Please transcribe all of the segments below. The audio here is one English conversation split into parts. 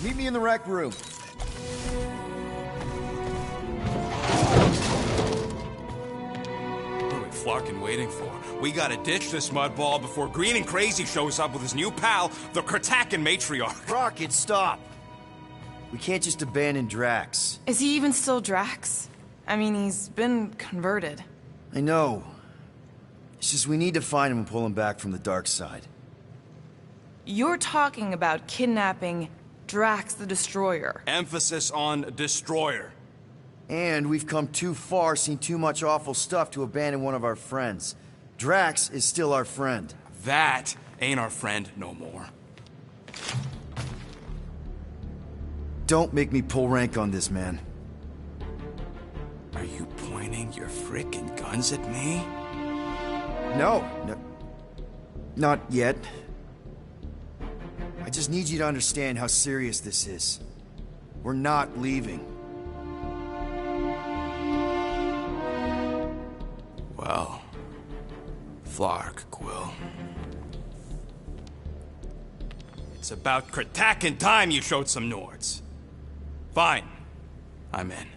Meet me in the rec room. What are we flarkin' waiting for? We gotta ditch this mudball before Green and Crazy shows up with his new pal, the Kratakan Matriarch. Rocket, stop! We can't just abandon Drax. Is he even still Drax? I mean, he's been converted. I know. It's just we need to find him and pull him back from the dark side. You're talking about kidnapping Drax the Destroyer. Emphasis on destroyer. And we've come too far, seen too much awful stuff to abandon one of our friends. Drax is still our friend. That ain't our friend no more. Don't make me pull rank on this, man. Are you pointing your frickin' guns at me? No. Not yet. I just need you to understand how serious this is. We're not leaving. Well, Flark, Quill. It's about Kratakan time you showed some Nords. Fine. I'm in.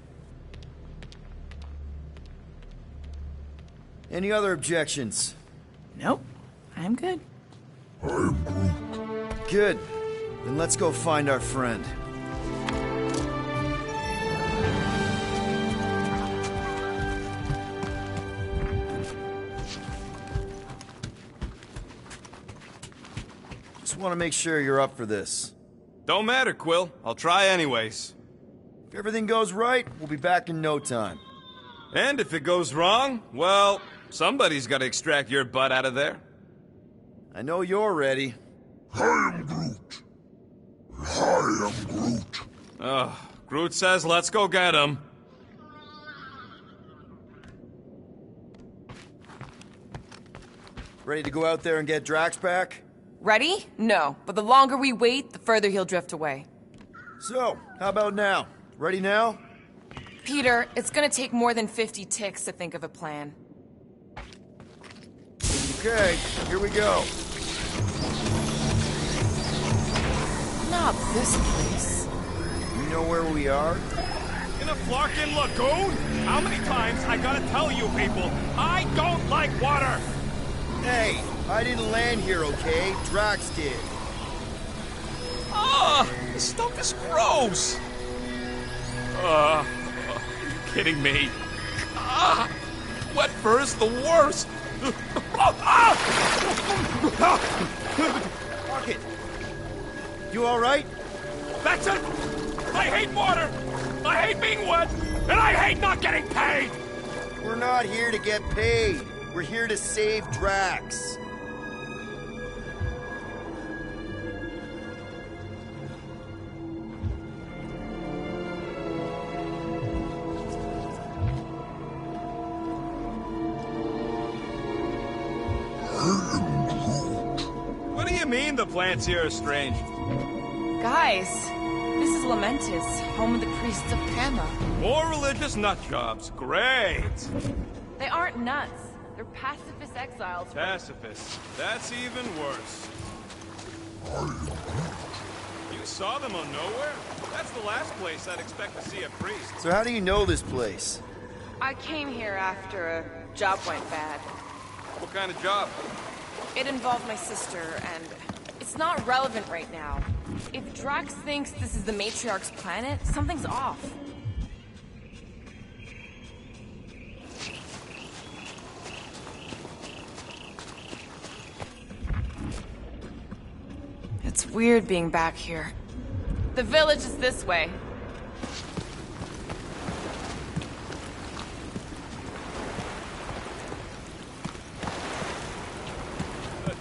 Any other objections? Nope. I'm good. Good. Then let's go find our friend. Just want to make sure you're up for this. Don't matter, Quill. I'll try anyways. If everything goes right, we'll be back in no time. And if it goes wrong, well, somebody's got to extract your butt out of there. I know you're ready. I am Groot. I am Groot. Groot says let's go get him. Ready to go out there and get Drax back? Ready? No. But the longer we wait, the further he'll drift away. So, how about now? Ready now? Peter, it's gonna take more than 50 ticks to think of a plan. Okay, here we go. Not this place. You know where we are? In a Flarkin lagoon? How many times I gotta tell you people, I don't like water! Hey, I didn't land here, okay? Drax did. This stuff is gross! Are you kidding me? Wet fur is the worst! Rocket! You alright? That's it! I hate water! I hate being wet! And I hate not getting paid! We're not here to get paid. We're here to save Drax. What do you mean the plants here are strange? Guys, this is Lamentis, home of the priests of Kama. More religious nut jobs. Great! They aren't nuts. They're pacifist exiles. Pacifists. That's even worse. You saw them on Nowhere? That's the last place I'd expect to see a priest. So how do you know this place? I came here after a job went bad. What kind of job? It involved my sister, and it's not relevant right now. If Drax thinks this is the Matriarch's planet, something's off. It's weird being back here. The village is this way.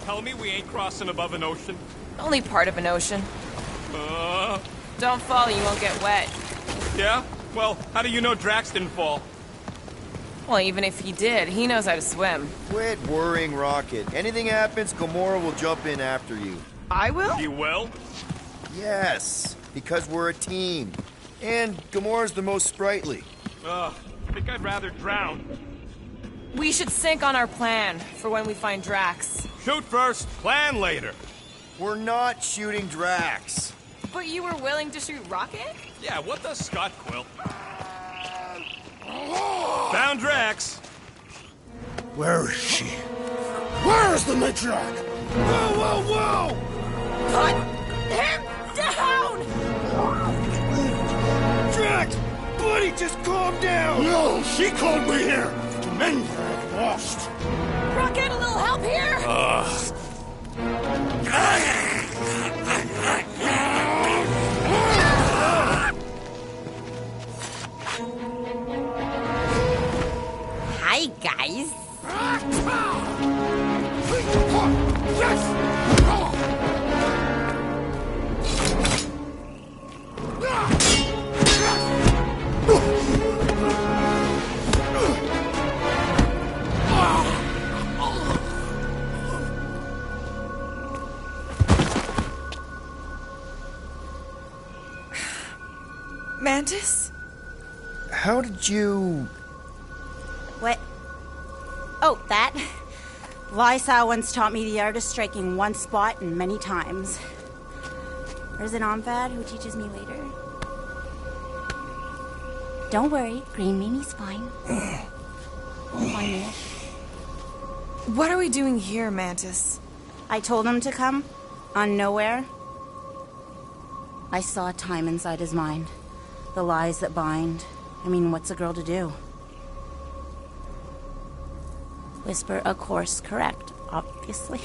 Tell me we ain't crossing above an ocean? Only part of an ocean. Don't fall, you won't get wet. Yeah? Well, how do you know Drax didn't fall? Well, even if he did, he knows how to swim. Quit worrying, Rocket. Anything happens, Gamora will jump in after you. I will? You will? Yes, because we're a team. And Gamora's the most sprightly. I think I'd rather drown. We should sync on our plan for when we find Drax. Shoot first, plan later. We're not shooting Drax. But you were willing to shoot Rocket? Yeah, what the Scott, Quill? Found Drax. Where is she? Where is the matriarch? Whoa, whoa, whoa! Put him down! Drax! Buddy, just calm down! No, she called me here to mend her lost. Rocket, a little help here? Hi, guys. Mantis? How did you... What? Oh, that? Lysa once taught me the art of striking one spot and many times. There's an Omphad who teaches me later. Don't worry, Green Meanie's fine. Fine-ish. What are we doing here, Mantis? I told him to come, on nowhere. I saw time inside his mind. The lies that bind. I mean, what's a girl to do? Whisper a course correct, obviously.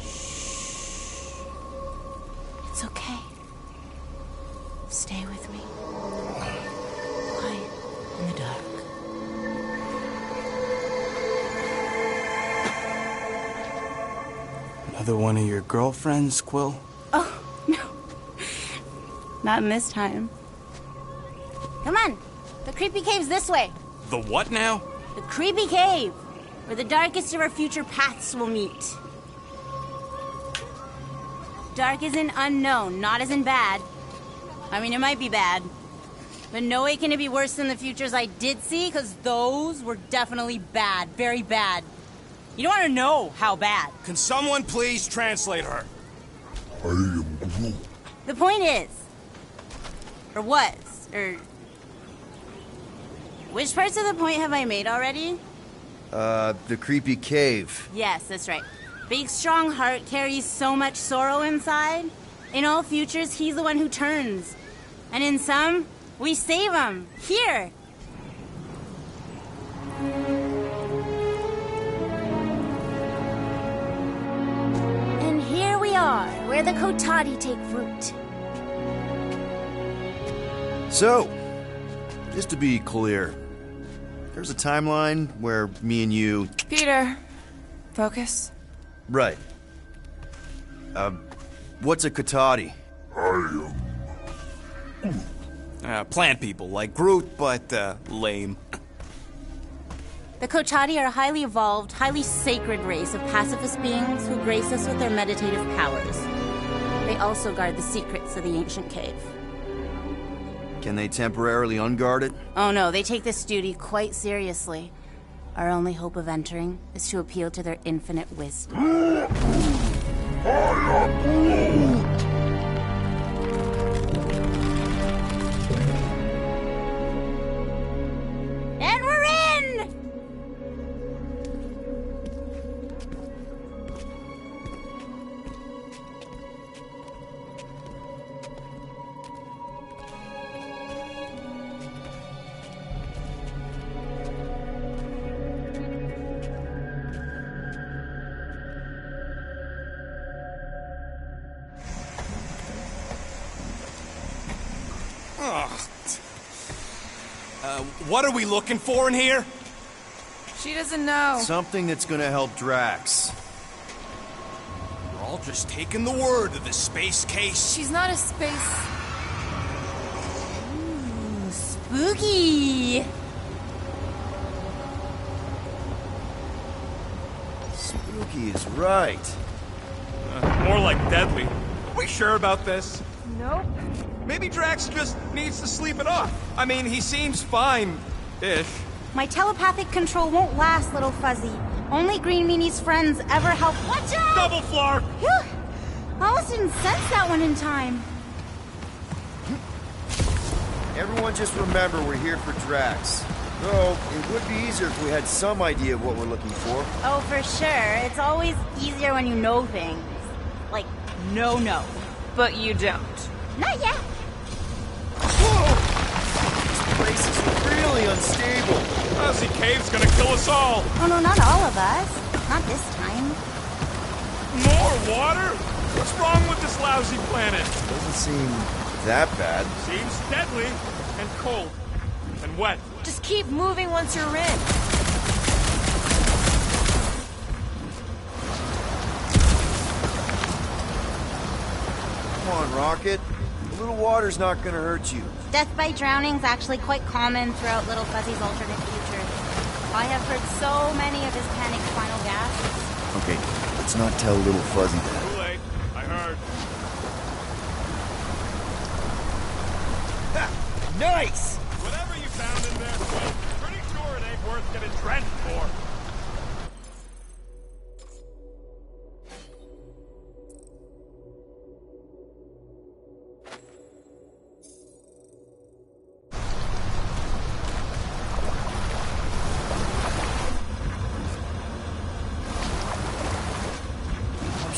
Shh. It's okay. Stay with me. Quiet in the dark. Another one of your girlfriends, Quill? Oh, no. Not in this time. Come on. The creepy cave's this way. The what now? The creepy cave, where the darkest of our future paths will meet. Dark as in unknown, not as in bad. I mean, it might be bad. But no way can it be worse than the futures I did see, because those were definitely bad. Very bad. You don't want to know how bad. Can someone please translate her? I am Groot. The point is, or was, or... Which parts of the point have I made already? The creepy cave. Yes, that's right. Big, strong heart carries so much sorrow inside. In all futures, he's the one who turns. And in some, we save him. Here. And here we are, where the Kotati take root. So, just to be clear, there's a timeline where me and you... Peter, focus. Right. What's a Kotati? I am. Plant people, like Groot, but, lame. The Kotati are a highly evolved, highly sacred race of pacifist beings who grace us with their meditative powers. They also guard the secrets of the ancient cave. Can they temporarily unguard it? Oh no, they take this duty quite seriously. Our only hope of entering is to appeal to their infinite wisdom. I am Groot. And we're in! What are we looking for in here? She doesn't know. Something that's gonna help Drax. We're all just taking the word of the space case. She's not a space... Spooky! Spooky is right. More like deadly. Are we sure about this? Nope. Maybe Drax just needs to sleep it off. I mean, he seems fine-ish. My telepathic control won't last, little fuzzy. Only Green Meanie's friends ever help. Watch out! Double flark! Phew. I almost didn't sense that one in time. Everyone just remember we're here for Drax. Though, it would be easier if we had some idea of what we're looking for. Oh, for sure. It's always easier when you know things. Like, no. But you don't. Not yet. Whoa! This place is really unstable. Lousy cave's gonna kill us all. Oh, no, not all of us. Not this time. More water? What's wrong with this lousy planet? Doesn't seem that bad. Seems deadly and cold and wet. Just keep moving once you're in. Come on, Rocket. A little water's not gonna hurt you. Death by drowning's actually quite common throughout Little Fuzzy's alternate futures. I have heard so many of his panicked final gasps. Okay, let's not tell Little Fuzzy that. Too late. I heard. Ha! Nice! Whatever you found in there, Quill, pretty sure it ain't worth getting drenched for.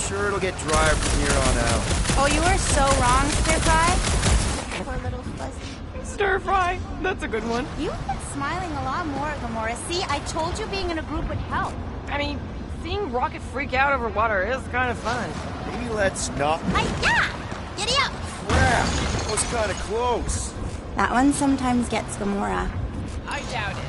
Sure, it'll get drier from here on out. Oh, you were so wrong, Stir Fry. Poor Little Fuzzy. Stir fry. That's a good one. You've been smiling a lot more, Gamora. See, I told you being in a group would help. I mean, seeing Rocket freak out over water is kind of fun. Maybe let's not. Hi-ya! Giddy up! Crap! That was kind of close. That one sometimes gets Gamora. I doubt it.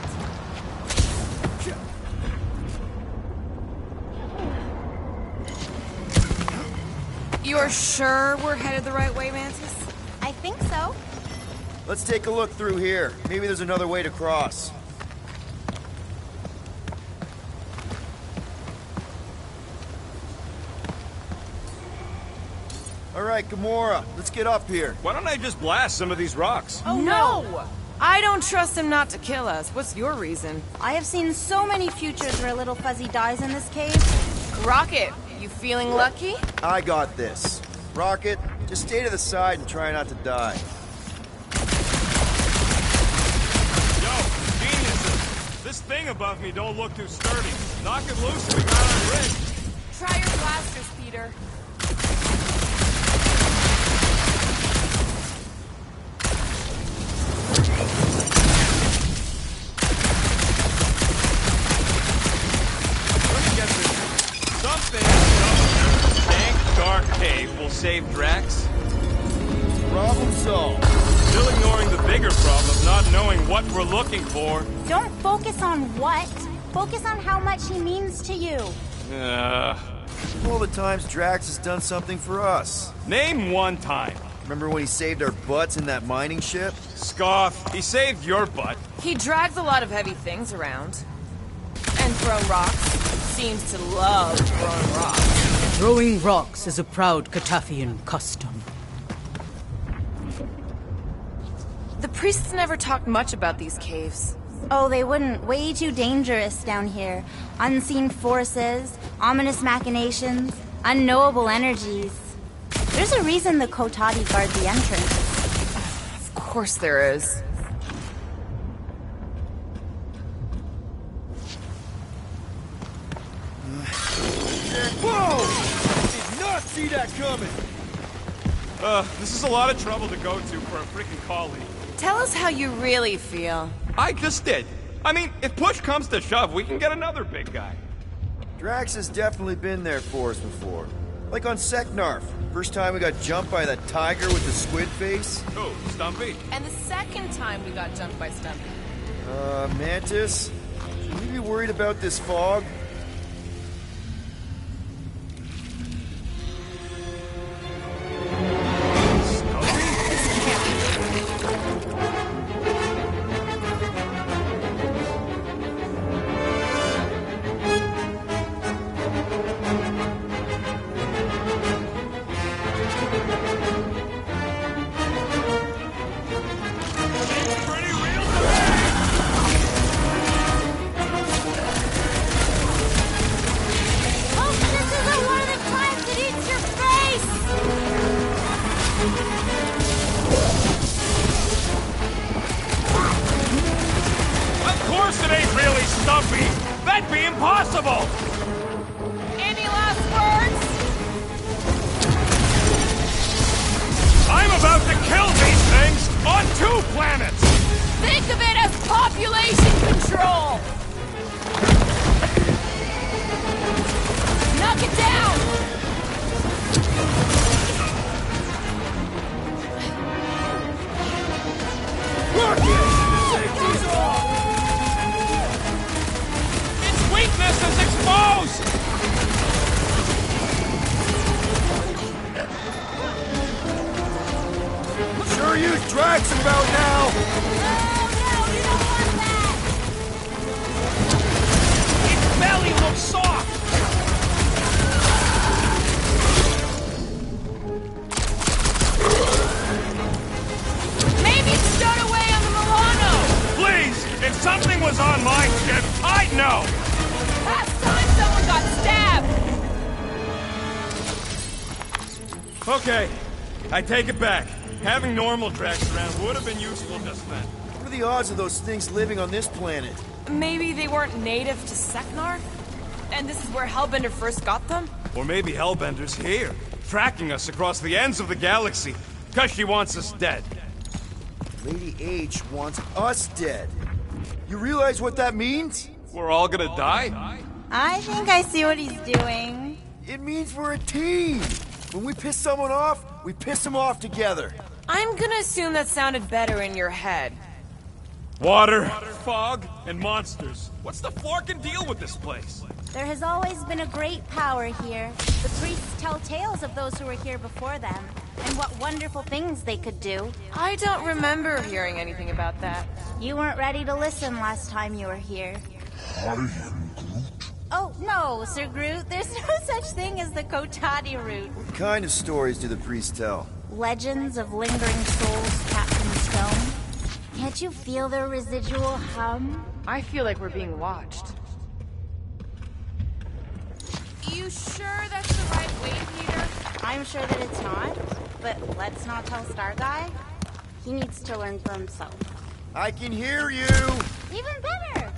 You're sure we're headed the right way, Mantis? I think so. Let's take a look through here. Maybe there's another way to cross. All right, Gamora, let's get up here. Why don't I just blast some of these rocks? Oh, no! I don't trust him not to kill us. What's your reason? I have seen so many futures where Little Fuzzy dies in this cave. Rocket, you feeling lucky? I got this. Rocket, just stay to the side and try not to die. Yo, geniuses! This thing above me don't look too sturdy. Knock it loose and we got our rig. Try your blasters, Peter. Let me get this. Something dank, dark cave will save Drax. Problem solved. Still ignoring the bigger problem of not knowing what we're looking for. Don't focus on what. Focus on how much he means to you. All the times Drax has done something for us. Name one time. Remember when he saved our butts in that mining ship? Scoff. He saved your butt. He drags a lot of heavy things around. And throw rocks. Seems to love throwing rocks. Throwing rocks is a proud Katafian custom. The priests never talked much about these caves. Oh, they wouldn't. Way too dangerous down here. Unseen forces, ominous machinations, unknowable energies. There's a reason the Kotati guard the entrance. Of course there is. Whoa! Did not see that coming! This is a lot of trouble to go to for a freaking colleague. Tell us how you really feel. I just did. I mean, if push comes to shove, we can get another big guy. Drax has definitely been there for us before. Like on Seknarf. First time we got jumped by that tiger with the squid face. Oh, Stumpy? And the second time we got jumped by Stumpy. Mantis? Should we be worried about this fog? zombie! That'd be impossible! Any last words? I'm about to kill these things on 2 planets! Think of it as population control! Knock it down! Its weakness is exposed! Sure use Drax about now! Oh, no, you don't want that! Its belly looks soft! Maybe it's stowed away on the Milano! Please! If something was on my ship, I'd know! Last time someone got stabbed! Okay, I take it back. Having normal Drax around would have been useful just then. What are the odds of those things living on this planet? Maybe they weren't native to Seknar? And this is where Hellbender first got them? Or maybe Hellbender's here, tracking us across the ends of the galaxy, because she wants us dead. Lady H wants us dead. You realize what that means? We're all gonna die? I think I see what he's doing. It means we're a team. When we piss someone off, we piss them off together. I'm gonna assume that sounded better in your head. Water, fog, and monsters. What's the forkin' deal with this place? There has always been a great power here. The priests tell tales of those who were here before them, and what wonderful things they could do. I don't remember hearing anything about that. You weren't ready to listen last time you were here. Oh, no, Sir Groot. There's no such thing as the Kotati route. What kind of stories do the priests tell? Legends of lingering souls trapped in stone. Can't you feel their residual hum? I feel like we're being watched. You sure that's the right way, Peter? I'm sure that it's not, but let's not tell Star Guy. He needs to learn for himself. I can hear you! Even better!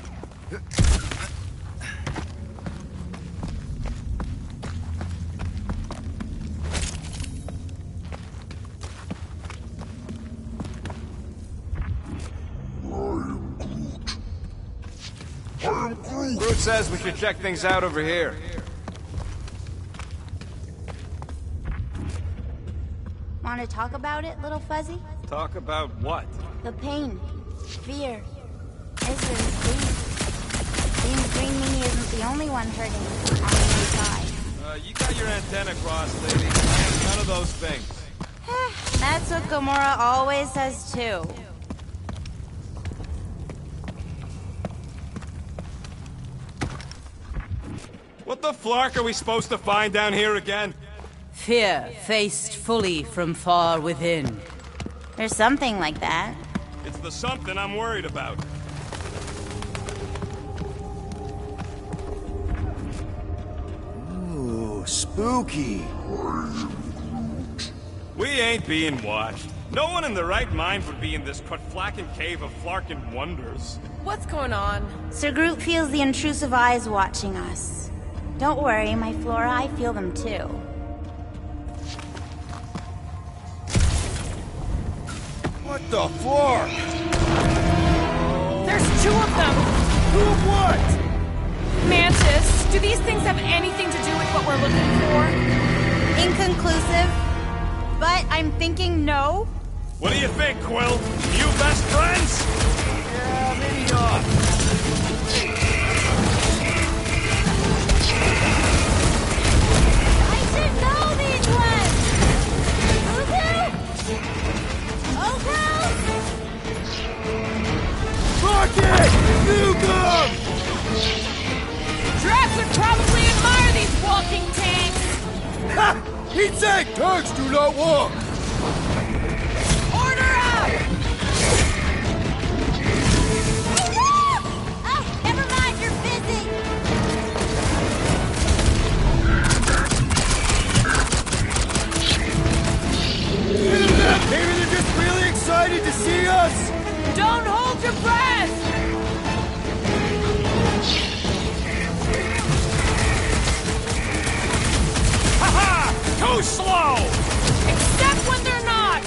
Groot says we should check things out over here. Want to talk about it, little fuzzy? Talk about what? The pain, fear, misery, grief. Seems Green Meanie isn't the only one hurting on the inside. You got your antenna crossed, lady. None of those things. That's what Gamora always says, too. What the flark are we supposed to find down here again? Fear faced fully from far within. There's something like that. It's the something I'm worried about. Ooh, spooky. We ain't being watched. No one in their right mind would be in this Kutflakin cave of Flarkin wonders. What's going on? Sir Groot feels the intrusive eyes watching us. Don't worry, my Flora, I feel them too. What the floor? There's 2 of them! Who of what? Mantis, do these things have anything to do with what we're looking for? Inconclusive, but I'm thinking no. What do you think, Quill? You best friends? Yeah, maybe not. I should know these ones! Ugu? Ugu? Fuck it! You go! Drax would probably admire these walking tanks! Ha! He'd say tanks do not walk! Order out! Oh, never mind, you're busy! Maybe they're just really excited to see us! Don't hold your breath! too slow! Except when they're not!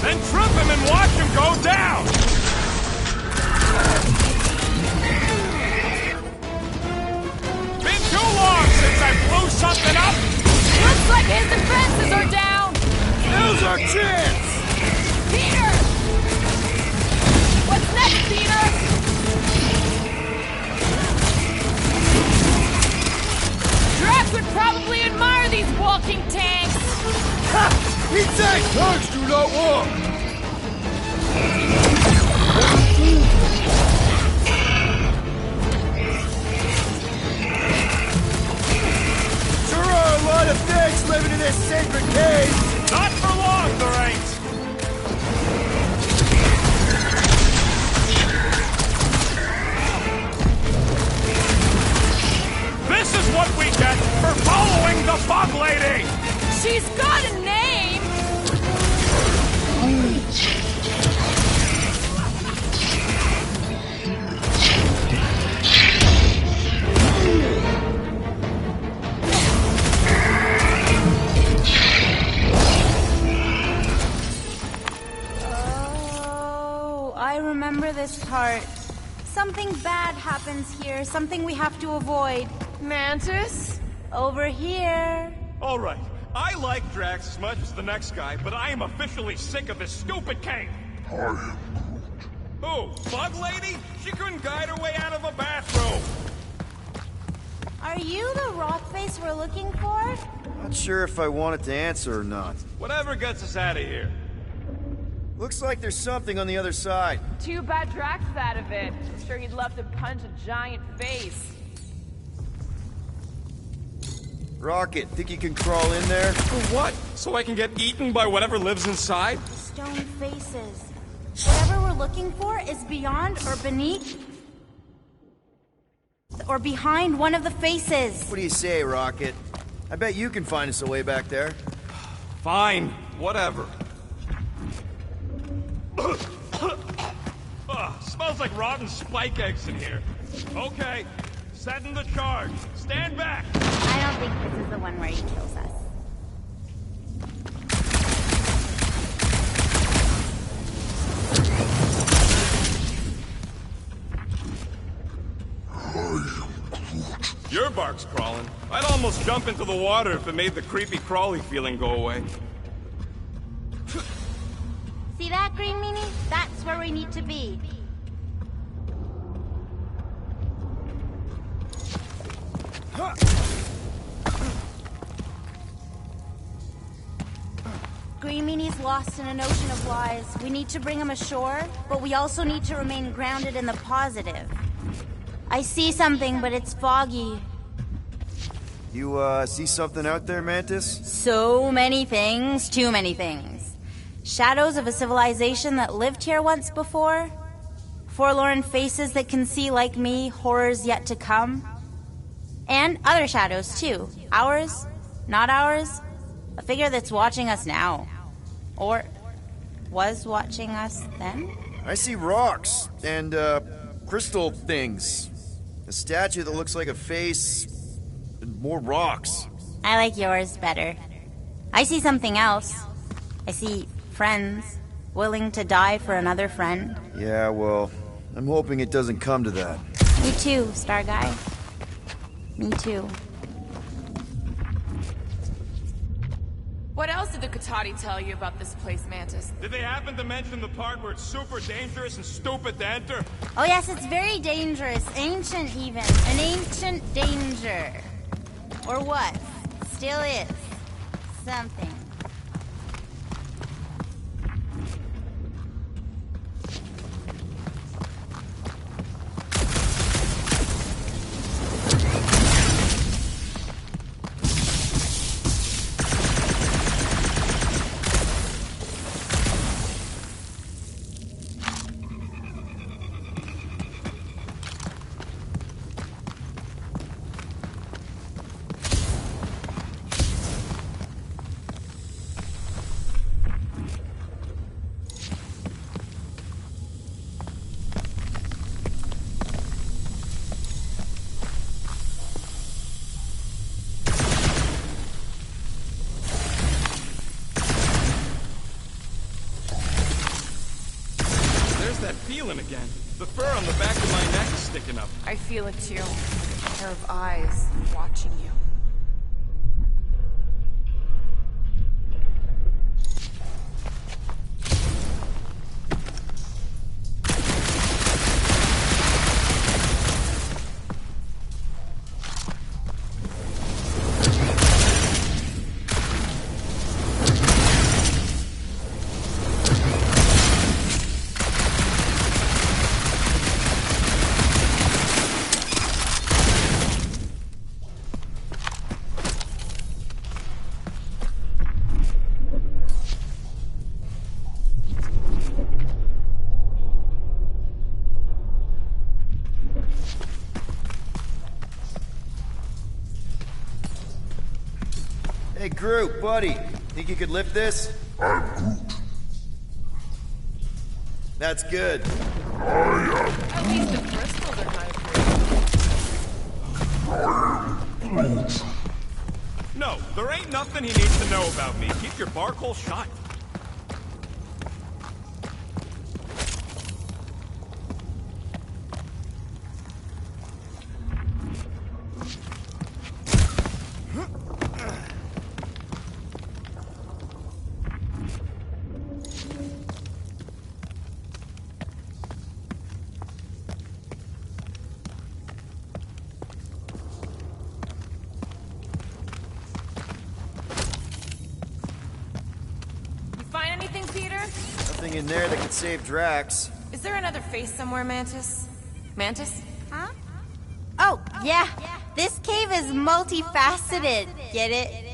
Then trip him and watch him go down! Been too long since I blew something up! Looks like his defenses are down! Now's our chance! Peter! What's next, Peter? Drax would probably admire these walking tanks! He tank tanks do not walk! Sure are a lot of things living in this sacred cave! Not for long, there ain't! This is what we get for following the bug lady! She's got a name! Oh, I remember this part. Something bad happens here, something we have to avoid. Mantis? Over here. All right, I like Drax as much as the next guy, but I am officially sick of this stupid cave. Who? Bug lady? She couldn't guide her way out of a bathroom. Are you the rock face we're looking for? Not sure if I wanted to answer or not. Whatever gets us out of here. Looks like there's something on the other side. Too bad Drax is out of it. I'm sure he'd love to punch a giant face. Rocket, think you can crawl in there? For what? So I can get eaten by whatever lives inside? Stone faces. Whatever we're looking for is beyond or beneath or behind one of the faces. What do you say, Rocket? I bet you can find us a way back there. Fine, whatever. Smells like rotten spike eggs in here. Okay, setting the charge. Stand back. I don't think this is the one where he kills us. Your bark's crawling. I'd almost jump into the water if it made the creepy crawly feeling go away. See that, Green Meanie? That's where we need to be. Green Meanie's lost in an ocean of lies. We need to bring him ashore, but we also need to remain grounded in the positive. I see something, but it's foggy. You, see something out there, Mantis? So many things, too many things. Shadows of a civilization that lived here once before. Forlorn faces that can see, like me, horrors yet to come. And other shadows, too. Ours, not ours. A figure that's watching us now. Or was watching us then? I see rocks and, crystal things. A statue that looks like a face, and more rocks. I like yours better. I see something else. I see friends willing to die for another friend. Yeah, well, I'm hoping it doesn't come to that. Me too, Star Guy. Me too. What else did the Katati tell you about this place, Mantis? Did they happen to mention the part where it's super dangerous and stupid to enter? Oh yes, it's very dangerous. Ancient even. An ancient danger. Or what? Still is. Something. I feel it too. A pair of eyes watching you. Hey, Groot, buddy. Think you could lift this? I'm Groot. That's good. At least the crystals are kind of free. No, there ain't nothing he needs to know about me. Keep your bark-hole shut. Nothing in there that could save Drax. Is there another face somewhere, Mantis? Mantis? Huh? Oh, yeah. This cave is multifaceted. Get it?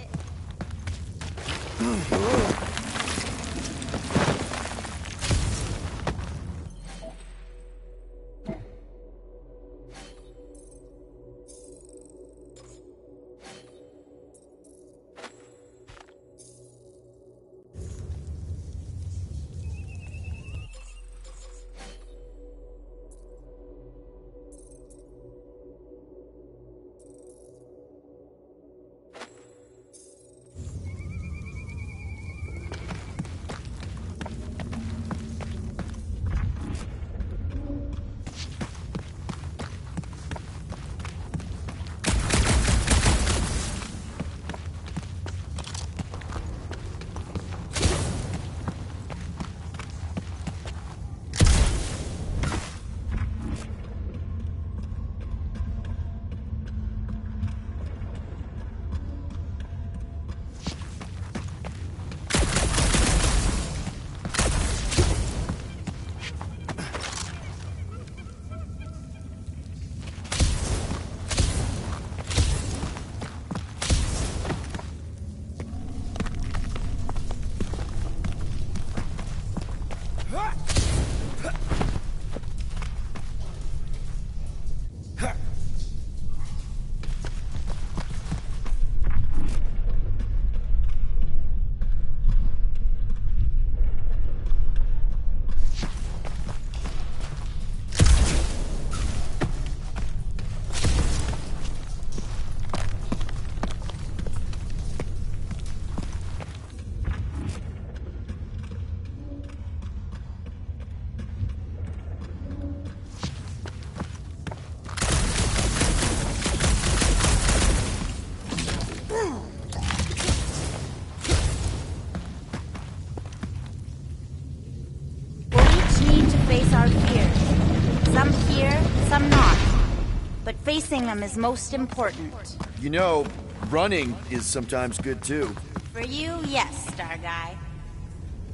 Facing them is most important. You know, running is sometimes good too. For you, yes, Star Guy.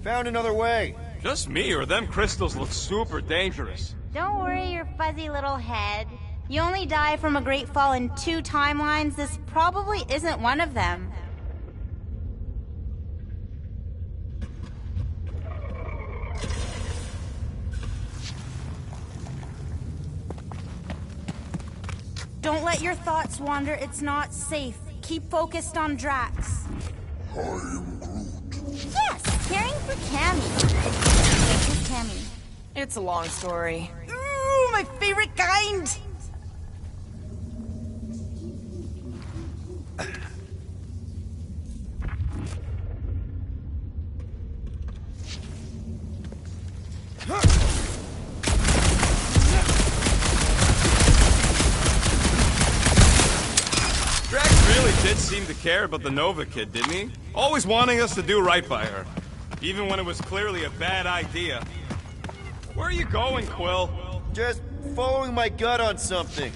Found another way. Just me, or them crystals look super dangerous. Don't worry your fuzzy little head. You only die from a great fall in 2 timelines. This probably isn't one of them. Don't let your thoughts wander. It's not safe. Keep focused on Drax. I am Groot. Yes, caring for Cammy. Who's Cammy? It's a long story. Ooh, my favorite kind! did seem to care about the Nova kid, didn't he? Always wanting us to do right by her. Even when it was clearly a bad idea. Where are you going, Quill? Just following my gut on something.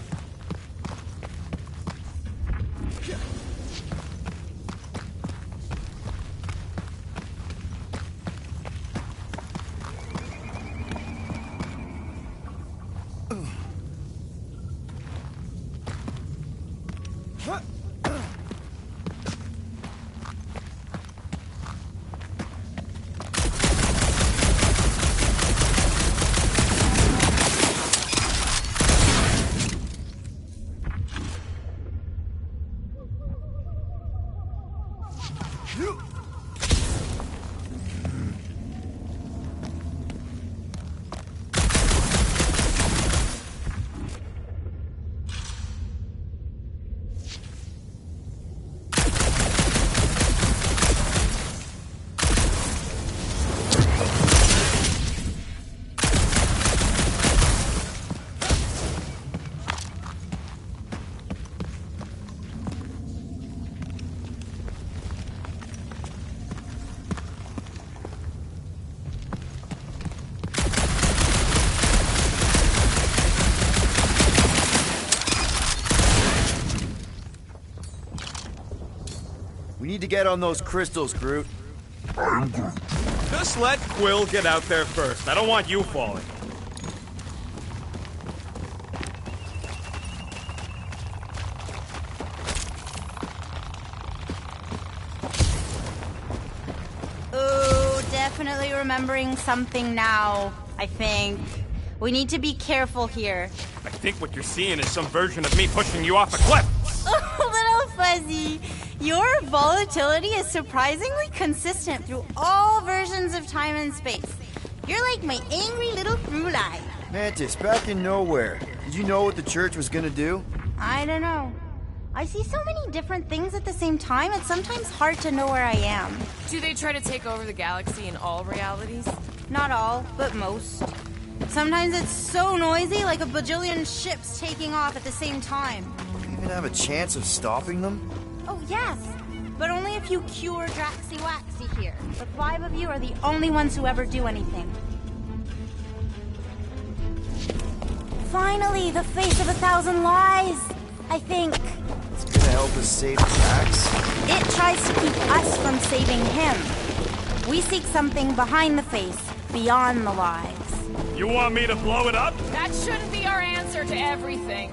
We need to get on those crystals, Groot. Just let Quill get out there first. I don't want you falling. Ooh, definitely remembering something now, I think. We need to be careful here. I think what you're seeing is some version of me pushing you off a cliff. Oh, little Fuzzy. Your volatility is surprisingly consistent through all versions of time and space. You're like my angry little through line. Mantis, back in nowhere. Did you know what the church was gonna do? I don't know. I see so many different things at the same time, it's sometimes hard to know where I am. Do they try to take over the galaxy in all realities? Not all, but most. Sometimes it's so noisy, like a bajillion ships taking off at the same time. Do you even have a chance of stopping them? Oh, yes, but only if you cure Draxy Waxy here. The 5 of you are the only ones who ever do anything. Finally, the face of 1,000 lies, I think. It's gonna help us save Drax. It tries to keep us from saving him. We seek something behind the face, beyond the lies. You want me to blow it up? That shouldn't be our answer to everything.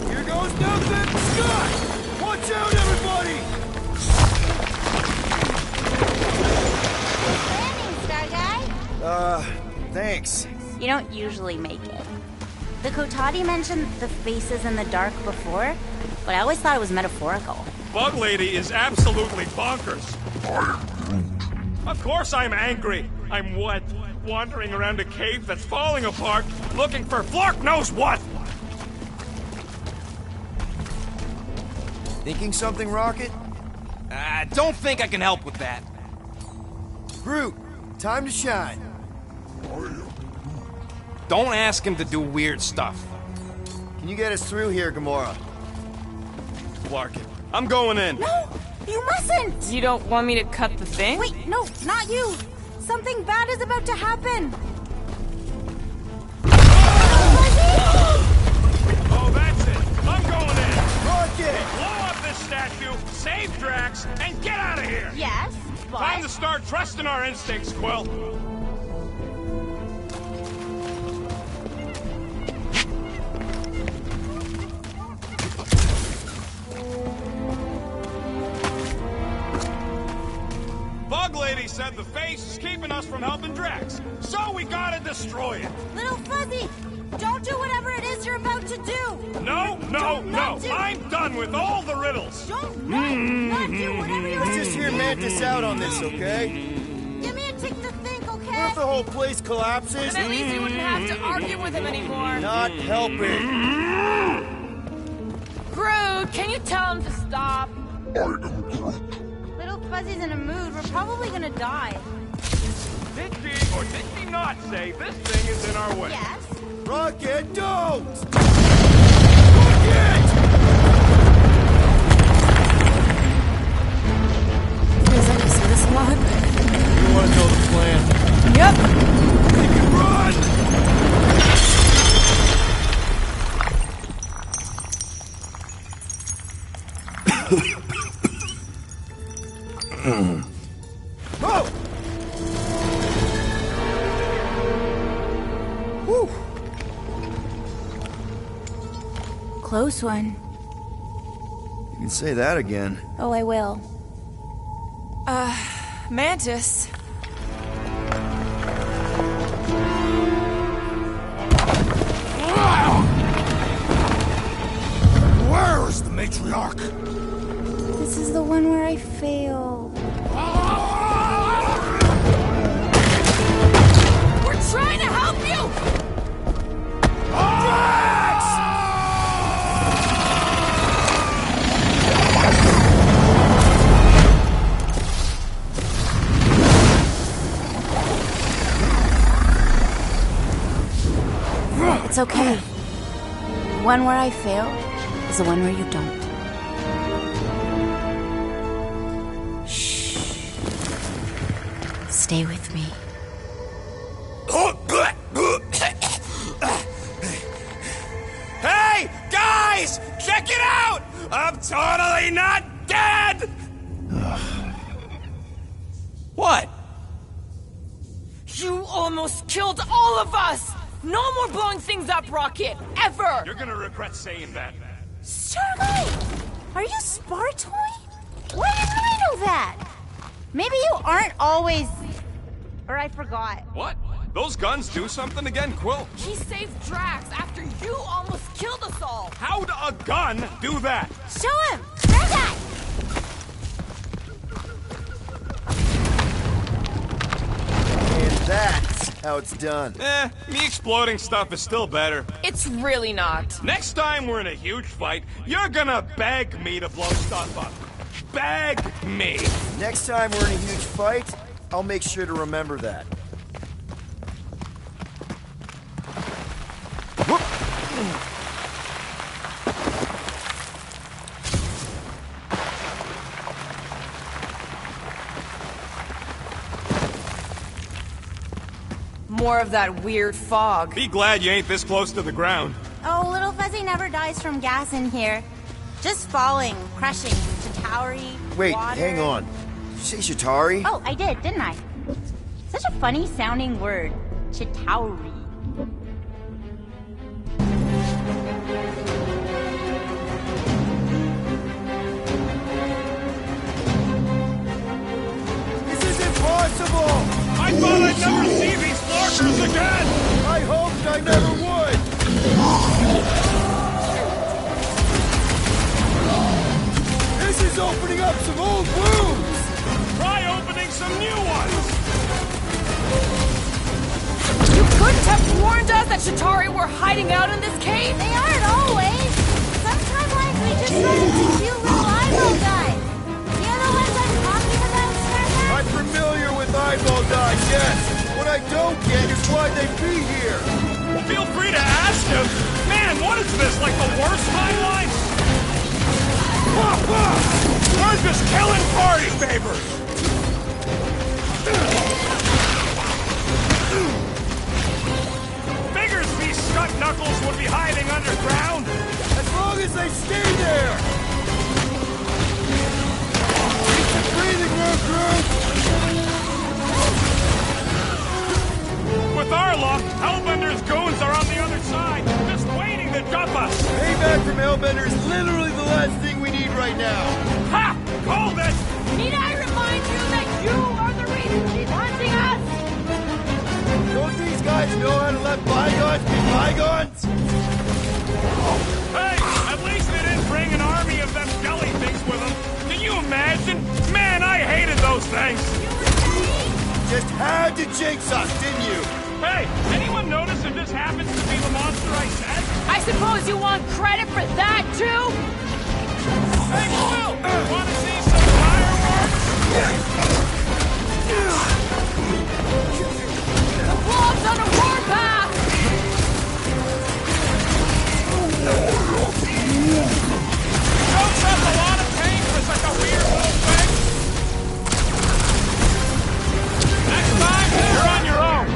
Here goes nothing! Scott! Watch out, everybody! Landing, Star Guy. Thanks. You don't usually make it. The Kotati mentioned the faces in the dark before, but I always thought it was metaphorical. Bug Lady is absolutely bonkers. Of course I'm angry. I'm what? Wandering around a cave that's falling apart, looking for Flark knows what! Thinking something, Rocket? Don't think I can help with that. Groot, time to shine. Don't ask him to do weird stuff. Can you get us through here, Gamora? Flark it. I'm going in. No, you mustn't! You don't want me to cut the thing? Wait, no, not you! Something bad is about to happen! Oh, that's it. I'm going in. Rocket! Blow up this statue, save Drax, and get out of here! Yes, but... Time to start trusting our instincts, Quill. Bug Lady said the face is keeping us from helping Drax, so we gotta destroy it. Little Fuzzy, don't do whatever it is you're about to do! No, no, no! I'm done with all the riddles! Don't not do whatever you're Let's just hear Mantis out on this, okay? Give me a tick to think, What okay? if the whole place collapses? Then at least you wouldn't have to argue with him anymore. Not helping. Groot! Dude, can you tell him to stop? Little Fuzzy's in a mood. We're probably gonna die. Did she or did she not say this thing is in our way? Yes. Rocket, don't! Feels like I've seen this a lot. You want to know the plan? Yep. Make it run! Oh! Whew. Close one. You can say that again. Oh, I will. Mantis. Where is the matriarch? This is the one where I failed. We're trying to help you! It's okay. The one where I fail is the one where you don't. Shh. Stay with me. Hey, guys! Check it out! I'm totally not dead! What? You almost killed all of us! No more blowing things up, Rocket! Ever! You're gonna regret saying that. Charlie! Are you Spartoid? Why didn't I know that? Maybe you aren't always... Or I forgot. What? Those guns do something again, Quill? He saved Drax after you almost killed us all! How'd a gun do that? Show him! Grab that! And that's how it's done. Me exploding stuff is still better. It's really not. Next time we're in a huge fight, you're gonna beg me to blow stuff up. Beg me! Next time we're in a huge fight, I'll make sure to remember that. More of that weird fog. Be glad you ain't this close to the ground. Oh, Little Fuzzy never dies from gas in here. Just falling, crushing, Chitauri, Wait, water. hang on. Did you say Chitauri? Oh, I did, didn't I? Such a funny sounding word. Chitauri. This is impossible! I thought I'd never see these markers again! I hoped I never would! This is opening up some old wounds! Try opening some new ones! You couldn't have warned us that Chitauri were hiding out in this cave? They aren't always. Sometimes like we just run into cute little eyeball guys. You know the ones I'm talking about, Starbuck? I'm familiar with eyeball guys, yes! What I don't get is why they be here! Feel free to ask him! Man, what is this, like the worst timeline? We're just killing party favors! Figures these stuck knuckles would be hiding underground! As long as they stay there! Keep the breathing room, group! With our luck, Hellbender's goons are on the other side, just waiting to dump us! Payback from Hellbender is literally the last thing we need right now! Ha! Called it! Need I remind you that you are the reason she's hunting us? Don't these guys know how to let bygones be bygones? Hey, at least they didn't bring an army of them jelly things with them. Can you imagine? Man, I hated those things! Just had to jinx us, didn't you? Hey, anyone notice if this happens to be the monster I said? I suppose you want credit for that, too? Hey, Quill! Wanna see some fireworks? The blob's on a warpath! Jokes up a lot of pain for such a weird little thing. Next time, you're on your own.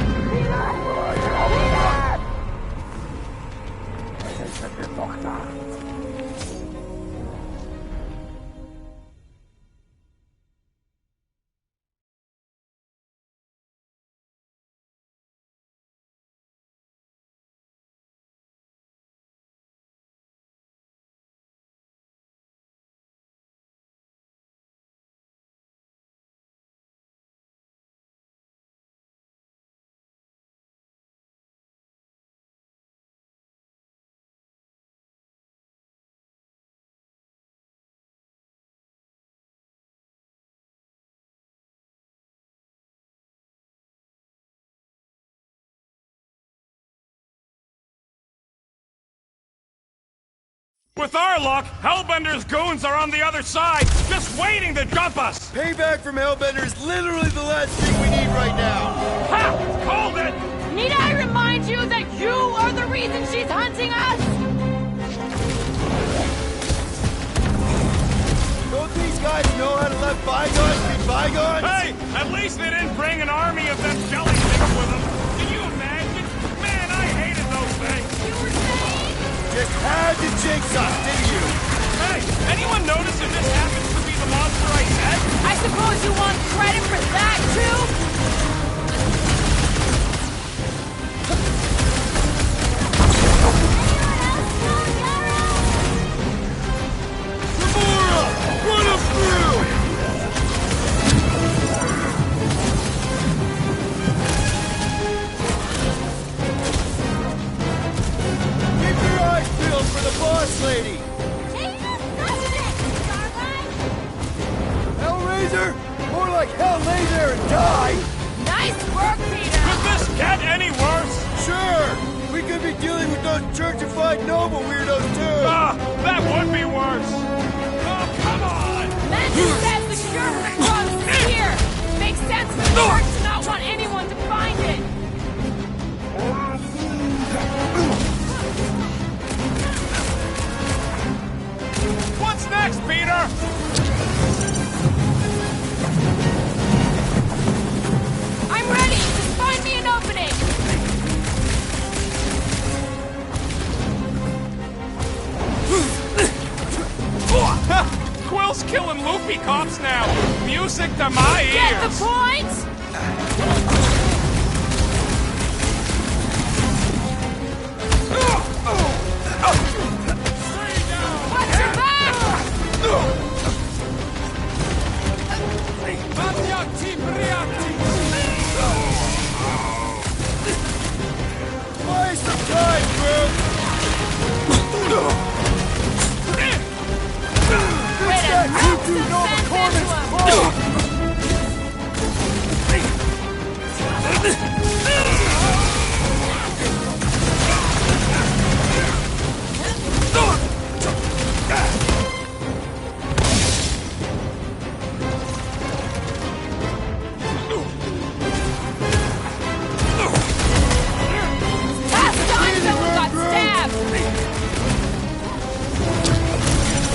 With our luck, Hellbender's goons are on the other side, just waiting to jump us! Payback from Hellbender is literally the last thing we need right now. Ha! Called it! Need I remind you that you are the reason she's hunting us? Don't these guys know how to let bygones be bygones? Hey! At least they didn't bring an army of them jelly things with them. Can you imagine? Man, I hated those things. You were saying? Just had to jinx us, didn't you? Hey, anyone notice if this happens to be the monster I said? I suppose you want credit for that, too? Gamora! Run us through! Keep your eyes peeled for the boss lady! Hellraiser? More like hell lay there and die! Nice work, Peter! Could this get any worse? Sure! We could be dealing with those churchified noble weirdos too! Ah, that would be worse. Oh, come on! Manson says the cure for the cross is here! Makes sense for the church to not want anyone to find it! What's next, Peter? I'm ready! Just find me an opening! Quill's killing loopy cops now. Music to my ears. Get the point? Watch your back! Buy some time, bro! Way to knock some sense into him! Past time someone got stabbed!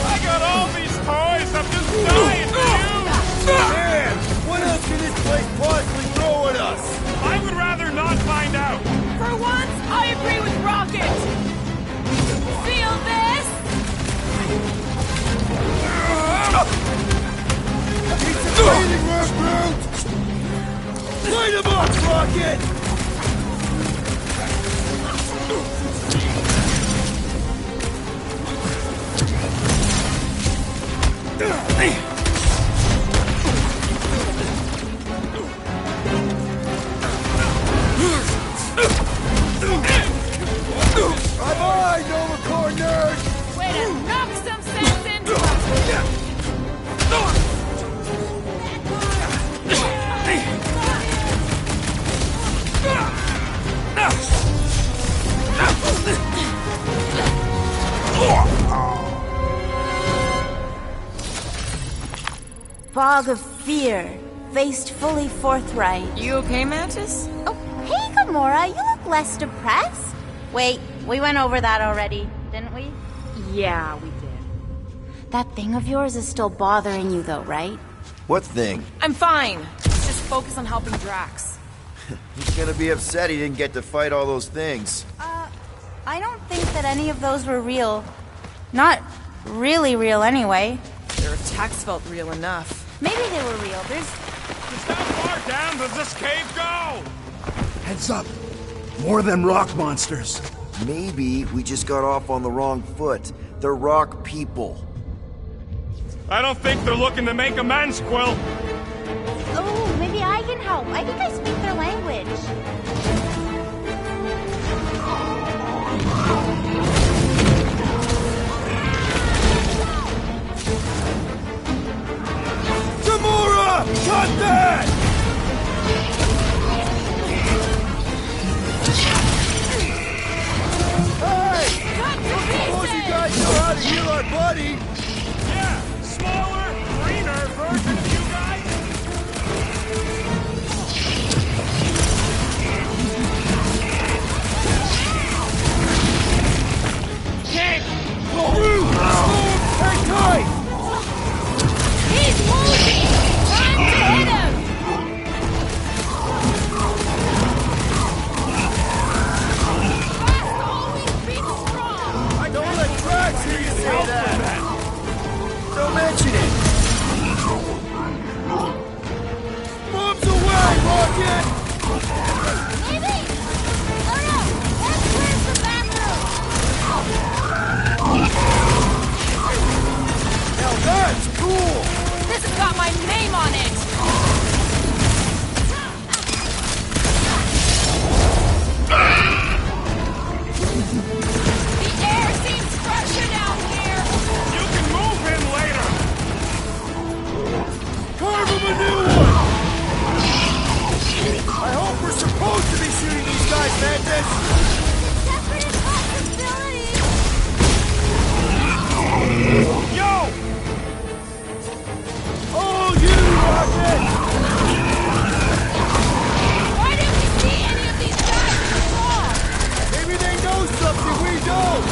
I got all these toys. I'm just dying to use. Man, what else can this place possibly throw at us? I would rather not find out. For once, I agree with Rocket! Feel this? It's a breathing room, brute! Light him up, Rocket! Bye-bye, Novacore nerd! Way to knock some sense into him! bog of fear, faced fully forthright. You okay, Mantis? Oh, hey, Gamora, you look less depressed. Wait, we went over that already, didn't we? Yeah, we did. That thing of yours is still bothering you, though, right? What thing? I'm fine. Let's just focus on helping Drax. He's gonna be upset he didn't get to fight all those things. I don't think that any of those were real. Not really real, anyway. Their attacks felt real enough. Maybe they were real. Just how far down does this cave go? Heads up. More than rock monsters. Maybe we just got off on the wrong foot. They're rock people. I don't think they're looking to make amends, Quill. Oh, maybe I can help. I think I speak their language. Gamora! Cut that! Suppose you guys know how to heal our buddy. Yeah, smaller, greener version of you guys. Can't! Go through! Hang tight! He's moving! Time to hit him! Fast always beats strong! Don't let Drax hear you say that. Don't mention it. Bombs away, Rocket! Maybe! Oh no! Let's clear the bathroom! Now that's cool. This has got my name on it! The air seems fresher down here! You can move him later. Carve him a new one! I hope we're supposed to be shooting these guys, Mantis! Definite possibility! Yo! Oh, you, Rocket! Why didn't we see any of these guys before? Maybe they know something we don't!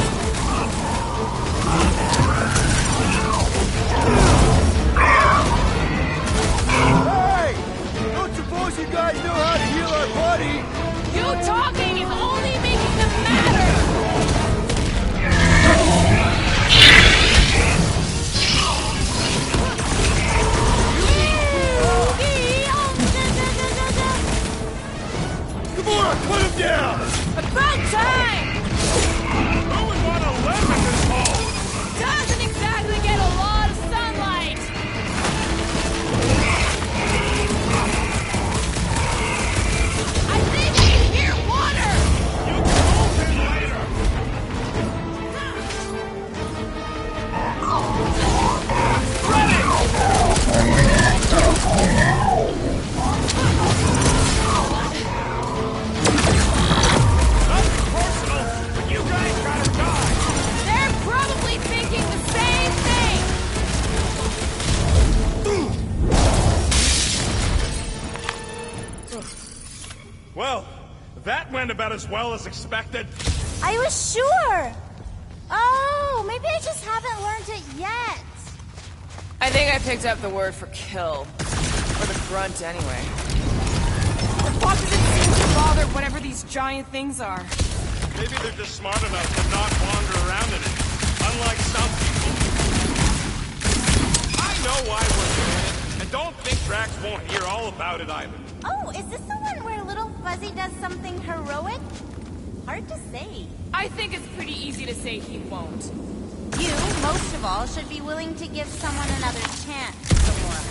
Hey! Don't suppose you guys know how to heal our buddy? You talking is only making them matter! Gamora, put him down! About time! Who would want to live in this hole? Doesn't exactly get a lot of sunlight! I think I can hear water! You can move him later. Nothing personal, but you guys gotta die. They're probably thinking the same thing! Well, that went about as well as expected. I was sure! Oh, maybe I just haven't learned it yet. I think I picked up the word for kill. Or the grunt, anyway. The fuck does it seem to bother whatever these giant things are? Maybe they're just smart enough to not wander around in it. Unlike some people. I know why we're doing it, and don't think Drax won't hear all about it either. Oh, is this the one where Little Fuzzy does something heroic? Hard to say. I think it's pretty easy to say he won't. You, most of all, should be willing to give someone another chance, Gamora.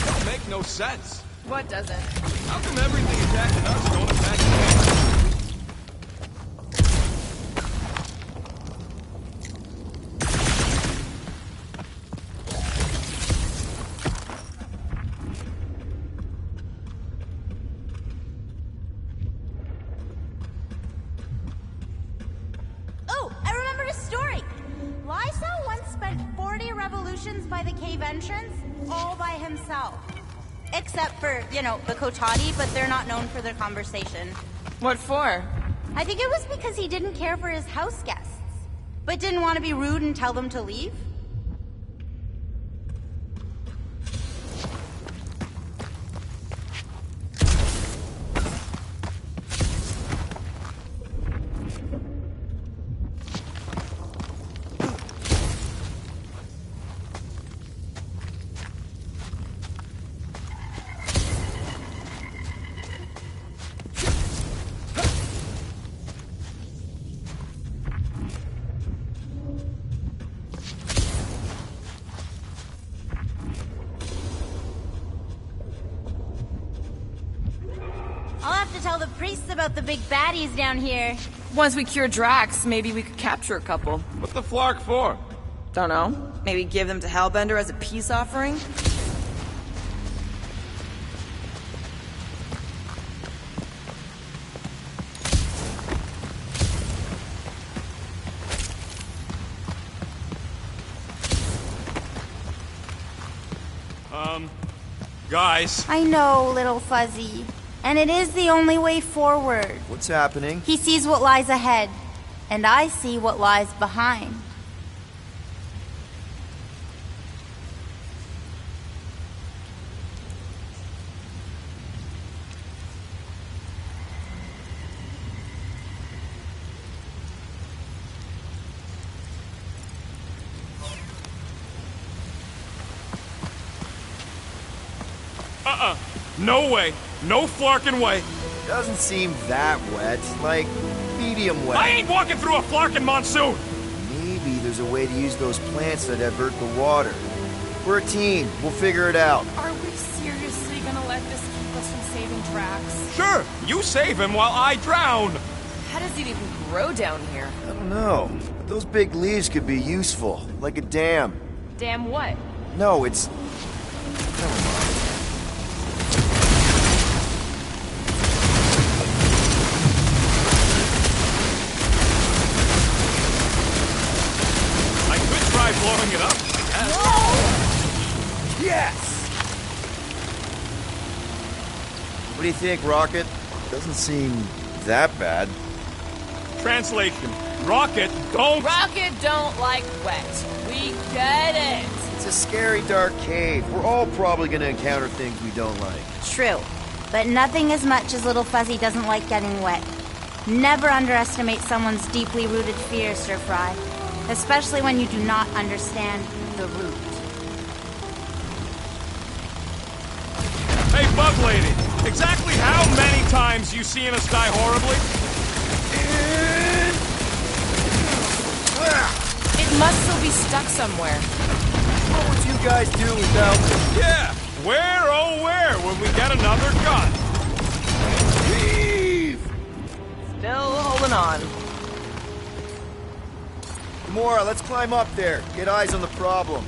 Don't make no sense. What doesn't? How come everything attacking us don't attack you? revolutions by the cave entrance all by himself. Except for, you know, the Kotati, but they're not known for their conversation. What for? I think it was because he didn't care for his house guests, but didn't want to be rude and tell them to leave. I'll have to tell the priests about the big baddies down here. Once we cure Drax, maybe we could capture a couple. What the flark for? Don't know. Maybe give them to Hellbender as a peace offering? Guys. I know, little Fuzzy. And it is the only way forward. What's happening? He sees what lies ahead, and I see what lies behind. No way. No flarkin' way. Doesn't seem that wet. Like, medium wet. I ain't walking through a flarkin' monsoon! Maybe there's a way to use those plants to divert the water. We're a team. We'll figure it out. Are we seriously gonna let this keep us from saving Drax? Sure, you save him while I drown. How does it even grow down here? I don't know. But those big leaves could be useful. Like a dam. Damn what? No, it's... Never mind. Blowing it up. Yes! What do you think, Rocket? Doesn't seem that bad. Translation. Rocket don't like wet. We get it. It's a scary dark cave. We're all probably gonna encounter things we don't like. True, but nothing as much as little Fuzzy doesn't like getting wet. Never underestimate someone's deeply rooted fear, Sir Fry. Especially when you do not understand the root. Hey, Bug Lady. Exactly how many times you seen us die horribly? It must still be stuck somewhere. What would you guys do without me? Yeah. Where, oh where, when we get another gun? Leave! Still holding on. Gamora, let's climb up there. Get eyes on the problem.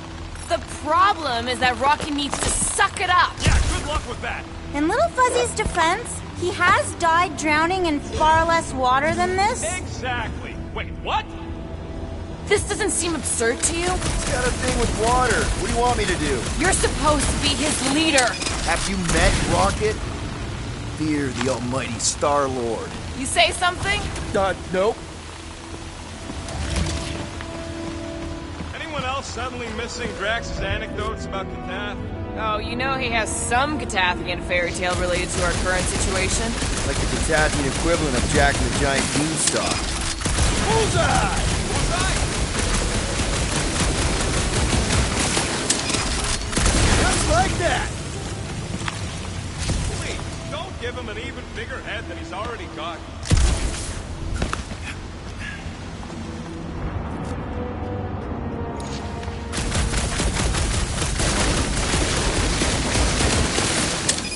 The problem is that Rocky needs to suck it up. Yeah, good luck with that. In little Fuzzy's defense, he has died drowning in far less water than this. Exactly. Wait, what? This doesn't seem absurd to you? He's got a thing with water. What do you want me to do? You're supposed to be his leader. Have you met Rocket? Fear the almighty Star-Lord. You say something? Nope. Anyone else suddenly missing Drax's anecdotes about Katath? Oh, you know he has some Catathian fairy tale related to our current situation. Like the Catathian equivalent of Jack and the Giant Beanstalk. Bullseye! Bullseye! Just like that! Please, don't give him an even bigger head than he's already got.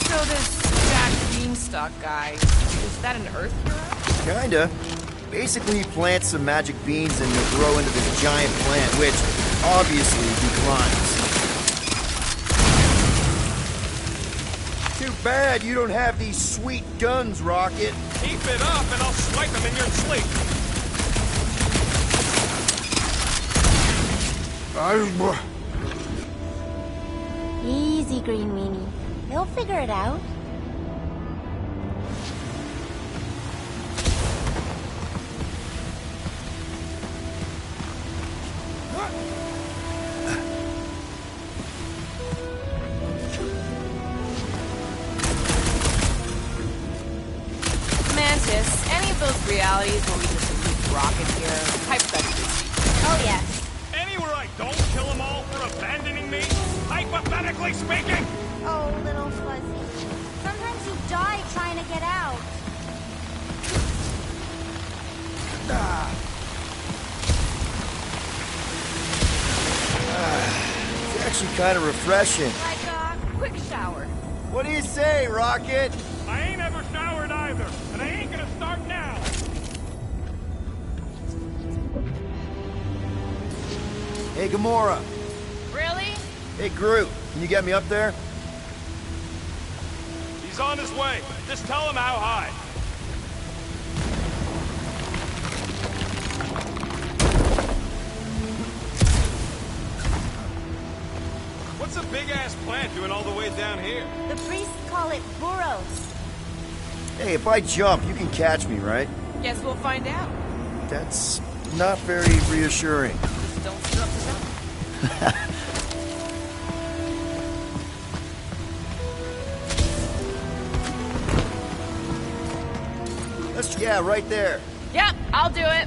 So this Jack Beanstalk guy, is that an Earth hero? Kinda. Basically, he plants some magic beans and they grow into this giant plant, which obviously declines. Too bad you don't have these sweet guns, Rocket. Keep it up and I'll swipe him in your sleep. Easy, Green Meanie. He'll figure it out. Mantis, any of those realities where we just leave Rocket here, hypothetically speaking. Oh, yes. Anywhere I don't kill them all for abandoning me? Hypothetically speaking! Oh, little Fuzzy. Sometimes you die trying to get out. It's actually kind of refreshing. Like a quick shower. What do you say, Rocket? I ain't ever showered either, and I ain't gonna start now! Hey, Gamora. Really? Hey, Groot. Can you get me up there? He's on his way. Just tell him how high. What's a big-ass plant doing all the way down here? The priests call it burrows. Hey, if I jump, you can catch me, right? Guess we'll find out. That's not very reassuring. Just don't stir up the sound. Yeah, right there. Yep, I'll do it.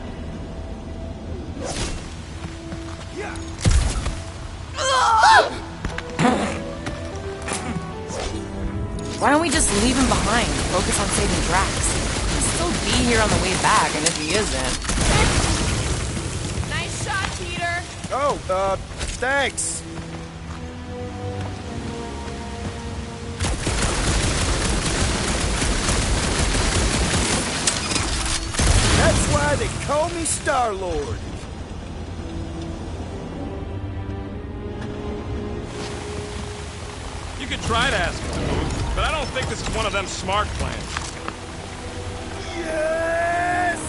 Why don't we just leave him behind? Focus on saving Drax. He'll still be here on the way back, and if he isn't... Nice shot, Peter! Oh, thanks. That's why they call me Star-Lord. You could try to ask him to move, but I don't think this is one of them smart plans. Yes!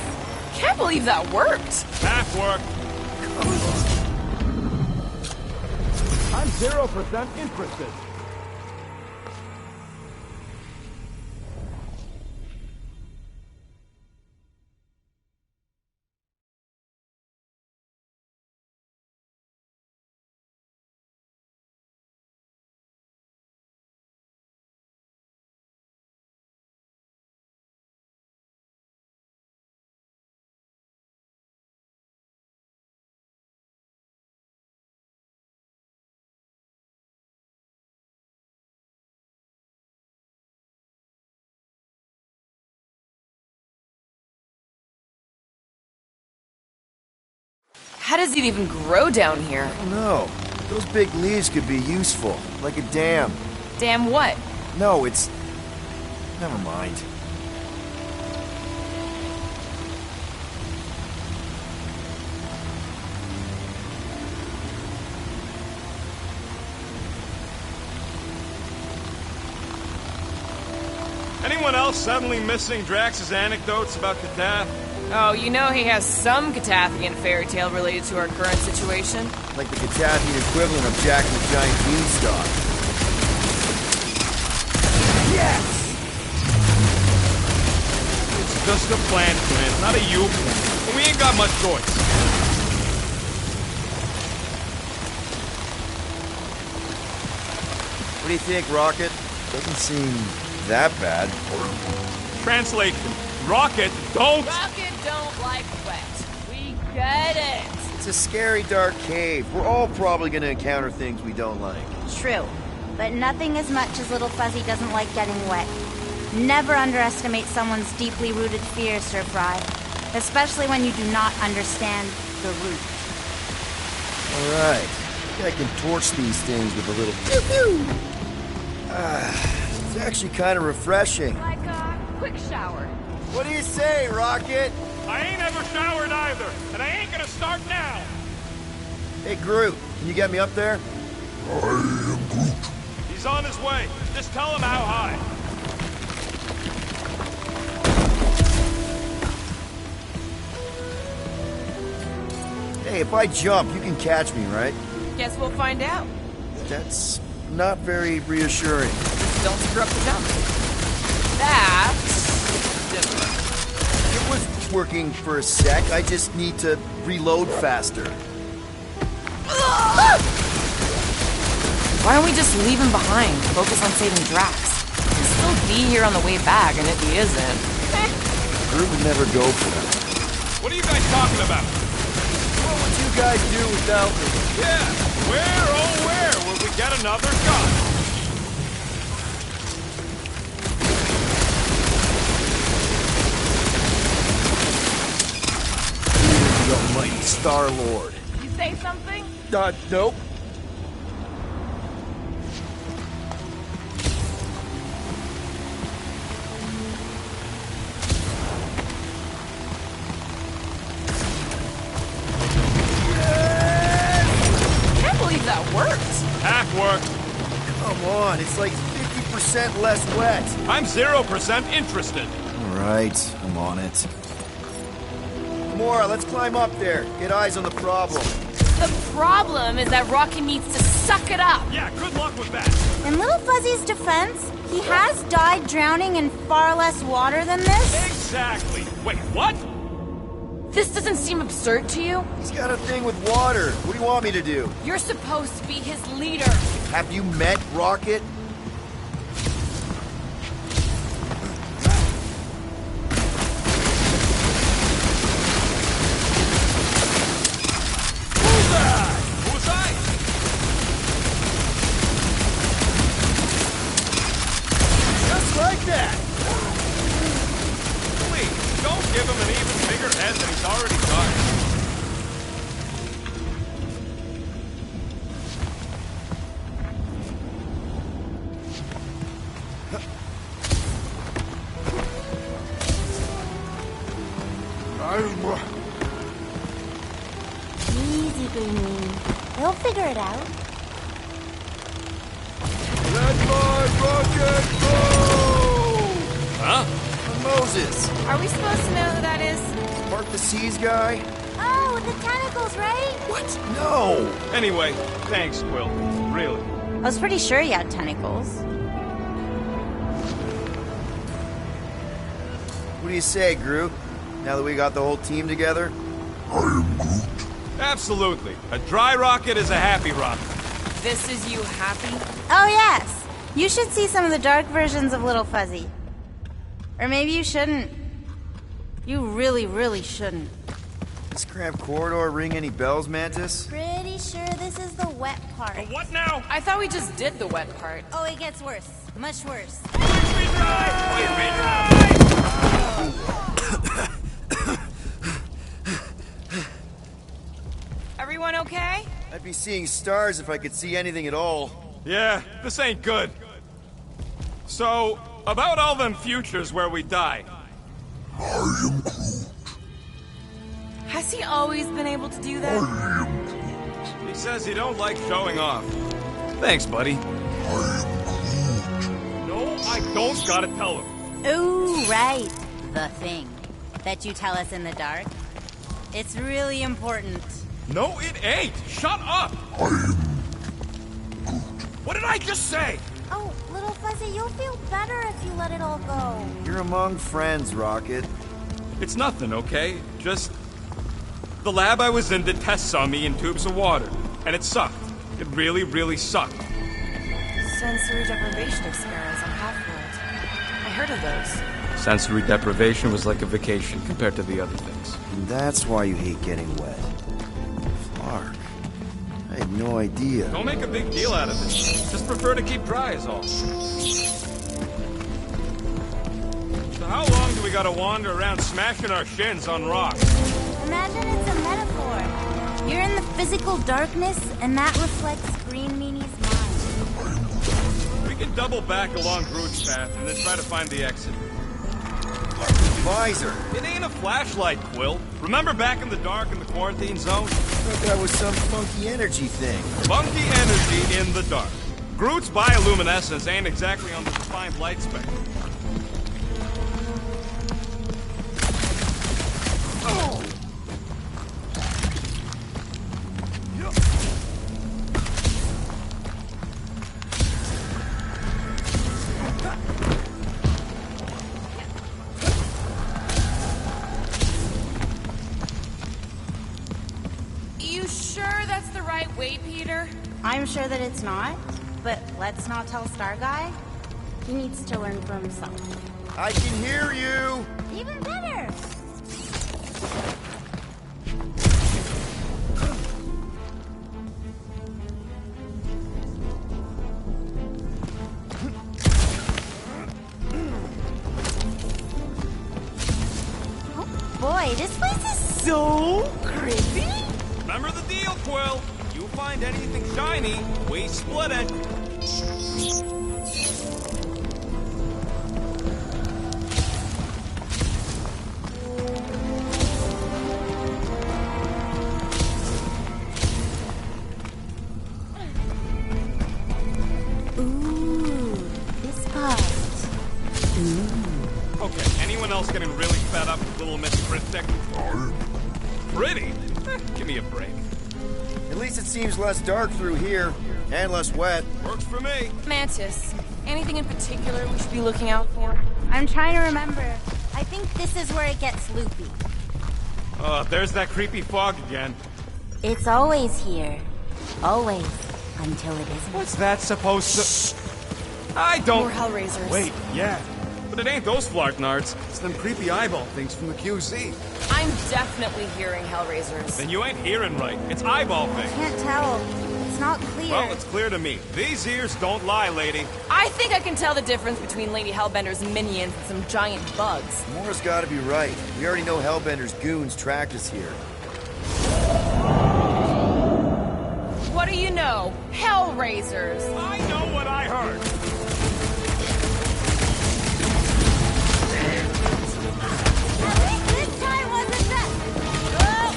Can't believe that worked! Half work. I'm 0% interested. How does it even grow down here? No, those big leaves could be useful, like a dam. Damn what? No, it's... Never mind. Anyone else suddenly missing Drax's anecdotes about Katath? Oh, you know he has some Catathian fairy tale related to our current situation. Like the Catathian equivalent of Jack and the Giant Beanstalk. Yes! It's just a plant, not a you plant. And we ain't got much choice. What do you think, Rocket? Doesn't seem that bad. Translation. Rocket, don't... Rocket don't like wet. We get it. It's a scary, dark cave. We're all probably gonna encounter things we don't like. True. But nothing as much as little Fuzzy doesn't like getting wet. Never underestimate someone's deeply rooted fears, Sir Fry. Especially when you do not understand the root. Alright. I think I can torch these things with a little pew-pew. It's actually kind of refreshing. Like a quick shower. What do you say, Rocket? I ain't ever showered either, and I ain't gonna start now! Hey, Groot, can you get me up there? I am Groot. He's on his way. Just tell him how high. Hey, if I jump, you can catch me, right? Guess we'll find out. That's not very reassuring. Don't screw up the jump. That's different. It was working for a sec. I just need to reload faster. Why don't we just leave him behind? Focus on saving Drax. He'll still be here on the way back, and if he isn't... Groot would never go for that. What are you guys talking about? What would you guys do without me? Yeah, where, oh where, will we get another gun? The almighty Star-Lord. You say something? Nope. That worked. Half work. Come on, it's like 50% less wet. I'm 0% interested. All right, I'm on it. Gamora, let's climb up there. Get eyes on the problem. The problem is that Rocky needs to suck it up. Yeah, good luck with that. In Little Fuzzy's defense, he has died drowning in far less water than this. Exactly. Wait, what? This doesn't seem absurd to you? He's got a thing with water. What do you want me to do? You're supposed to be his leader. Have you met Rocket? Who's I? Just like that. Please, don't give him an even bigger head than he's already got. Easy, Boomie. He'll figure it out. Let my rocket go! Huh? Moses. Are we supposed to know who that is? Mark the Seas guy? Oh, with the tentacles, right? What? No! Anyway, thanks, Quill. Really. I was pretty sure he had tentacles. What do you say, Groot? Now that we got the whole team together? Absolutely. A dry rocket is a happy rocket. This is you happy? Oh, yes. You should see some of the dark versions of Little Fuzzy. Or maybe you shouldn't. You really, really shouldn't. This cramped corridor ring any bells, Mantis? Pretty sure this is the wet part. What now? I thought we just did the wet part. Oh, it gets worse. Much worse. Everyone okay? I'd be seeing stars if I could see anything at all. Yeah, this ain't good. So, about all them futures where we die. Has he always been able to do that? He says he don't like showing off. Thanks, buddy. No, I don't gotta tell him. Ooh, right. The thing that you tell us in the dark. It's really important. No, it ain't. Shut up. What did I just say? Oh, Little Fuzzy, you'll feel better if you let it all go. You're among friends, Rocket. It's nothing, okay? Just... the lab I was in did tests on me in tubes of water. And it sucked. It really, really sucked. Sensory deprivation experiments on Half-World. I heard of those. Sensory deprivation was like a vacation compared to the other things. And that's why you hate getting wet. Clark, I had no idea. Don't make a big deal out of this. Just prefer to keep dry is all. So how long do we gotta wander around smashing our shins on rocks? Imagine it's a metaphor. You're in the physical darkness, and that reflects Green Meanie's mind. We can double back along Groot's path and then try to find the exit. Visor. It ain't a flashlight, Quill. Remember back in the dark in the quarantine zone? I thought that was some funky energy thing. Funky energy in the dark. Groot's bioluminescence ain't exactly on the defined light spectrum. Wait, Peter. I'm sure that it's not, but let's not tell Star Guy. He needs to learn for himself. I can hear you! Even better! Oh boy, this place is so creepy! Remember the deal, Quill. You find anything shiny, we split it. Ooh, this part. Okay, anyone else getting really fed up with Little Miss Cryptic? Pretty? Give me a break. At least it seems less dark through here, and less wet. Works for me. Mantis, anything in particular we should be looking out for? I'm trying to remember. I think this is where it gets loopy. Oh, there's that creepy fog again. It's always here. Always. Until it isn't. What's that supposed to... I don't... More Hellraisers. Wait, yeah. But it ain't those Flarknards. It's them creepy eyeball things from the QZ. I'm definitely hearing Hellraisers. Then you ain't hearing right. It's eyeball things. Can't tell. It's not clear. Well, it's clear to me. These ears don't lie, lady. I think I can tell the difference between Lady Hellbender's minions and some giant bugs. Mora's gotta be right. We already know Hellbender's goons tracked us here. What do you know? Hellraisers! I know what I heard. At least this time wasn't that. Oh,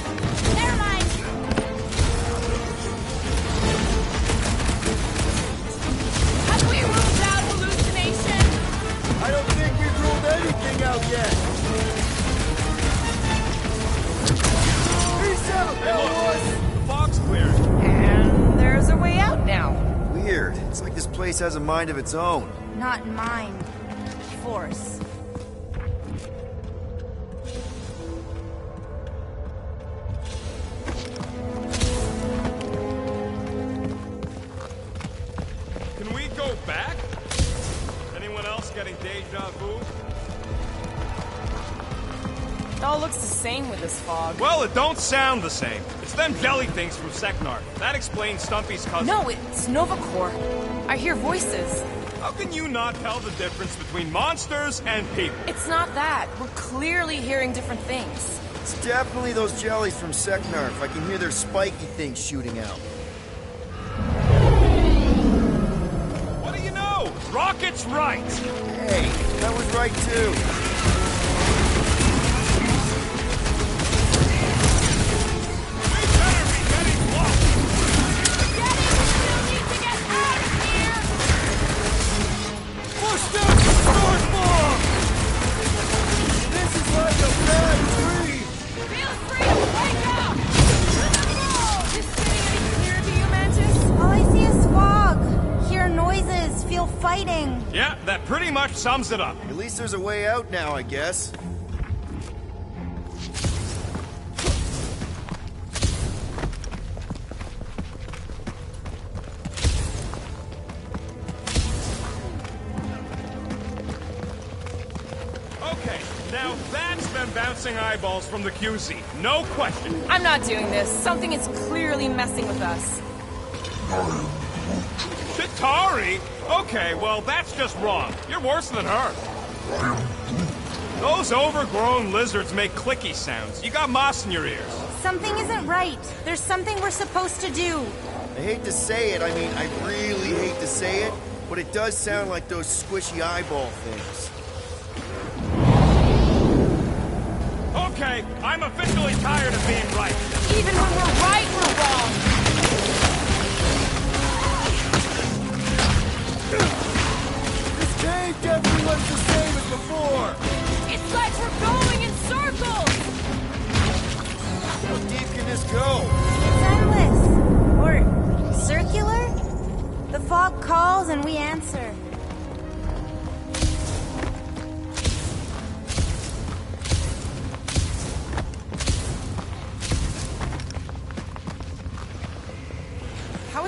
never mind. Have we ruled out hallucination? I don't think we've ruled anything out yet! Peace out, Hey, look. The fog's clearing. And there's a way out now. Weird. It's like this place has a mind of its own. Not mine. Force. Can we go back? Anyone else getting deja vu? It all looks the same with this fog. Well, it don't sound the same. It's them jelly things from Seknar. That explains Stumpy's cousin. No, it's Nova Corps. I hear voices. How can you not tell the difference between monsters and people? It's not that. We're clearly hearing different things. It's definitely those jellies from Seknarf. I can hear their spiky things shooting out. What do you know? Rocket's right. Hey, that was right too. We better be getting close. Daddy, we still need to get out of here! Push them to start bomb! This is like a bad dream! Feel free to wake up! Is this getting any clearer to you, Mantis? All I see is fog. Hear noises. Feel fighting. Yeah, that pretty much sums it up. At least there's a way out now, I guess. Okay, now that's them bouncing eyeballs from the QZ. No question. I'm not doing this. Something is clearly messing with us. Chitari? Okay, well, that's just wrong. You're worse than her. Those overgrown lizards make clicky sounds. You got moss in your ears. Something isn't right. There's something we're supposed to do. I hate to say it, I mean, I really hate to say it, but it does sound like those squishy eyeball things. Okay, I'm officially tired of being right. Even when we're right, we're wrong. This cave definitely looks the same as before! It's like we're going in circles! How deep can this go? It's endless. Or circular? The fog calls and we answer.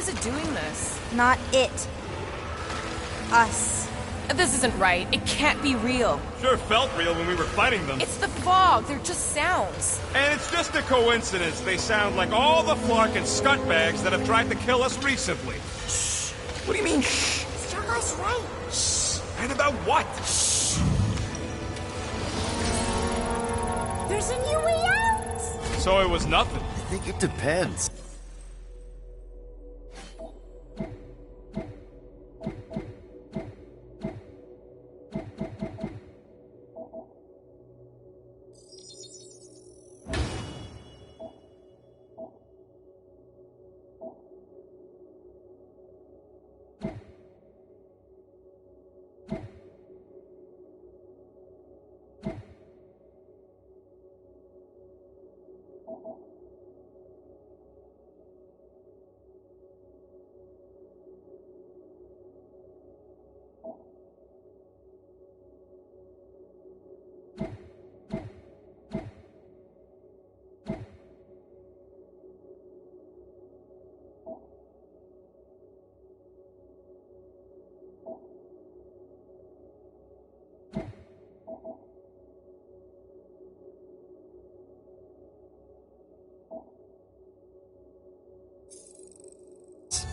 is it doing this? Not it. Us. This isn't right. It can't be real. Sure felt real when we were fighting them. It's the fog. They're just sounds. And it's just a coincidence they sound like all the Flark and scutbags that have tried to kill us recently. Shh. What do you mean, shh? Starguy's right. Shh. And about what? Shh. There's a new way out! So it was nothing. I think it depends.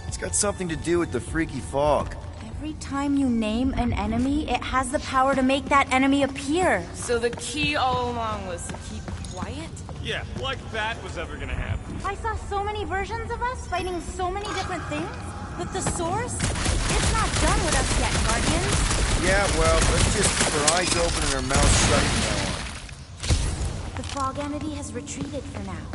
It's got something to do with the freaky fog. Every time you name an enemy, it has the power to make that enemy appear. So the key all along was to keep quiet? Yeah, like that was ever gonna happen. I saw so many versions of us fighting so many different things, but the source, it's not done with us yet, Guardians. Yeah, well, let's just keep our eyes open and our mouths shut from now on. The fog entity has retreated for now.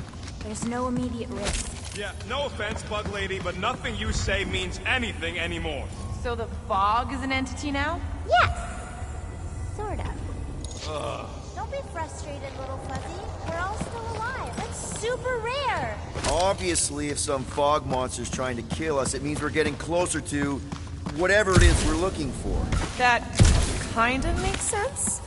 There's no immediate risk. Yeah, no offense, Bug Lady, but nothing you say means anything anymore. So the fog is an entity now? Yes! Sort of. Don't be frustrated, little fuzzy. We're all still alive. That's super rare. Obviously, if some fog monster's trying to kill us, it means we're getting closer to whatever it is we're looking for. That kind of makes sense.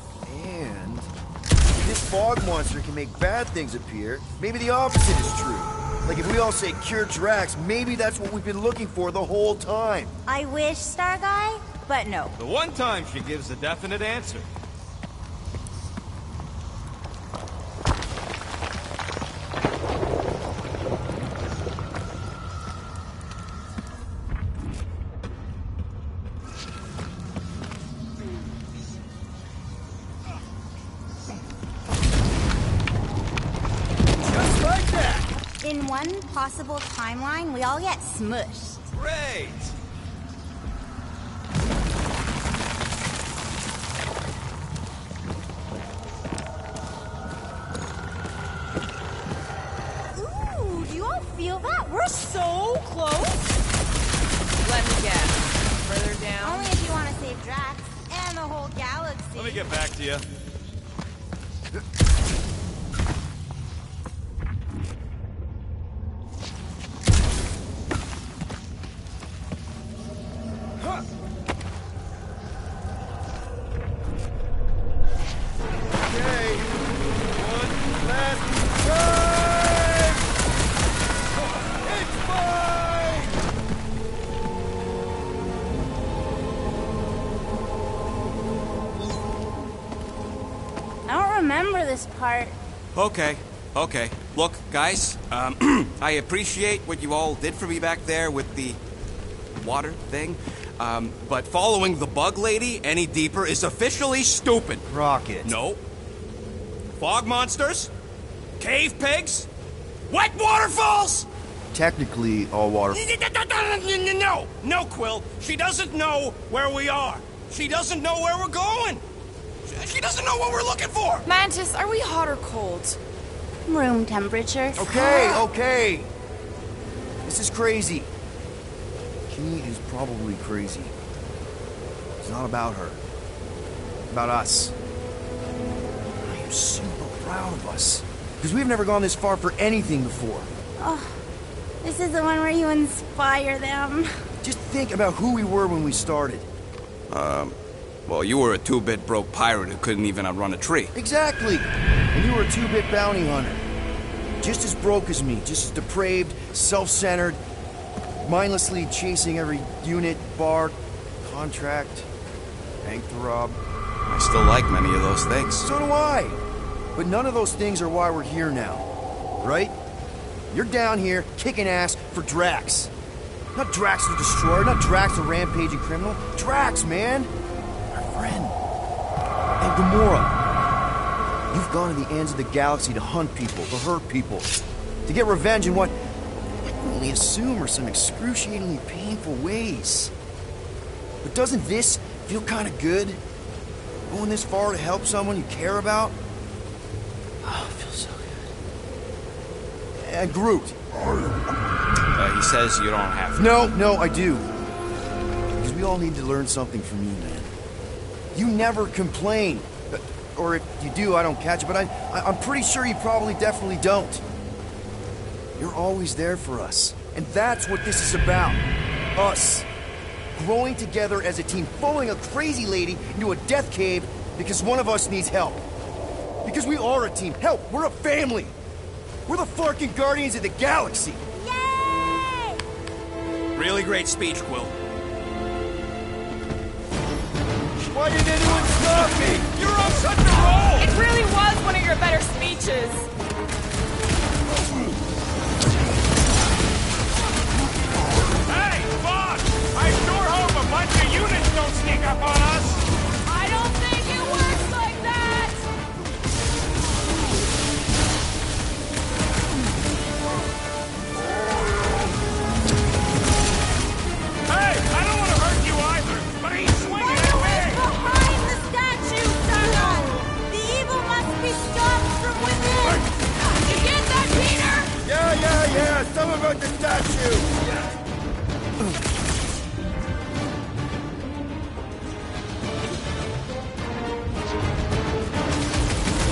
And if this fog monster can make bad things appear, maybe the opposite is true. Like if we all say cure Drax, maybe that's what we've been looking for the whole time. I wish, Star Guy, but no. The one time she gives a definite answer. Just like that! In one possible timeline, we all get smushed. Great! Ooh, do you all feel that? We're so close! Let me guess. Further down? Only if you want to save Drax and the whole galaxy. Let me get back to you. Okay, one last time! It's mine! I don't remember this part. Okay. Look, guys, I appreciate what you all did for me back there with the water thing, but following the Bug Lady any deeper is officially stupid. Rocket. No. Fog monsters? Cave pigs? Wet waterfalls? Technically, all water. No, Quill. She doesn't know where we are. She doesn't know where we're going. She doesn't know what we're looking for. Mantis, are we hot or cold? Room temperature. Okay. This is crazy. She is probably crazy. It's not about her. It's about us. I am super proud of us. Because we've never gone this far for anything before. This is the one where you inspire them. Just think about who we were when we started. Well, you were a two-bit broke pirate who couldn't even outrun a tree. Exactly. And you were a two-bit bounty hunter. Just as broke as me, just as depraved, self-centered. mindlessly chasing every unit, bar, contract, bank to rob. I still like many of those things. So do I. But none of those things are why we're here now, right? You're down here kicking ass for Drax. Not Drax the Destroyer, not Drax the rampaging criminal. Drax, man! Our friend. And Gamora. You've gone to the ends of the galaxy to hunt people, to hurt people, to get revenge in what I can only assume are some excruciatingly painful ways. But doesn't this feel kind of good? Going this far to help someone you care about? Oh, it feels so good. And Groot. He says you don't have to. No, I do. Because we all need to learn something from you, man. You never complain. Or if you do, I don't catch it, but I'm pretty sure you probably definitely don't. You're always there for us. And that's what this is about. Us. Growing together as a team, following a crazy lady into a death cave because one of us needs help. Because we are a team. Help, we're a family. We're the fucking Guardians of the Galaxy. Yay! Really great speech, Quill. Why didn't anyone stop me? You're on such a roll! It really was one of your better speeches. Hey, boss! I sure hope a bunch of units don't sneak up on us! I don't think it works like that! Hey, I don't want to hurt you either, but he's swinging at me! Behind the statue, Sargon! The evil must be stopped from within! You get that, Peter? Yeah, something about the statue!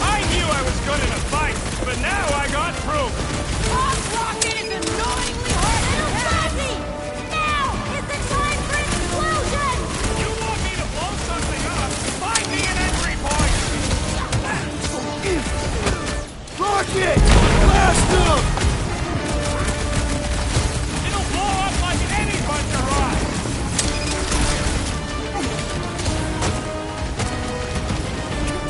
I knew I was good in a fight, but now I got proof! Boss Rocket is annoyingly hard to catch! Now is the time for explosion! You want me to blow something up? Find me an entry point! Rocket! Blast him! It'll blow up like any bunch of rocks!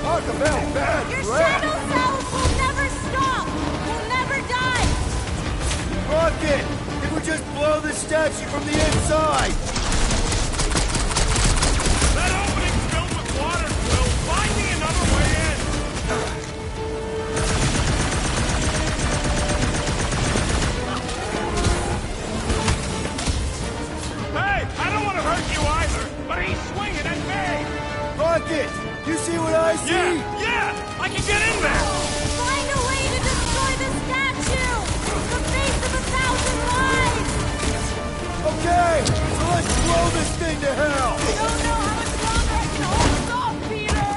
Talk about bad Your breath! shadow cells will never stop! Will never die! Rocket! It would just blow the statue from the inside! That opening's filled with water, Quill. Find me another way in! Hey, I don't want to hurt you either, but he's swinging at me! Rocket! You see what I see? Yeah! I can get in there! Find a way to destroy the statue! The face of 1,000 lives! Okay, so let's blow this thing to hell! I don't know how much longer I can hold this off, Peter!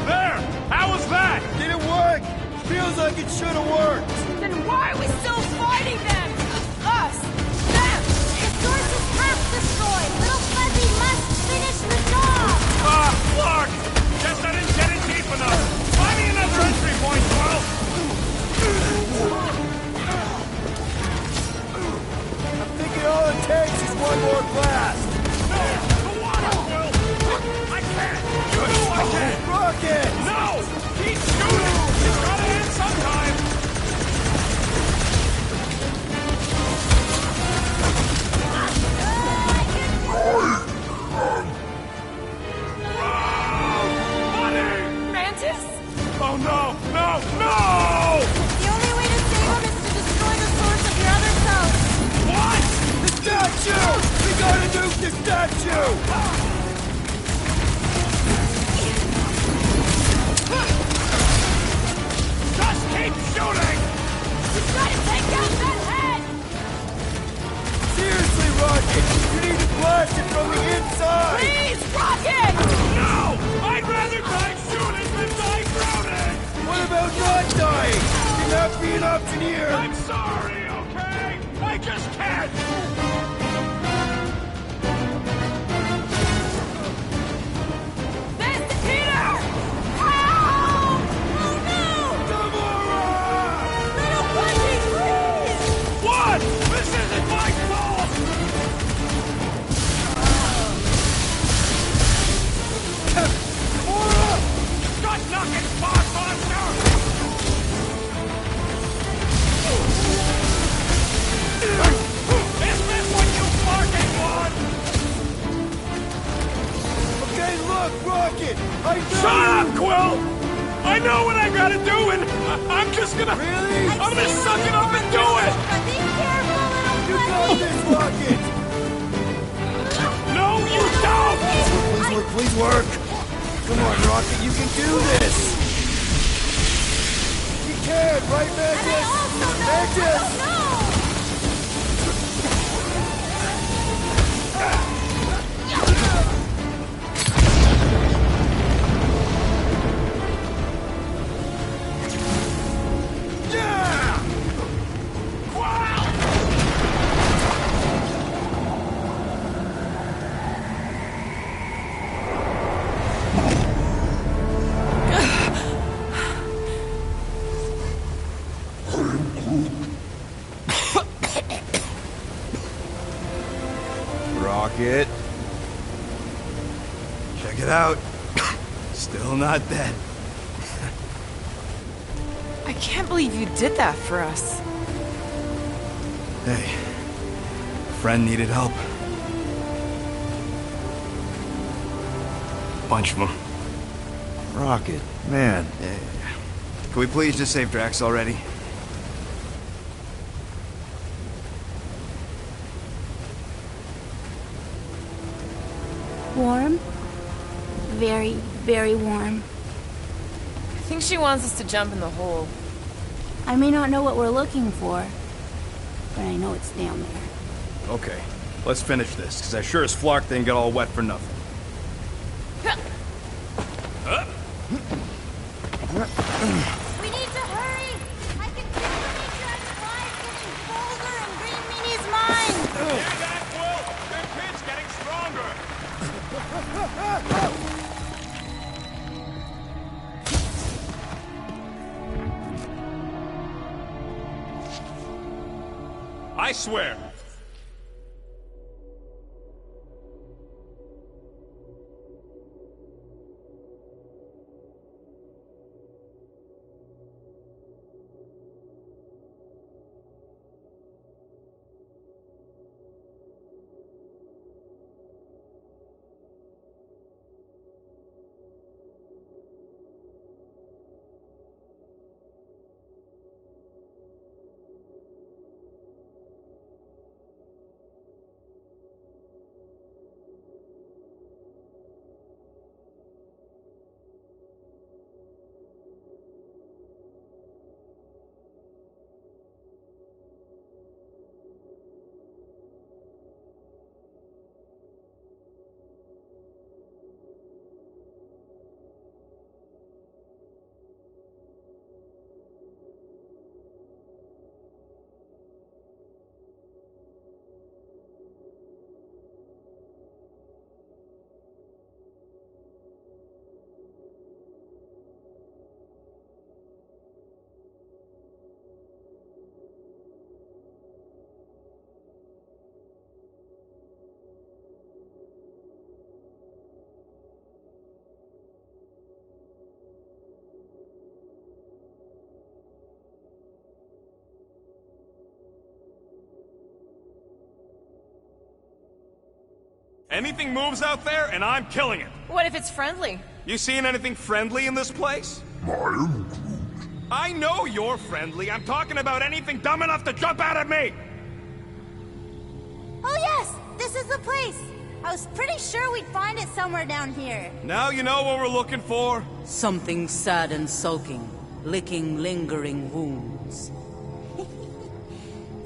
There! How was that? Did it work? Feels like it should have worked! Then why are we still fighting them? Us! Them! The source is half destroyed! Little Fuzzy must finish the job! Look! Guess I didn't get it deep enough. Find me another entry point, Quill! I'm thinking all it takes is one more blast! No! The water, Quill! I can't! You know I can't! Rocket! No! Keep shooting! It's gotta end sometime! Buddy! Mantis? Oh no! No! No! The only way to save him is to destroy the source of your other cells! What? The statue! We gotta nuke the statue! Just keep shooting! You gotta take out that head! Seriously, Rocket! You need to blast it from the inside! Please, Rocket! No! I'd rather die shooting than die drowning! What about not dying? Can that be an option here? I'm sorry, okay? I just can't! Shut up, Quill! I know what I gotta do, and I'm just gonna... Really? I'm gonna suck it up and do it! Be careful, little You got buddy! this, Rocket! No, you don't! Please work, please work! Come on, Rocket, you can do this! You can, right, Mantis? Mantis! Rocket. Check it out. Still not dead. I can't believe you did that for us. Hey, a friend needed help. Bunch of them. Rocket, man. Can we please just save Drax already? Warm? Very, very warm. I think she wants us to jump in the hole. I may not know what we're looking for, but I know it's down there. Okay, let's finish this, because I sure as Flark didn't get all wet for nothing. We need to hurry! I can feel the nature and flies getting bolder and Green Meanie's mine! Hear that, Quill? Their pitch getting stronger! I swear. Anything moves out there, and I'm killing it. What if it's friendly? You seen anything friendly in this place? I know you're friendly. I'm talking about anything dumb enough to jump out at me! Oh yes! This is the place! I was pretty sure we'd find it somewhere down here. Now you know what we're looking for? Something sad and sulking, licking lingering wounds.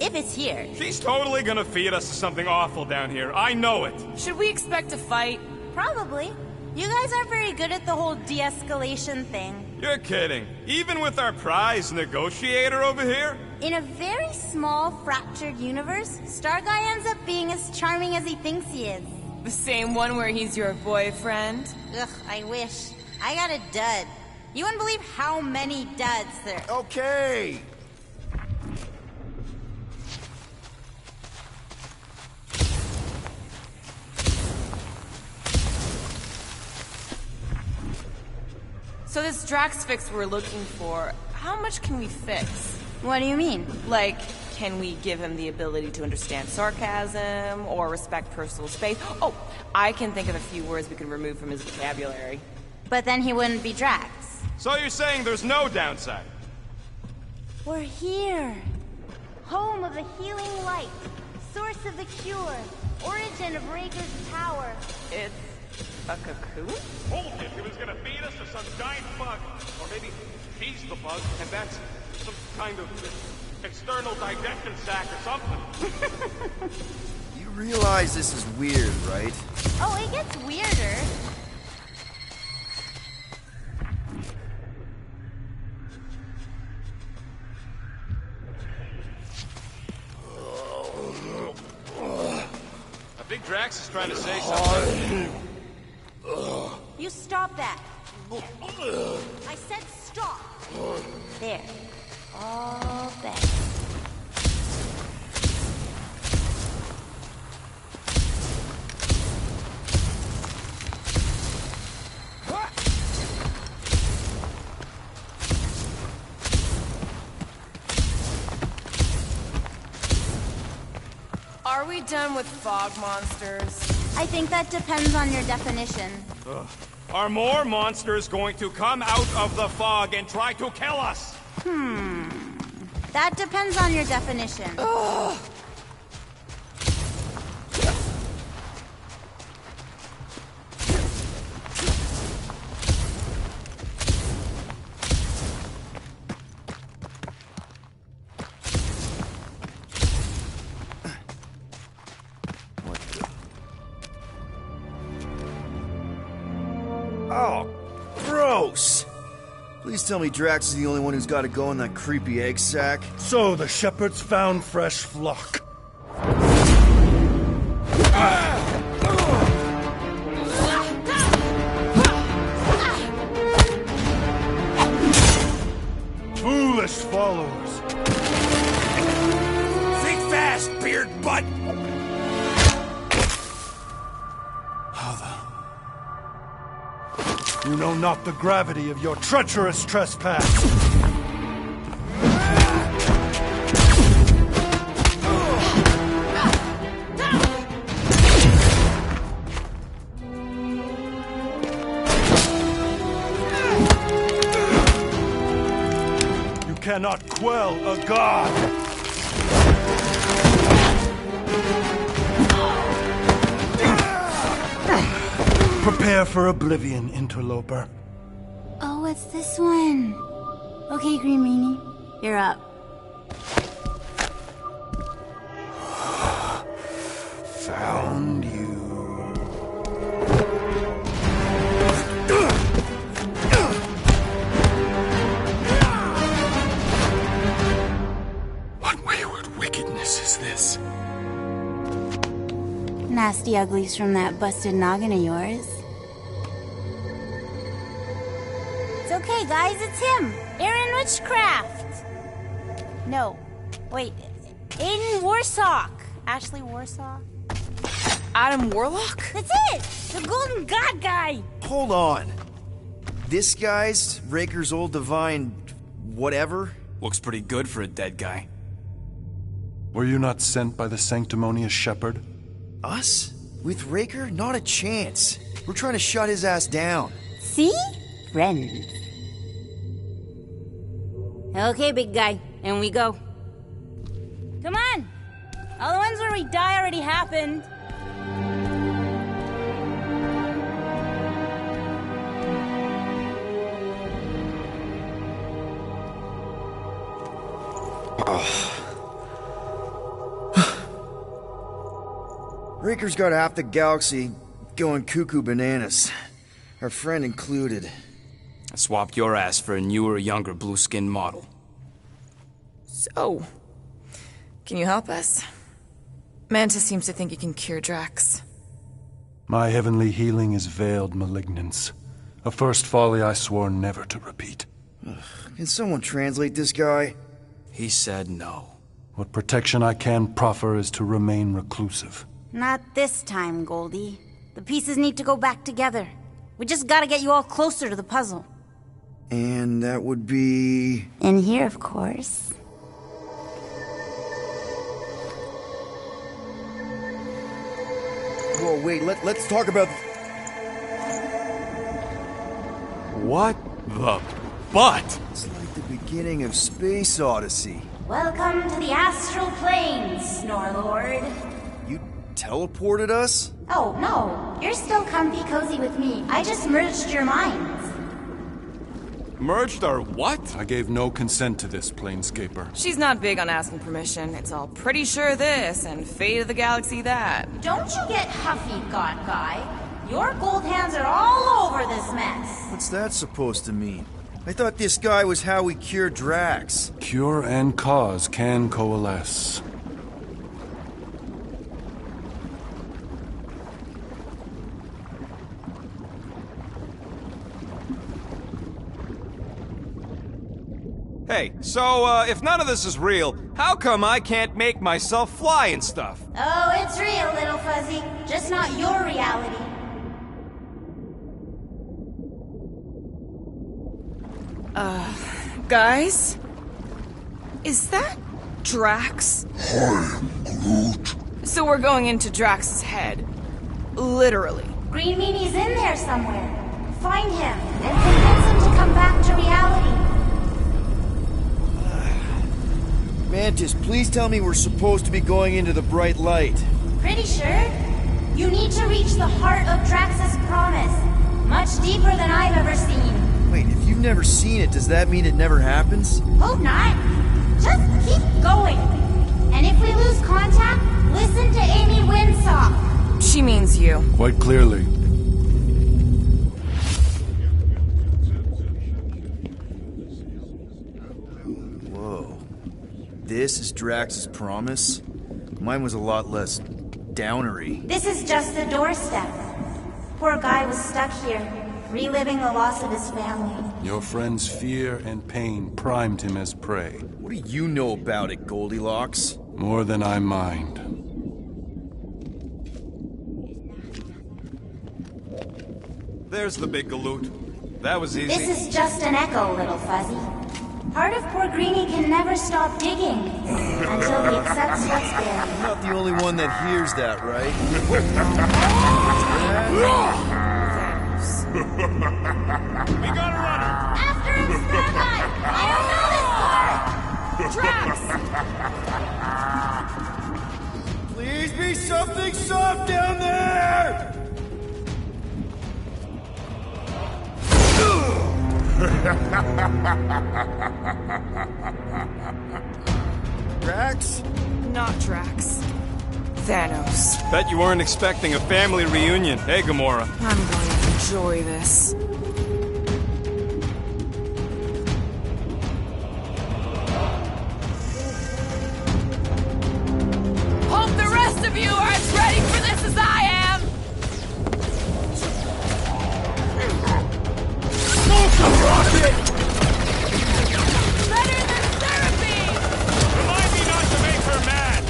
If it's here. She's totally gonna feed us to something awful down here. I know it. Should we expect a fight? Probably. You guys aren't very good at the whole de-escalation thing. You're kidding. Even with our prize negotiator over here? In a very small, fractured universe, Star Guy ends up being as charming as he thinks he is. The same one where he's your boyfriend? Ugh, I wish. I got a dud. You wouldn't believe how many duds there... Okay! So this Drax fix we're looking for, how much can we fix? What do you mean? Like, can we give him the ability to understand sarcasm or respect personal space? Oh, I can think of a few words we can remove from his vocabulary. But then he wouldn't be Drax. So you're saying there's no downside? We're here. Home of the healing light. Source of the cure. Origin of Raker's power. It's a cocoon? Told you he was gonna feed us to some giant bug. Or maybe he's the bug, and that's some kind of external digestion sac or something. You realize this is weird, right? Oh, it gets weirder. I think Drax is trying to say something. You stop that. I said stop. There. All better. Are we done with fog monsters? I think that depends on your definition. Are more monsters going to come out of the fog and try to kill us? That depends on your definition. Oh, gross! Please tell me Drax is the only one who's got to go in that creepy egg sack. So the shepherds found fresh flock. Foolish followers. Think fast, beard butt! You know not the gravity of your treacherous trespass. You cannot quell a god. Prepare for oblivion, interloper. Oh, what's this one? Okay, Green Meanie, you're up. Found you. What wayward wickedness is this? Nasty uglies from that busted noggin of yours. It's okay, guys, it's him! Aaron Witchcraft! No, wait, Aiden Warsock! Ashley Warsaw? Adam Warlock? That's it! The Golden God guy! Hold on. This guy's Raker's old divine whatever? Looks pretty good for a dead guy. Were you not sent by the sanctimonious shepherd? Us? With Raker? Not a chance. We're trying to shut his ass down. See? Friends. Okay, big guy, and we go. Come on! All the ones where we die already happened. Raker's got half the galaxy going cuckoo bananas. Our friend included. I swapped your ass for a newer, younger blue-skinned model. So, can you help us? Mantis seems to think he can cure Drax. My heavenly healing is veiled malignance. A first folly I swore never to repeat. Can someone translate this guy? He said no. What protection I can proffer is to remain reclusive. Not this time, Goldie. The pieces need to go back together. We just gotta get you all closer to the puzzle. And that would be... In here, of course. Whoa, wait, let's talk about... What the butt? It's like the beginning of Space Odyssey. Welcome to the astral planes, Snorlord. You teleported us? Oh, no. You're still comfy cozy with me. I just merged your minds. Merged our what? I gave no consent to this, Planescaper. She's not big on asking permission. It's all pretty sure this and fate of the galaxy that. Don't you get huffy, God Guy. Your gold hands are all over this mess. What's that supposed to mean? I thought this guy was how we cured Drax. Cure and cause can coalesce. Hey, so, if none of this is real, how come I can't make myself fly and stuff? Oh, it's real, little fuzzy. Just not your reality. Guys? Is that Drax? Hi, Groot. So we're going into Drax's head. Literally. Green Meanie's in there somewhere. Find him and convince him to come back to reality. Mantis, please tell me we're supposed to be going into the bright light. Pretty sure. You need to reach the heart of Drax's promise. Much deeper than I've ever seen. Wait, if you've never seen it, does that mean it never happens? Hope not. Just keep going. And if we lose contact, listen to Amy Winsock. She means you. Quite clearly. Whoa. This is Drax's promise? Mine was a lot less downery. This is just the doorstep. Poor guy was stuck here, reliving the loss of his family. Your friend's fear and pain primed him as prey. What do you know about it, Goldilocks? More than I mind. There's the big galoot. That was easy. This is just an echo, little fuzzy. Part of poor Greenie can never stop digging until he accepts what's there. I'm not the only one that hears that, right? We gotta run it! After him, Starlight! I don't know this part! Drax! Please be something soft down there! Drax? Not Drax. Thanos. Bet you weren't expecting a family reunion, hey, Gamora? I'm going to enjoy this. Hope the rest of you are as ready for this as I am! Better than therapy! Remind me not to make her mad!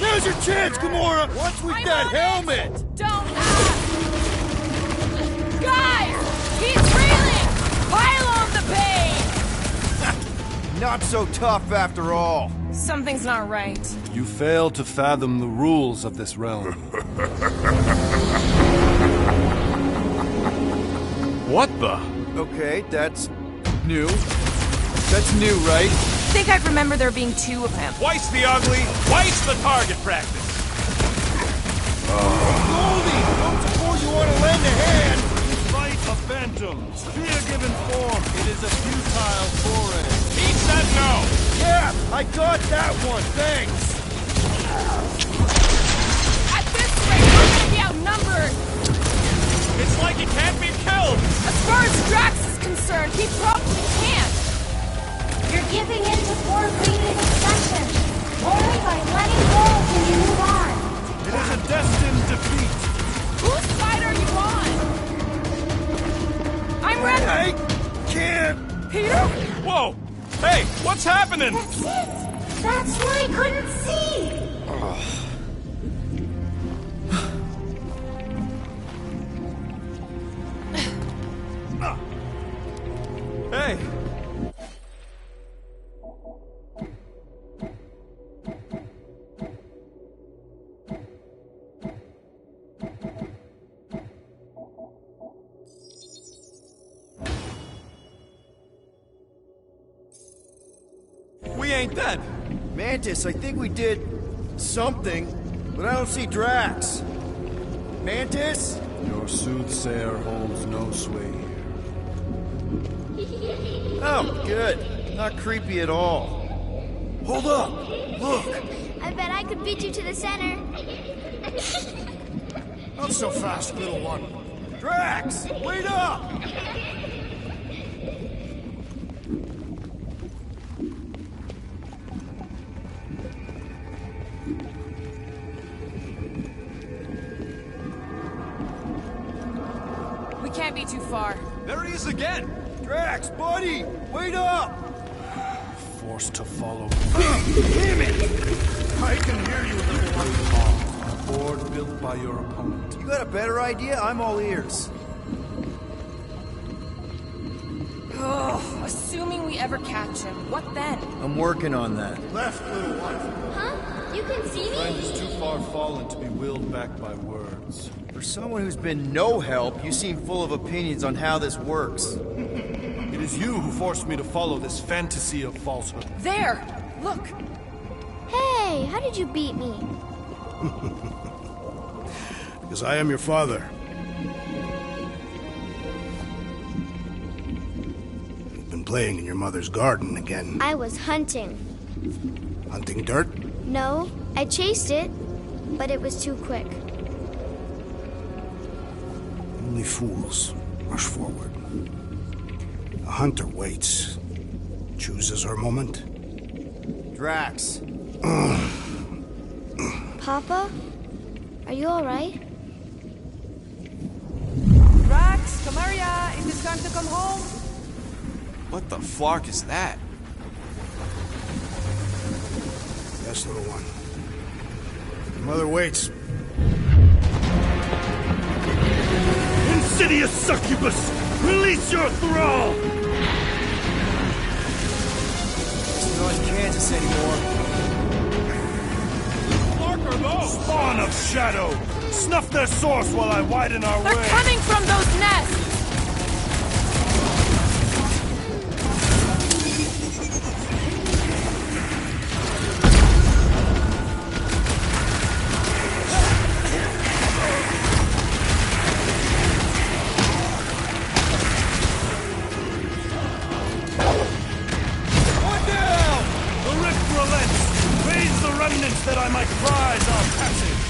Now's your chance, Gamora! What's with I'm that on it. helmet? Don't ask! Guys! He's reeling! Pile on the pain! Not so tough after all. Something's not right. You fail to fathom the rules of this realm. What the? Okay, that's new. That's new, right? I think I remember there being two of him. Twice the ugly, twice the target practice! Goldie! Don't suppose you want to lend a hand? Fight a phantom. Spear given form. It is a futile foray. He said no! Yeah, I got that one, thanks! At this rate, we're gonna be outnumbered! It's like he can't be killed! As far as Drax is concerned, he probably can't! You're giving in to poor Greenie's obsession. Only by letting go can you move on. It is a destined defeat. Whose side are you on? I'm ready! I can't... Peter? Whoa! Hey, what's happening? That's it. That's why I couldn't see. Hey! ain't dead. Mantis, I think we did something, but I don't see Drax. Mantis? Your soothsayer holds no sway here. Oh, good. Not creepy at all. Hold up! Look! I bet I could beat you to the center. Not so fast, little one. Drax! Wait up! We can't be too far. There he is again. Drax, buddy! Wait up! Forced to follow. Damn it! I can hear you, little one. A board built by your opponent. You got a better idea? I'm all ears. Ugh, assuming we ever catch him, what then? I'm working on that. Left, little one. Huh? You can see Friend me? is too far fallen to be willed back by words. For someone who's been no help, you seem full of opinions on how this works. It is you who forced me to follow this fantasy of falsehood. There! Look! Hey, how did you beat me? Because I am your father. You've been playing in your mother's garden again. I was hunting. Hunting dirt? No, I chased it, but it was too quick. Only fools rush forward. A hunter waits. Chooses her moment. Drax. Papa? Are you alright? Drax, Kamaria, it is time to come home. What the flark is that? Yes, little one. Your mother waits. Insidious succubus! Release your thrall! It's not in Kansas anymore. Flark are those? Spawn of shadow! Snuff their source while I widen our They're way! coming from those nests! The rift relents! Raise the remnants that I might prize our passage!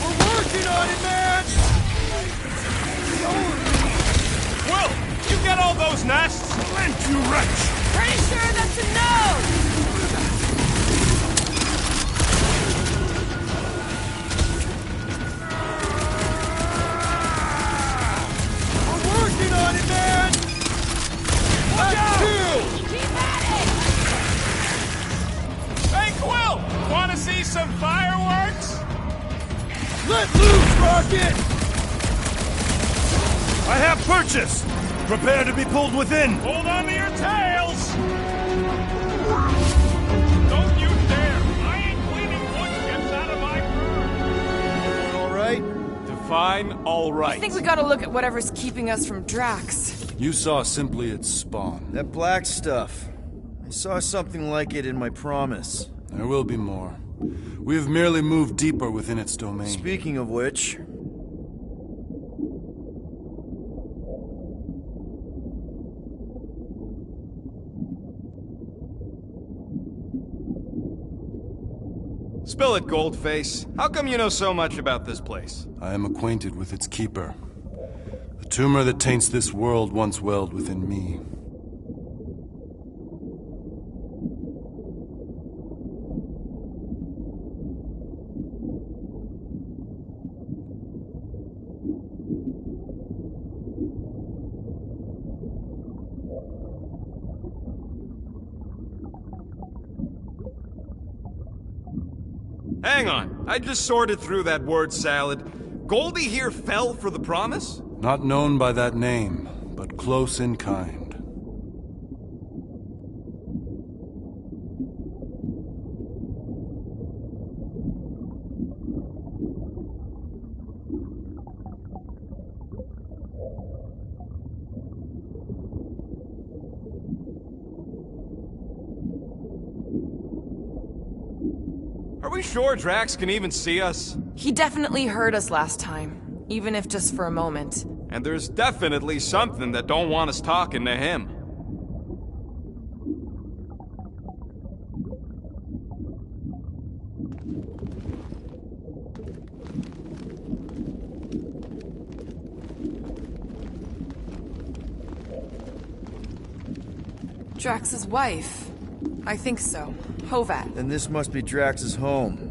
We're working on it, man! Will, you get all those nests? Lent, you wretch! Pretty sure that's a no! We're working on it, man! Watch out! Keep at it! Hey, Quill! Want to see some fireworks? Let loose, Rocket! I have purchase! Prepare to be pulled within! Hold on to your tails! Don't you dare! I ain't cleaning wood chips out of my car! All right? Define all right. I think we gotta look at whatever's keeping us from Drax. You saw simply its spawn. That black stuff. I saw something like it in my promise. There will be more. We have merely moved deeper within its domain. Speaking of which... Spill it, Goldface. How come you know so much about this place? I am acquainted with its keeper. The tumor that taints this world once welled within me. Hang on. I just sorted through that word salad. Goldie here fell for the promise? Not known by that name, but close in kind. Are we sure Drax can even see us? He definitely heard us last time, even if just for a moment. And there's definitely something that don't want us talking to him. Drax's wife. I think so. Hovat. Then this must be Drax's home.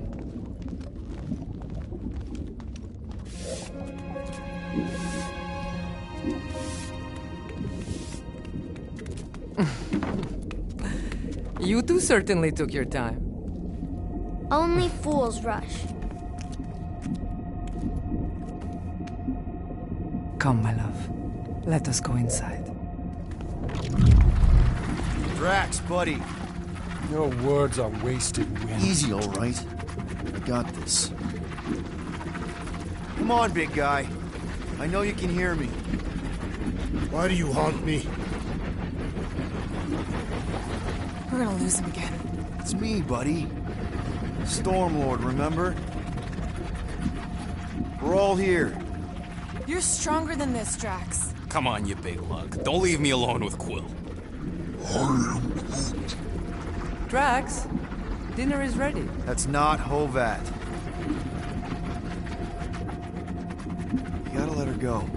You two certainly took your time. Only fools rush. Come, my love. Let us go inside. Drax, buddy. Your words are wasted wind. Easy, all right. I got this. Come on, big guy. I know you can hear me. Why do you haunt me? We're gonna lose him again. It's me, buddy. Stormlord, remember? We're all here. You're stronger than this, Drax. Come on, you big lug. Don't leave me alone with Quill. Drax, dinner is ready. That's not Hovat. You gotta let her go.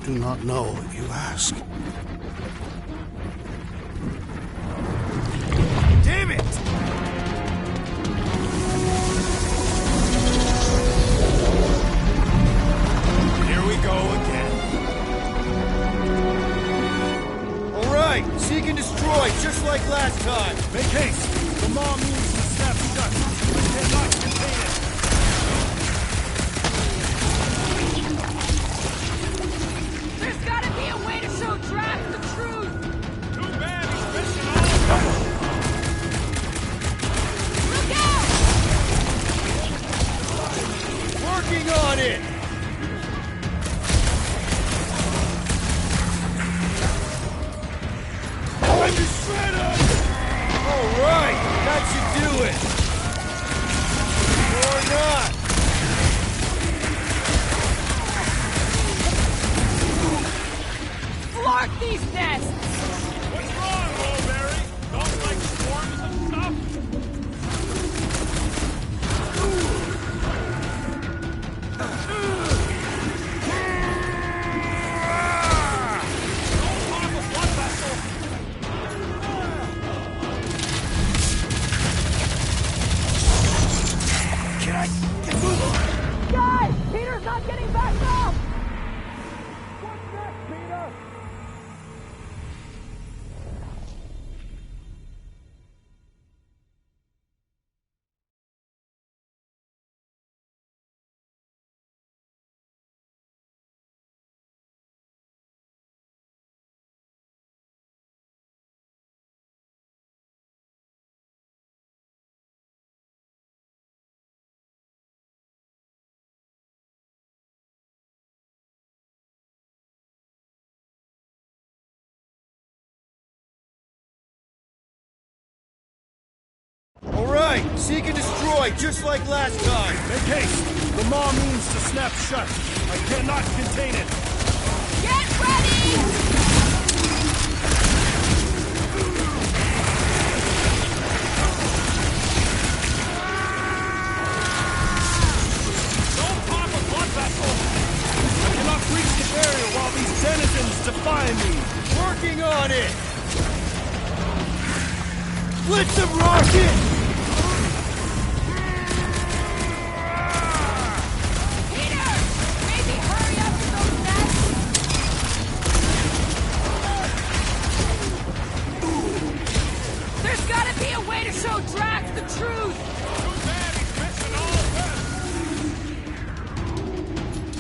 Do not know if you ask. Damn it! Here we go again. All right, seek and destroy, just like last time. Make haste! The maw means to snap shut. I cannot contain it. There's gotta be a way to show Drax the truth! Too bad he's missing all of us. Look out! Working on it! I'm the shredder! All right, that should do it. Or not. Flark these nests! What's wrong, Mulberry? Don't like swarms and stuff? Don't pop a blood vessel! Can I get moving? Guys! Peter's not getting back up! What's next, Peter? All right, seek and destroy, just like last time. Make haste! The maw means to snap shut. I cannot contain it. Get ready! Don't pop a blood vessel! I cannot reach the barrier while these denizens defy me. Working on it. Blitz them rocket! Peter! Maybe hurry up to those nests! There's gotta be a way to show Drax the truth! Too bad he's missing all of us.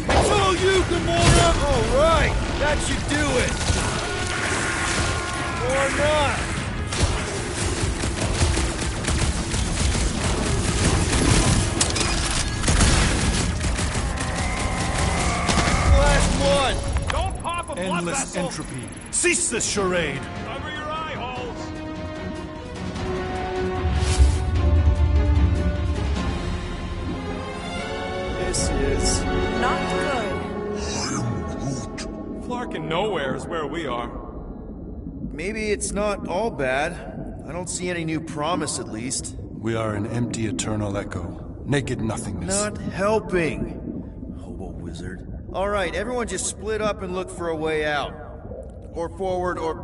It's all you, Gamora! All right, that should do it. Or not. Last one. Don't pop a blood Endless vessel! entropy. Cease this charade. Cover your eye holes! of nowhere is where we are. Maybe it's not all bad. I don't see any new promise, at least. We are an empty eternal echo. Naked nothingness. Not helping. Hobo wizard. Alright, everyone just split up and look for a way out. Or forward, or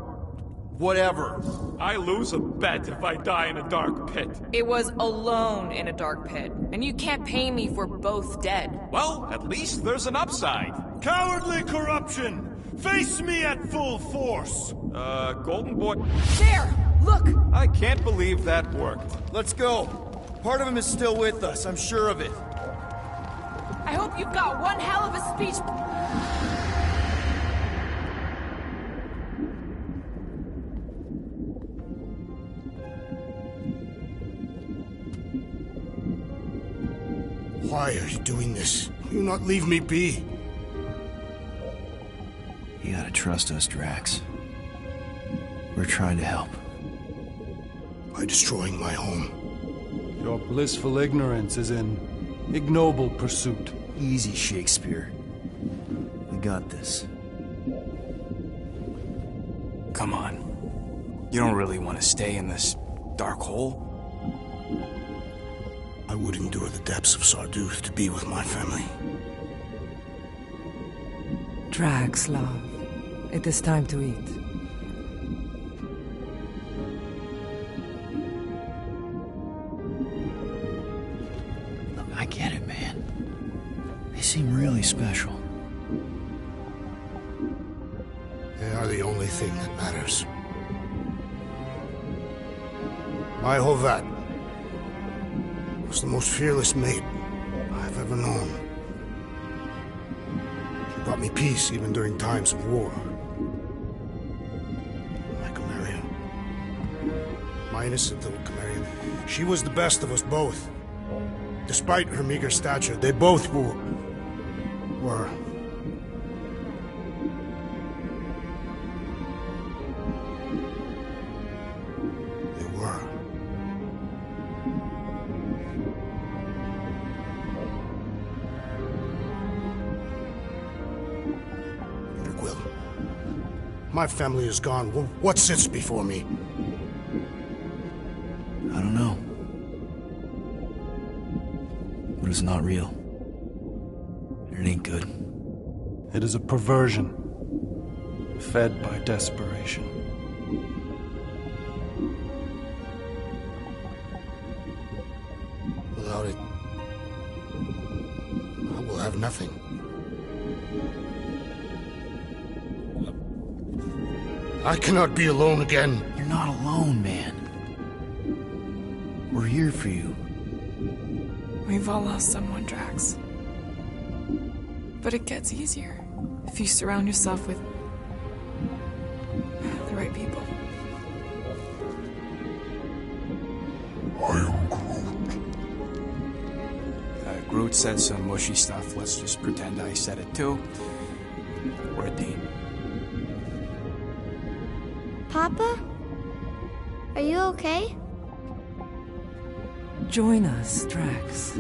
whatever. I lose a bet if I die in a dark pit. It was alone in a dark pit, and you can't pay me if we're both dead. Well, at least there's an upside. Cowardly corruption! Face me at full force! Golden Boy... There! Look! I can't believe that worked. Let's go. Part of him is still with us, I'm sure of it. I hope you've got one hell of a speech... Why are you doing this? Will you not leave me be? You gotta trust us, Drax. We're trying to help. By destroying my home. Your blissful ignorance is an ignoble pursuit. Easy, Shakespeare. We got this. Come on. You don't really want to stay in this dark hole? I would endure the depths of Sarduth to be with my family. Drax, love. It is time to eat. Look, I get it, man. They seem really special. They are the only thing that matters. My Hovat was the most fearless mate I've ever known. She brought me peace even during times of war. My Chimera. My innocent little Chimera. She was the best of us both. Despite her meager stature, they both were. My family is gone. What sits before me? I don't know. But it's not real. It ain't good. It is a perversion, fed by desperation. Without it, I will have nothing. I cannot be alone again. You're not alone, man. We're here for you. We've all lost someone, Drax. But it gets easier if you surround yourself with the right people. I am Groot. Groot said some mushy stuff. Let's just pretend I said it too. We're a team. Papa? Are you okay? Join us, Drax.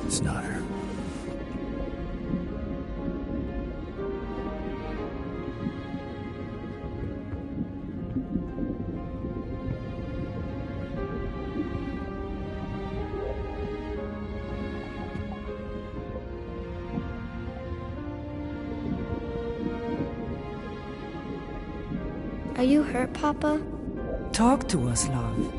It's not her. Are you hurt, Papa? Talk to us, love.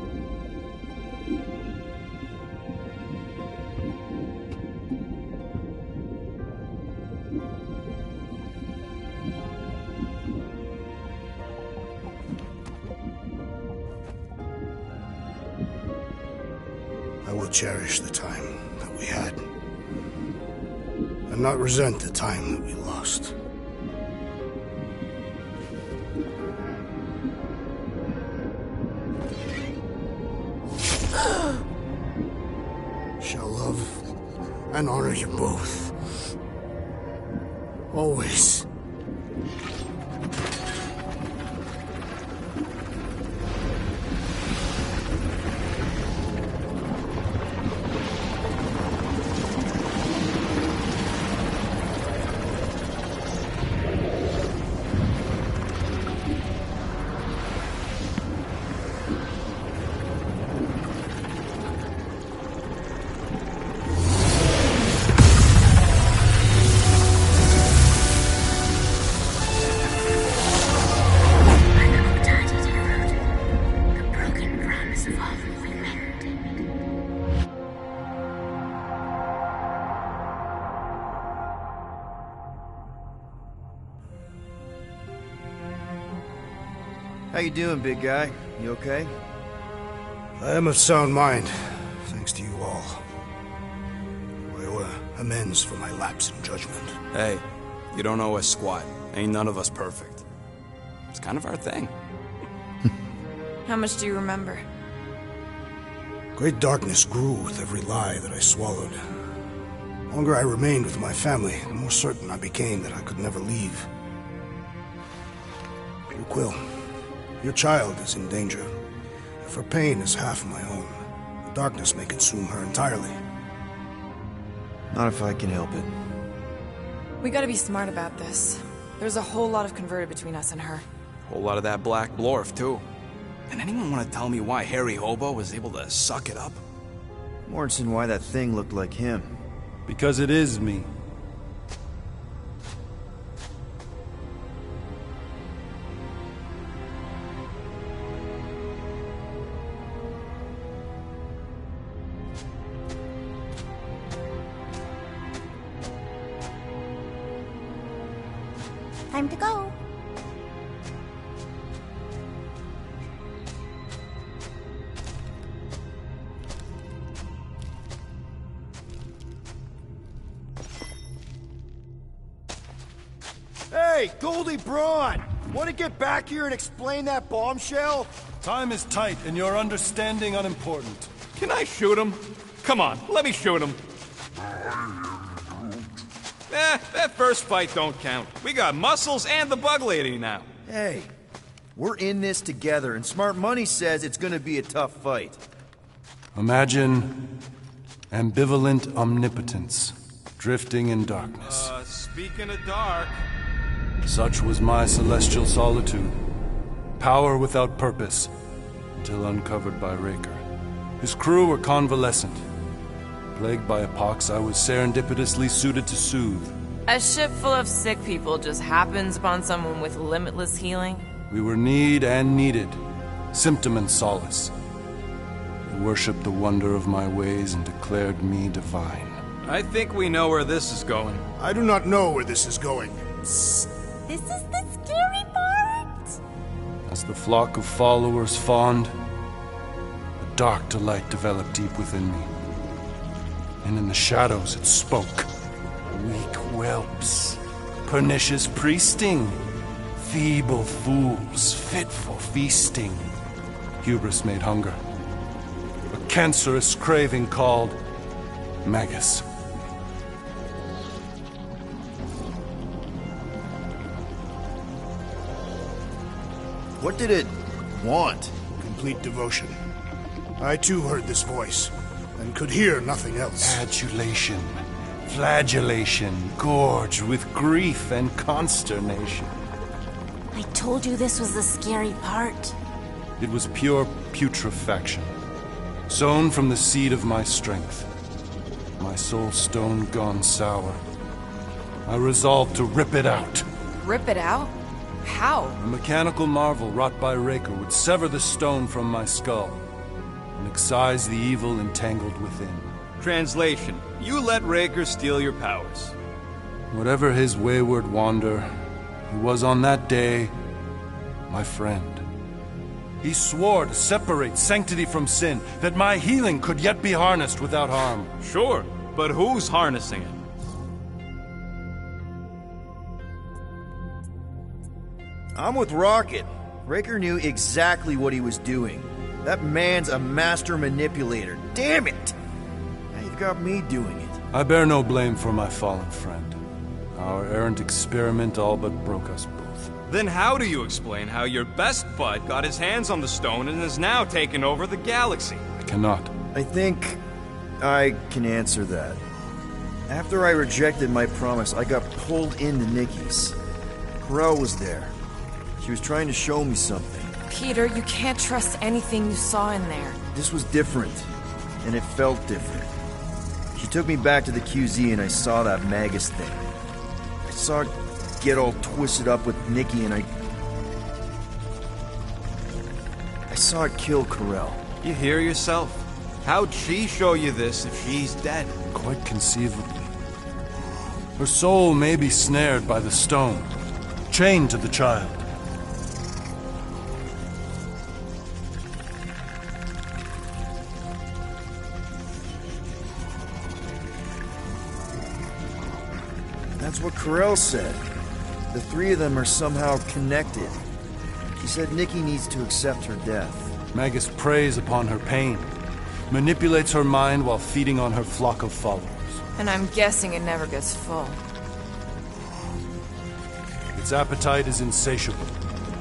I will cherish the time that we had, and not resent the time that we lost. Shall love and honor you both. Always. How you doing, big guy? You okay? I am of sound mind, thanks to you all. I owe amends for my lapse in judgment. Hey, you don't owe us squat. Ain't none of us perfect. It's kind of our thing. How much do you remember? Great darkness grew with every lie that I swallowed. The longer I remained with my family, the more certain I became that I could never leave. You, Quill, your child is in danger. If her pain is half my own, the darkness may consume her entirely. Not if I can help it. We gotta be smart about this. There's a whole lot of converted between us and her. Whole lot of that black blorf, too. And anyone want to tell me why Harry Hobo was able to suck it up? Morrison, why that thing looked like him. Because it is me. Time to go. Hey, Goldie Braun! Want to get back here and explain that bombshell? Time is tight, and your understanding unimportant. Can I shoot him? Come on, let me shoot him. That first fight don't count. We got Muscles and the Bug Lady now. Hey, we're in this together, and Smart Money says it's gonna be a tough fight. Imagine ambivalent omnipotence, drifting in darkness. Speaking of dark... Such was my celestial solitude. Power without purpose, until uncovered by Raker. His crew were convalescent. Plagued by a pox, I was serendipitously suited to soothe. A ship full of sick people just happens upon someone with limitless healing? We were need and needed, symptom and solace. They worshipped the wonder of my ways and declared me divine. I think we know where this is going. I do not know where this is going. This is the scary part. As the flock of followers fawned, a dark delight developed deep within me. And in the shadows it spoke. Weak whelps, pernicious priesting, feeble fools, fit for feasting. Hubris made hunger. A cancerous craving called Magus. What did it want? Complete devotion. I too heard this voice, and could hear nothing else. Adulation, flagellation, gorged with grief and consternation. I told you this was the scary part. It was pure putrefaction, sown from the seed of my strength. My soul stone gone sour. I resolved to rip it out. Rip it out? How? A mechanical marvel wrought by Raker would sever the stone from my skull and excise the evil entangled within. Translation: you let Raker steal your powers. Whatever his wayward wander, he was on that day my friend. He swore to separate sanctity from sin, that my healing could yet be harnessed without harm. Sure, but who's harnessing it? I'm with Rocket. Raker knew exactly what he was doing. That man's a master manipulator. Damn it! Now you've got me doing it. I bear no blame for my fallen friend. Our errant experiment all but broke us both. Then how do you explain how your best bud got his hands on the stone and has now taken over the galaxy? I cannot. I think I can answer that. After I rejected my promise, I got pulled into Nikki's. Corel was there. She was trying to show me something. Peter, you can't trust anything you saw in there. This was different, and it felt different. She took me back to the QZ and I saw that Magus thing. I saw it get all twisted up with Nikki and I saw it kill Corel. You hear yourself? How'd she show you this if she's dead? Quite conceivably. Her soul may be snared by the stone, chained to the child. That's what Corell said. The three of them are somehow connected. She said Nikki needs to accept her death. Magus preys upon her pain, manipulates her mind while feeding on her flock of followers. And I'm guessing it never gets full. Its appetite is insatiable.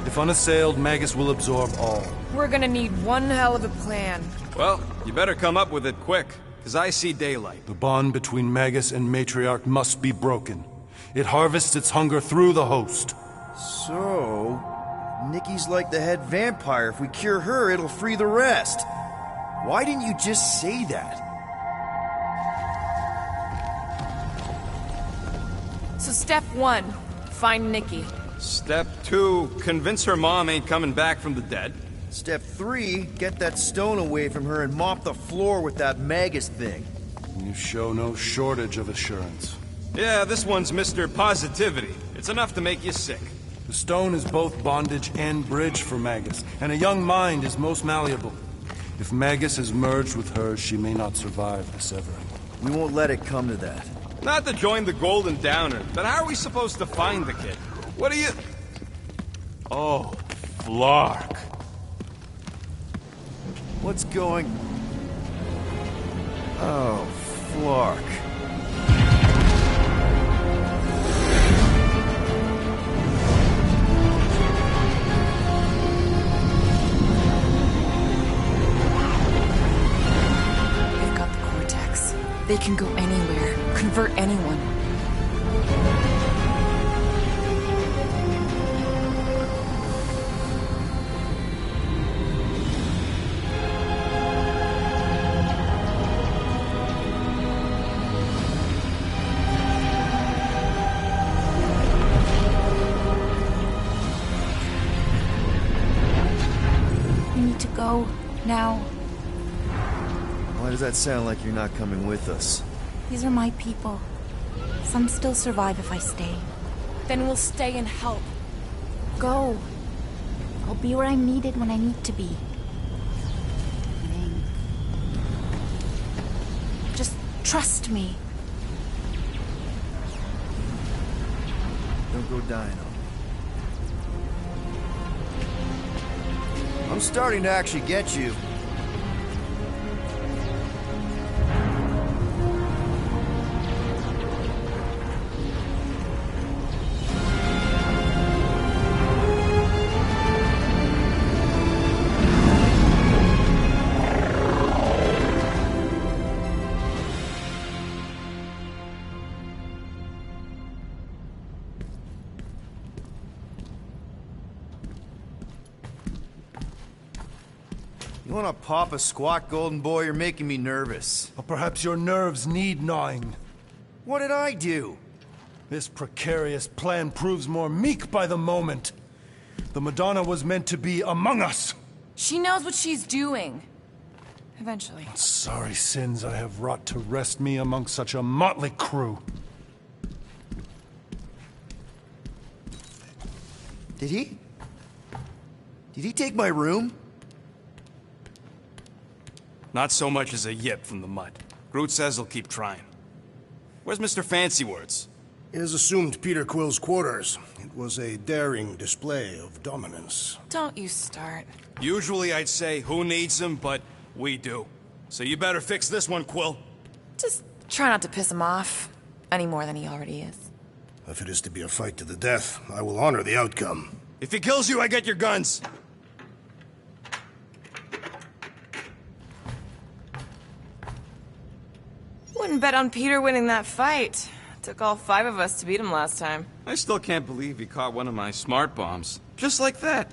If unassailed, Magus will absorb all. We're gonna need one hell of a plan. Well, you better come up with it quick, because I see daylight. The bond between Magus and Matriarch must be broken. It harvests its hunger through the host. So, Nikki's like the head vampire. If we cure her, it'll free the rest. Why didn't you just say that? So step 1, find Nikki. Step 2, convince her mom ain't coming back from the dead. Step 3, get that stone away from her and mop the floor with that Magus thing. You show no shortage of assurance. Yeah, this one's Mr. Positivity. It's enough to make you sick. The stone is both bondage and bridge for Magus, and a young mind is most malleable. If Magus is merged with hers, she may not survive the severing. We won't let it come to that. Not to join the Golden Downer, but how are we supposed to find the kid? What are you... Oh, Flark. What's going... Oh, Flark. They've got the cortex. They can go anywhere, convert anyone. Go now. Why does that sound like you're not coming with us? These are my people. Some still survive if I stay. Then we'll stay and help. Go. I'll be where I'm needed when I need to be. Just trust me. Don't go dying on me. I'm starting to actually get you. You wanna pop a squat, golden boy? You're making me nervous. Or perhaps your nerves need gnawing. What did I do? This precarious plan proves more meek by the moment. The Madonna was meant to be among us. She knows what she's doing. Eventually. Sorry sins I have wrought to wrest me among such a motley crew. Did he? Did he take my room? Not so much as a yip from the mud. Groot says he'll keep trying. Where's Mr. Fancy Words? It is assumed Peter Quill's quarters. It was a daring display of dominance. Don't you start. Usually I'd say, who needs him, but we do. So you better fix this one, Quill. Just try not to piss him off any more than he already is. If it is to be a fight to the death, I will honor the outcome. If he kills you, I get your guns. Wouldn't bet on Peter winning that fight. Took all 5 of us to beat him last time. I still can't believe he caught one of my smart bombs. Just like that.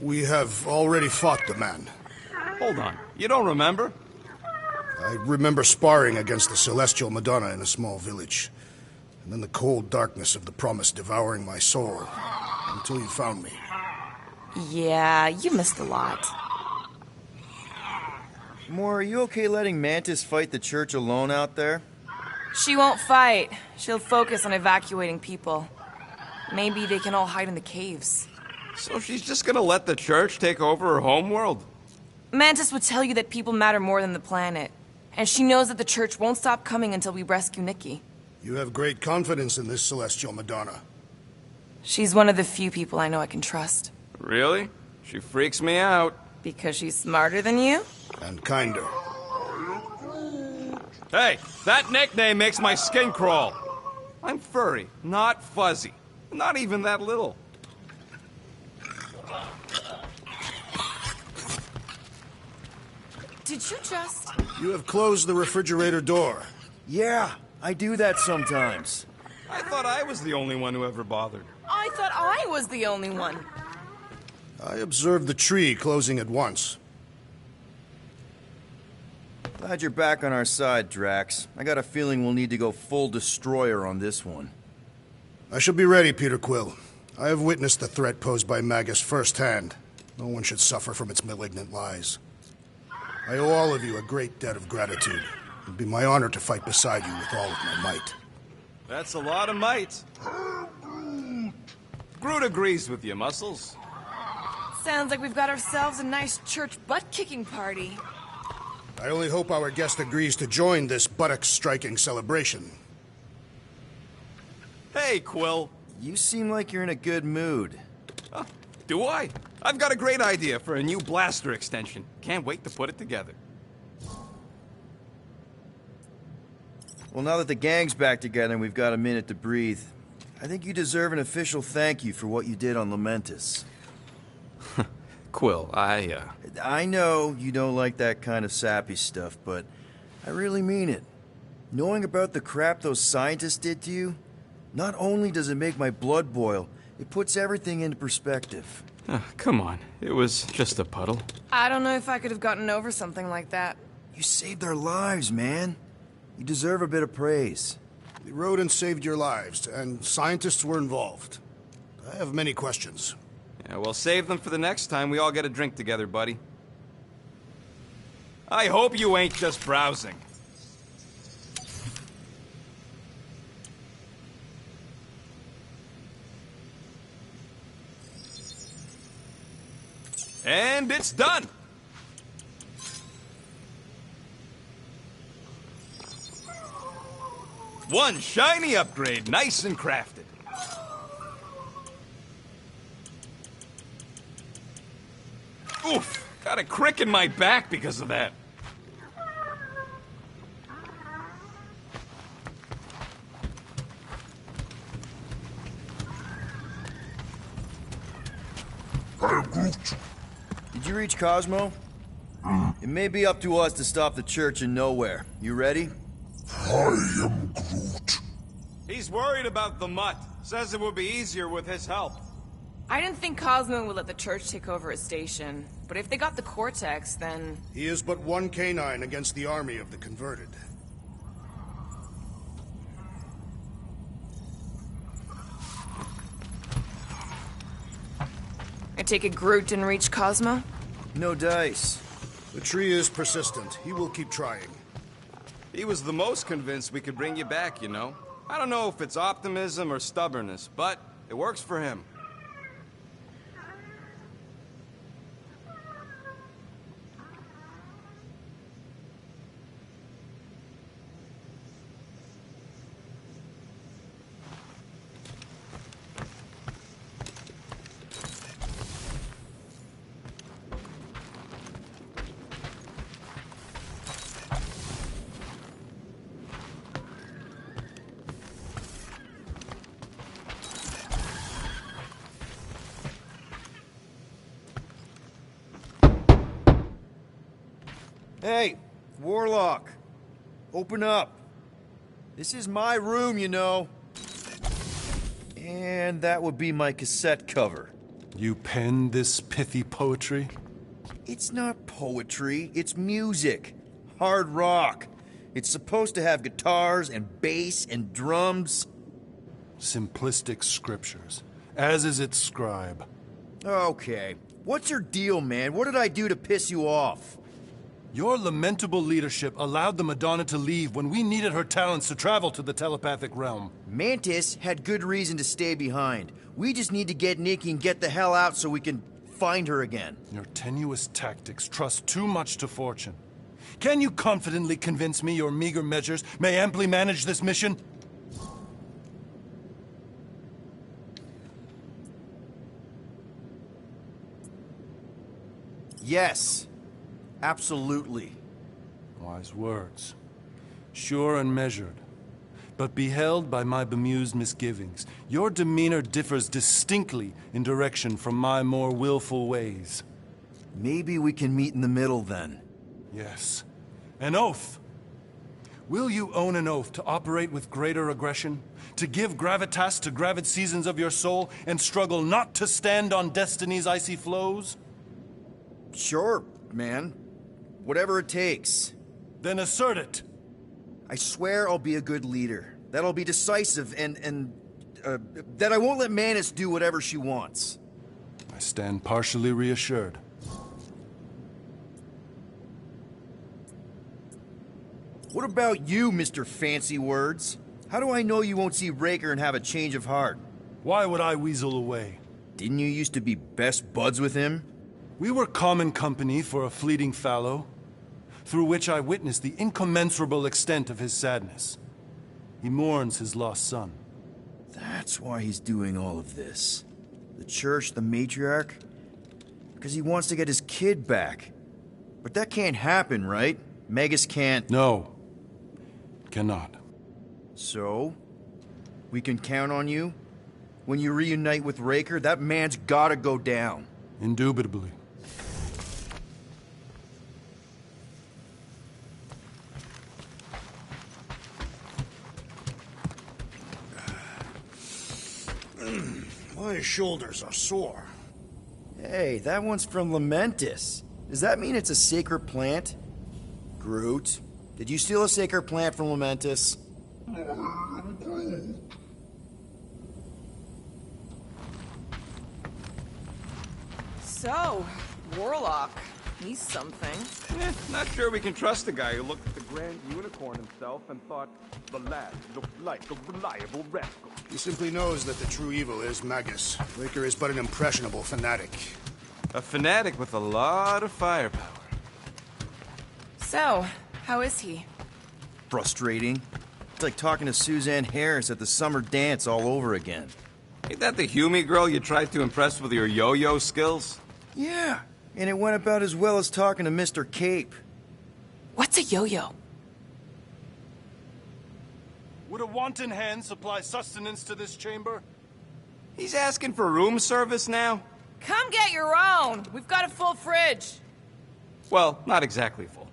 We have already fought the man. Hold on. You don't remember? I remember sparring against the Celestial Madonna in a small village. And then the cold darkness of the promise devouring my soul. Until you found me. Yeah, you missed a lot. Moore, are you okay letting Mantis fight the church alone out there? She won't fight. She'll focus on evacuating people. Maybe they can all hide in the caves. So she's just gonna let the church take over her homeworld? Mantis would tell you that people matter more than the planet. And she knows that the church won't stop coming until we rescue Nikki. You have great confidence in this celestial Madonna. She's one of the few people I know I can trust. Really? She freaks me out. Because she's smarter than you? And kinder. Hey, that nickname makes my skin crawl. I'm furry, not fuzzy. Not even that little. Did you just... You have closed the refrigerator door. Yeah, I do that sometimes. I thought I was the only one who ever bothered. I thought I was the only one. I observed the tree closing at once. Glad you're back on our side, Drax. I got a feeling we'll need to go full destroyer on this one. I shall be ready, Peter Quill. I have witnessed the threat posed by Magus firsthand. No one should suffer from its malignant lies. I owe all of you a great debt of gratitude. It would be my honor to fight beside you with all of my might. That's a lot of might. Groot agrees with you, Muscles. Sounds like we've got ourselves a nice church butt-kicking party. I only hope our guest agrees to join this buttock-striking celebration. Hey, Quill. You seem like you're in a good mood. Do I? I've got a great idea for a new blaster extension. Can't wait to put it together. Well, now that the gang's back together and we've got a minute to breathe, I think you deserve an official thank you for what you did on Lamentus. Quill, I know you don't like that kind of sappy stuff, but I really mean it. Knowing about the crap those scientists did to you, not only does it make my blood boil, it puts everything into perspective. Come on. It was just a puddle. I don't know if I could have gotten over something like that. You saved our lives, man. You deserve a bit of praise. The rodents saved your lives, and scientists were involved. I have many questions. Yeah, well, save them for the next time we all get a drink together, buddy. I hope you ain't just browsing. And it's done! One shiny upgrade, nice and crafted. Oof, got a crick in my back because of that. Did you reach Cosmo? It may be up to us to stop the church in nowhere. You ready? I am Groot. He's worried about the mutt. Says it would be easier with his help. I didn't think Cosmo would let the church take over his station, but if they got the Cortex, then... He is but one canine against the army of the converted. I take it Groot didn't reach Cosmo? No dice. The tree is persistent. He will keep trying. He was the most convinced we could bring you back, you know. I don't know if it's optimism or stubbornness, but it works for him. Hey, Warlock. Open up. This is my room, you know. And that would be my cassette cover. You penned this pithy poetry? It's not poetry, it's music. Hard rock. It's supposed to have guitars and bass and drums. Simplistic scriptures, as is its scribe. Okay. What's your deal, man? What did I do to piss you off? Your lamentable leadership allowed the Madonna to leave when we needed her talents to travel to the telepathic realm. Mantis had good reason to stay behind. We just need to get Nikki and get the hell out so we can find her again. Your tenuous tactics trust too much to fortune. Can you confidently convince me your meager measures may amply manage this mission? Yes. Absolutely. Wise words. Sure and measured. But beheld by my bemused misgivings, your demeanor differs distinctly in direction from my more willful ways. Maybe we can meet in the middle then. Yes. An oath! Will you own an oath to operate with greater aggression? To give gravitas to gravid seasons of your soul and struggle not to stand on destiny's icy flows? Sure, man. Whatever it takes. Then assert it. I swear I'll be a good leader. That I'll be decisive and that I won't let Manus do whatever she wants. I stand partially reassured. What about you, Mr. Fancy Words? How do I know you won't see Raker and have a change of heart? Why would I weasel away? Didn't you used to be best buds with him? We were common company for a fleeting fallow, through which I witnessed the incommensurable extent of his sadness. He mourns his lost son. That's why he's doing all of this. The church, the matriarch? Because he wants to get his kid back. But that can't happen, right? Magus can't... No. Cannot. So? We can count on you? When you reunite with Raker, that man's gotta go down. Indubitably. My shoulders are sore. Hey, that one's from Lamentis. Does that mean it's a sacred plant? Groot, did you steal a sacred plant from Lamentis? So, Warlock, he's something. Not sure we can trust the guy who looked at the Grand Unicorn himself and thought, the lad looked like a reliable rascal. He simply knows that the true evil is Magus. Raker is but an impressionable fanatic. A fanatic with a lot of firepower. So, how is he? Frustrating. It's like talking to Suzanne Harris at the summer dance all over again. Ain't that the Hume girl you tried to impress with your yo-yo skills? Yeah, and it went about as well as talking to Mr. Cape. What's a yo-yo? Would a wanton hand supply sustenance to this chamber? He's asking for room service now? Come get your own! We've got a full fridge! Well, not exactly full.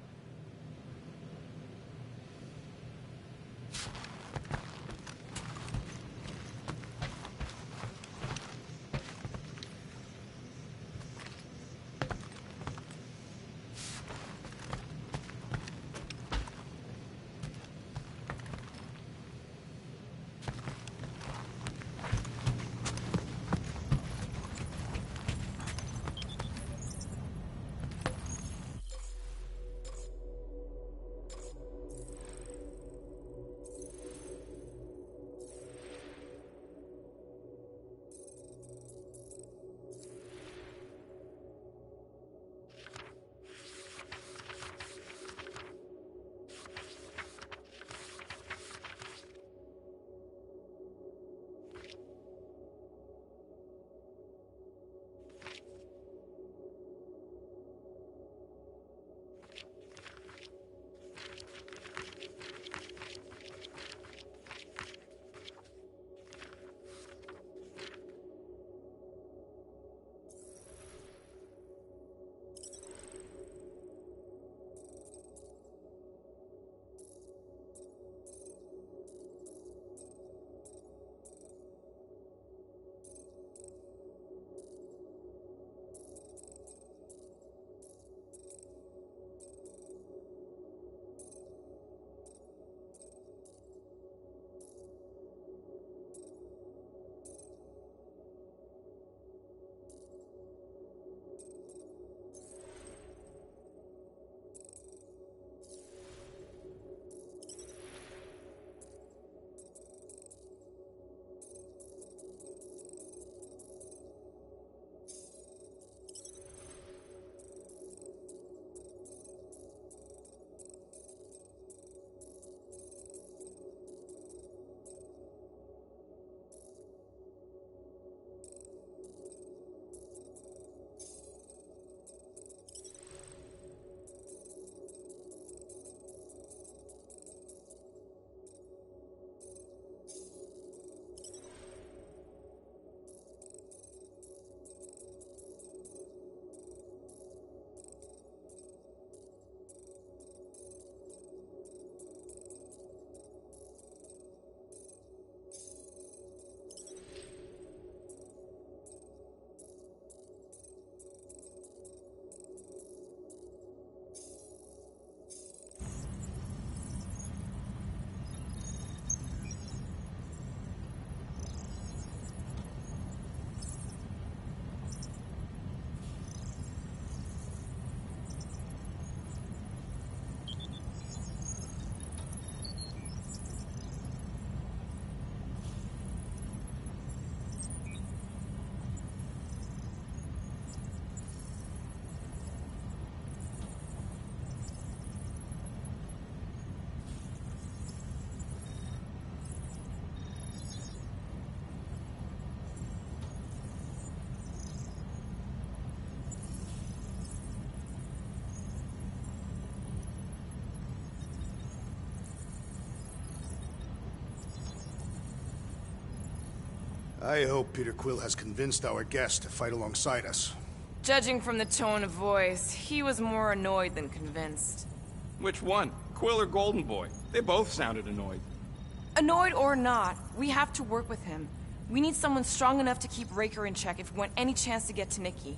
I hope Peter Quill has convinced our guest to fight alongside us. Judging from the tone of voice, he was more annoyed than convinced. Which one? Quill or Golden Boy? They both sounded annoyed. Annoyed or not, we have to work with him. We need someone strong enough to keep Raker in check if we want any chance to get to Nikki.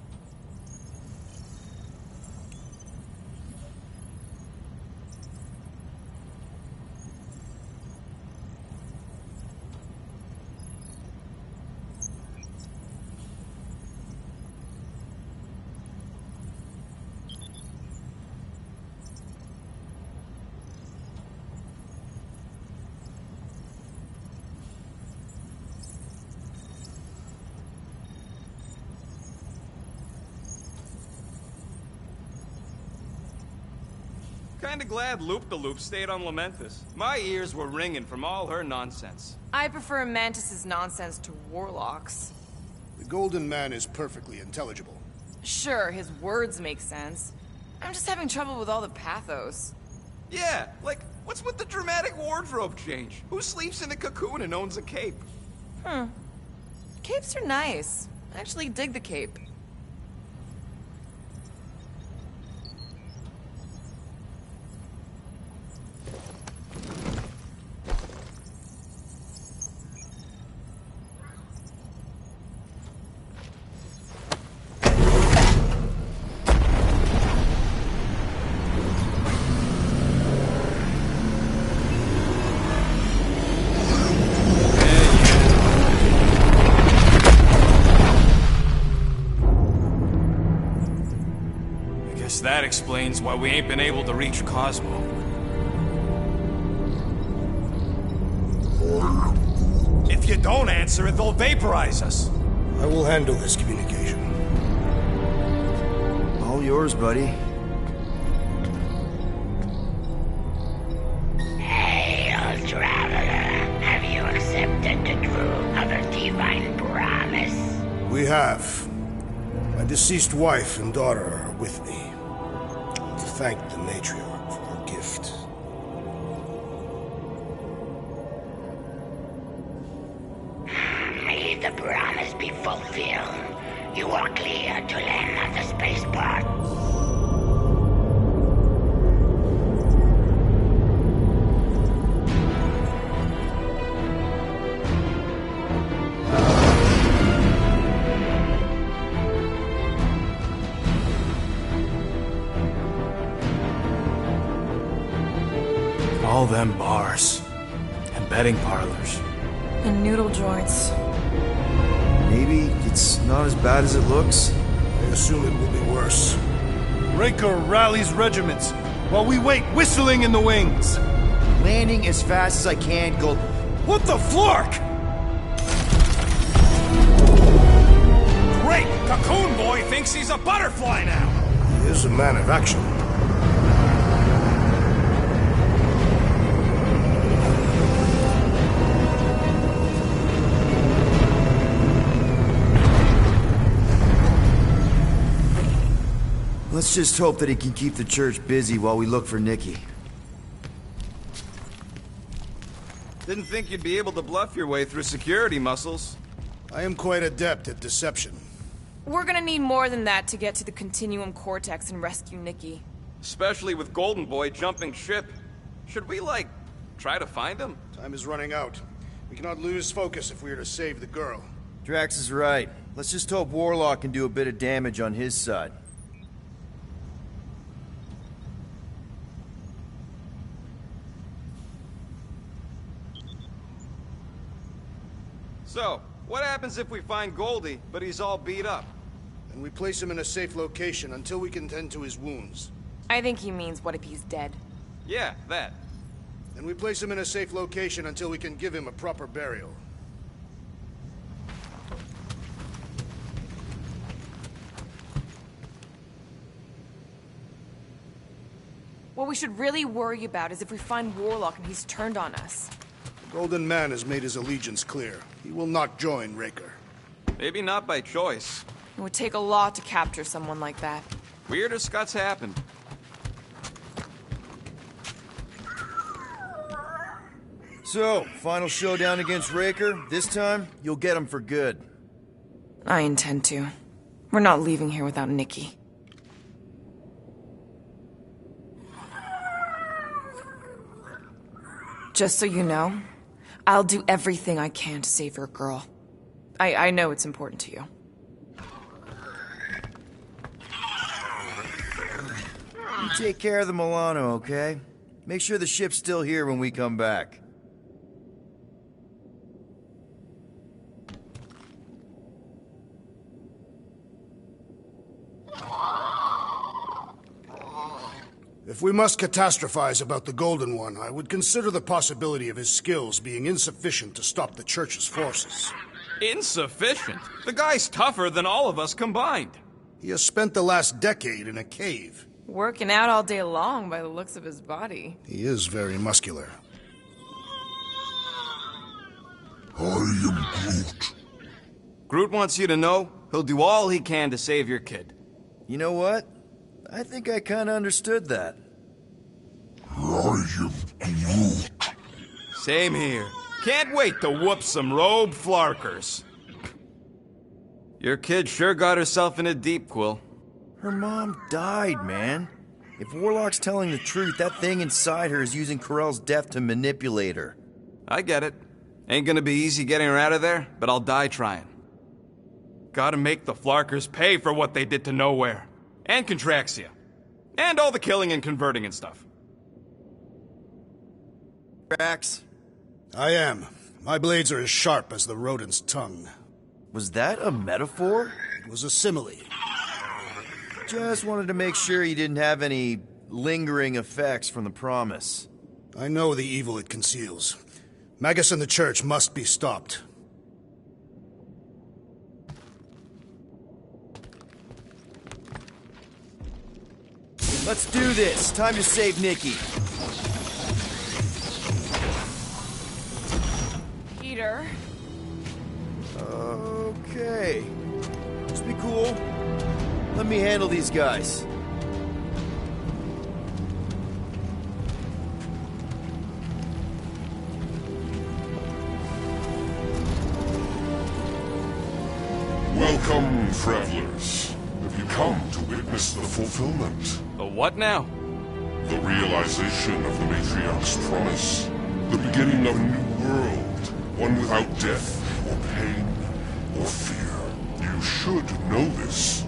Kinda glad Loop-the-Loop stayed on Lamentus. My ears were ringing from all her nonsense. I prefer Mantis's nonsense to Warlock's. The Golden Man is perfectly intelligible. Sure, his words make sense. I'm just having trouble with all the pathos. Yeah, like, what's with the dramatic wardrobe change? Who sleeps in a cocoon and owns a cape? Capes are nice. I actually dig the cape. That explains why we ain't been able to reach Cosmo. If you don't answer it, they'll vaporize us. I will handle this communication. All yours, buddy. Hail, traveler. Have you accepted the truth of a divine promise? We have. My deceased wife and daughter are with me. To thank the matriarch for her gift. May the promise be fulfilled. You are clear to land at the spaceport. All them bars. And betting parlors. And noodle joints. Maybe it's not as bad as it looks. I assume it will be worse. Raker rallies regiments, while we wait whistling in the wings. Landing as fast as I can, Gold. What the flark? Great! Cocoon Boy thinks he's a butterfly now! He is a man of action. Let's just hope that he can keep the church busy while we look for Nikki. Didn't think you'd be able to bluff your way through security muscles. I am quite adept at deception. We're gonna need more than that to get to the Continuum Cortex and rescue Nikki. Especially with Golden Boy jumping ship. Should we, like, try to find him? Time is running out. We cannot lose focus if we are to save the girl. Drax is right. Let's just hope Warlock can do a bit of damage on his side. So, what happens if we find Goldie, but he's all beat up? And we place him in a safe location until we can tend to his wounds. I think he means what if he's dead? Yeah, that. And we place him in a safe location until we can give him a proper burial. What we should really worry about is if we find Warlock and he's turned on us. The Golden Man has made his allegiance clear. He will not join Raker. Maybe not by choice. It would take a lot to capture someone like that. Weirder scuts happened. So, final showdown against Raker. This time, you'll get him for good. I intend to. We're not leaving here without Nikki. Just so you know, I'll do everything I can to save your girl. I know it's important to you. You take care of the Milano, okay? Make sure the ship's still here when we come back. If we must catastrophize about the Golden One, I would consider the possibility of his skills being insufficient to stop the Church's forces. Insufficient? The guy's tougher than all of us combined. He has spent the last decade in a cave. Working out all day long by the looks of his body. He is very muscular. I am Groot. Groot wants you to know he'll do all he can to save your kid. You know what? I think I kinda understood that. I am Groot. Same here. Can't wait to whoop some robe flarkers. Your kid sure got herself in a deep, Quill. Her mom died, man. If Warlock's telling the truth, that thing inside her is using Corell's death to manipulate her. I get it. Ain't gonna be easy getting her out of there, but I'll die trying. Gotta make the flarkers pay for what they did to Nowhere. And Contraxia. And all the killing and converting and stuff. Drax. I am. My blades are as sharp as the rodent's tongue. Was that a metaphor? It was a simile. Just wanted to make sure you didn't have any lingering effects from the promise. I know the evil it conceals. Magus and the Church must be stopped. Let's do this. Time to save Nikki. Peter. Okay. Just be cool. Let me handle these guys. Welcome, travelers. Have you come to witness the fulfillment? The what now? The realization of the Matriarch's promise. The beginning of a new world. One without death, or pain, or fear. You should know this.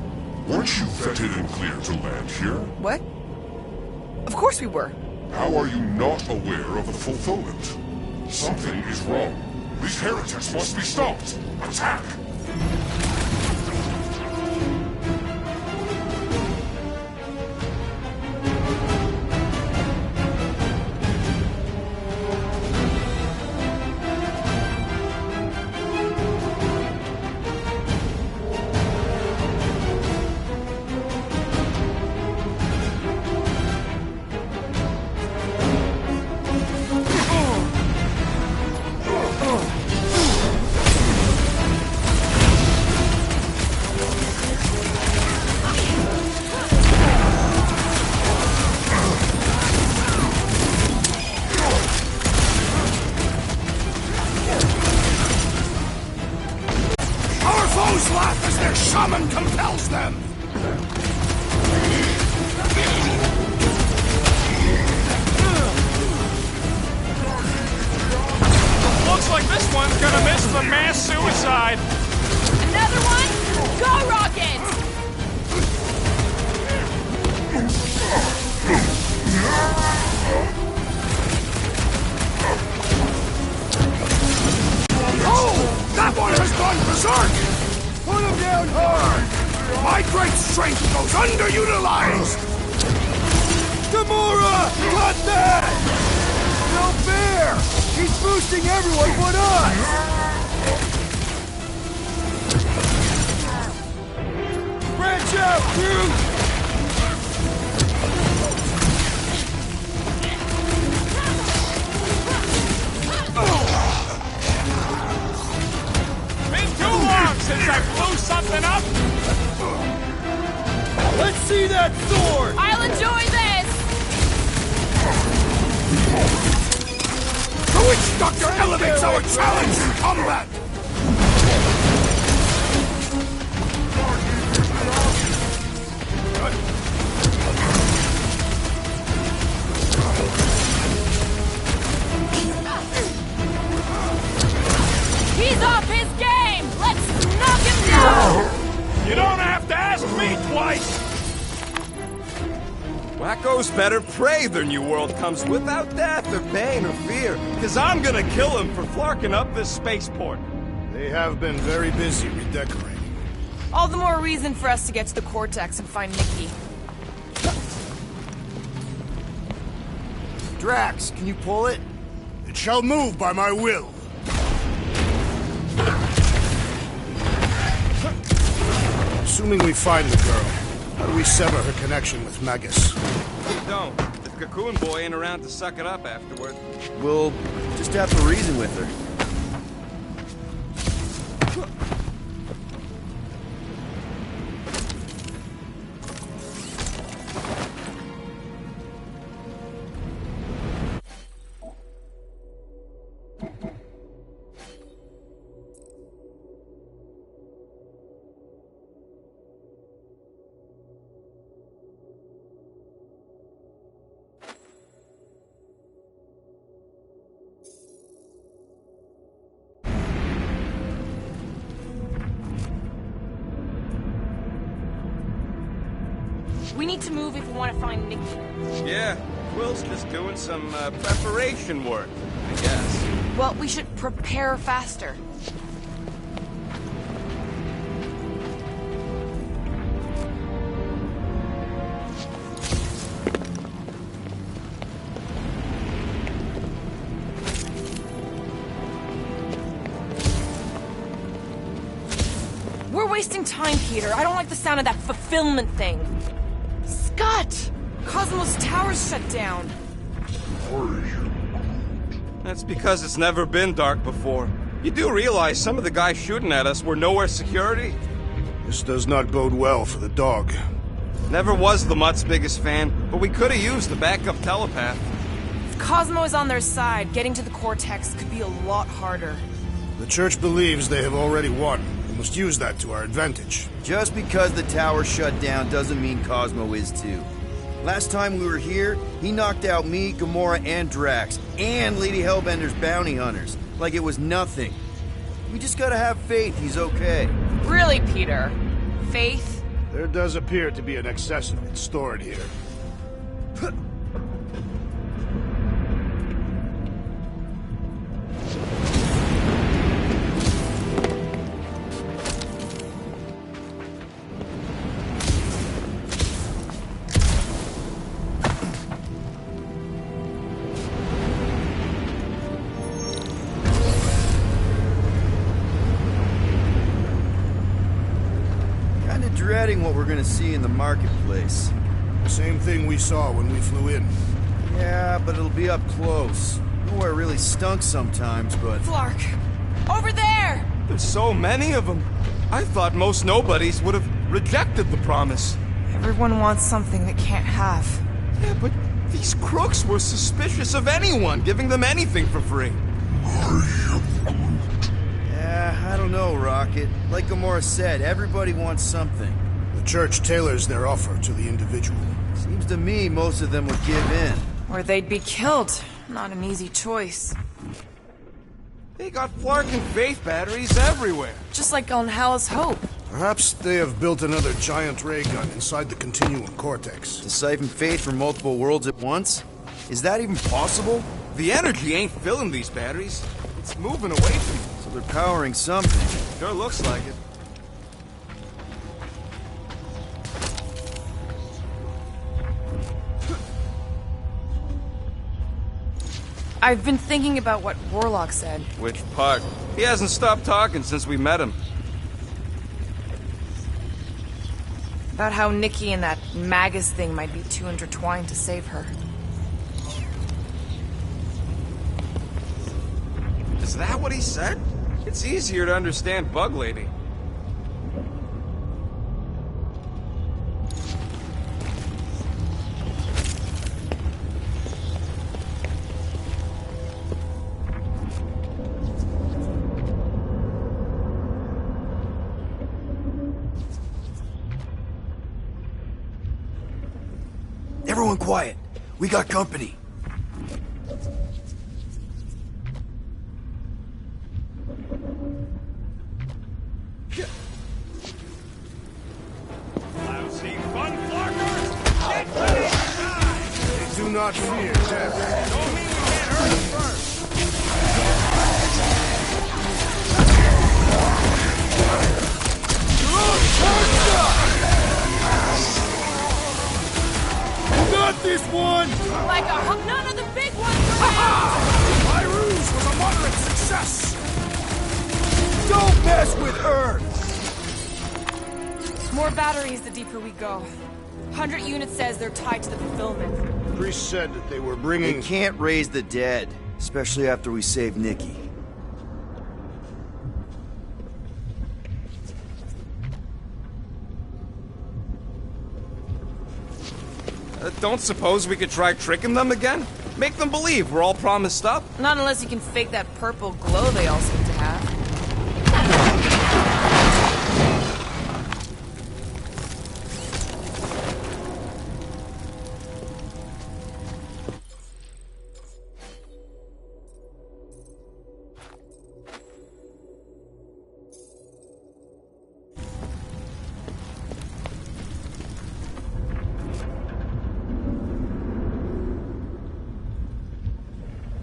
Weren't you vetted and cleared to land here? What? Of course we were. How are you not aware of the fulfillment? Something is wrong. These heretics must be stopped. Attack! Laugh as their shaman compels them! Looks like this one's gonna miss the mass suicide. Another one? Go, Rocket! Oh! That one has gone berserk! Put him down hard! My great strength goes underutilized! Gamora! Cut that! No fair! He's boosting everyone but us! Branch out, Groot! Since I blew something up? Let's see that sword! I'll enjoy this! The Witch Doctor elevates our challenge in combat! He's off his game! Let's knock him down! You don't have to ask me twice! Wacko's better prey than New World comes without death or pain or fear. Cause I'm gonna kill him for flarking up this spaceport. They have been very busy redecorating. All the more reason for us to get to the Cortex and find Nikki. Drax, can you pull it? It shall move by my will. Assuming we find the girl, how do we sever her connection with Magus? We don't. The Cocoon Boy ain't around to suck it up afterward. We'll just have to reason with her. We need to move if we want to find Nikki. Yeah, Will's just doing some preparation work, I guess. Well, we should prepare faster. We're wasting time, Peter. I don't like the sound of that fulfillment thing. Scott! Cosmos Tower's shut down. That's because it's never been dark before. You do realize some of the guys shooting at us were nowhere security? This does not bode well for the dog. Never was the Mutt's biggest fan, but we could have used a backup telepath. If Cosmo is on their side, getting to the Cortex could be a lot harder. The Church believes they have already won. We must use that to our advantage. Just because the tower shut down doesn't mean Cosmo is too. Last time we were here, he knocked out me, Gamora, and Drax, and Lady Hellbender's bounty hunters, like it was nothing. We just gotta have faith he's okay. Really, Peter? Faith? There does appear to be an excess of it stored here. Dreading what we're gonna see in the marketplace. Same thing we saw when we flew in. Yeah, but it'll be up close. Nowhere really stunk sometimes, but... Flark! Over there! There's so many of them. I thought most nobodies would have rejected the promise. Everyone wants something they can't have. Yeah, but these crooks were suspicious of anyone giving them anything for free. I don't know, Rocket. Like Gamora said, everybody wants something. The Church tailors their offer to the individual. Seems to me most of them would give in. Or they'd be killed. Not an easy choice. They got Flark and Faith batteries everywhere. Just like on Hal's Hope. Perhaps they have built another giant ray gun inside the Continuum Cortex. To siphon Faith from multiple worlds at once? Is that even possible? The energy ain't filling these batteries. It's moving away from them. So they're powering something. Sure looks like it. I've been thinking about what Warlock said. Which part? He hasn't stopped talking since we met him. About how Nikki and that Magus thing might be too intertwined to save her. Is that what he said? It's easier to understand Bug Lady. Everyone quiet. We got company. Lousy fun flarkers! Get ready to die! They do not fear death. Don't mean we get hurt first! Got this one! Like none of the big ones My ruse was a moderate success! Don't mess with her! More batteries the deeper we go. 100 units says they're tied to the fulfillment. Priest said that they were bringing... They can't raise the dead, especially after we save Nikki. Don't suppose we could try tricking them again? Make them believe we're all promised stuff? Not unless you can fake that purple glow they all seem to have.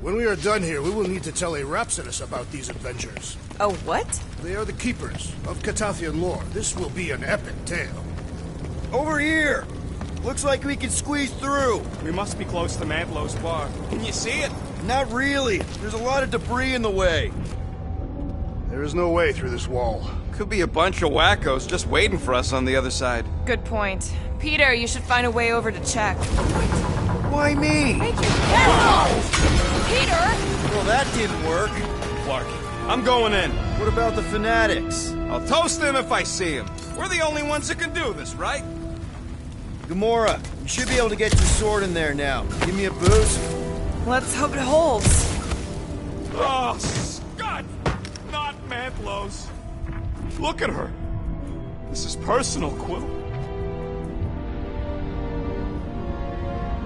When we are done here, we will need to tell a Rhapsodus about these adventures. Oh, what? They are the keepers of Catathian lore. This will be an epic tale. Over here! Looks like we can squeeze through. We must be close to Mantlow's bar. Can you see it? Not really. There's a lot of debris in the way. There is no way through this wall. Could be a bunch of wackos just waiting for us on the other side. Good point. Peter, you should find a way over to check. Why me? Make your Peter! Well, that didn't work. Clark, I'm going in. What about the fanatics? I'll toast them if I see them. We're the only ones that can do this, right? Gamora, you should be able to get your sword in there now. Give me a boost. Let's hope it holds. Oh, Scott! Not Mantlow's. Look at her. This is personal, Quill.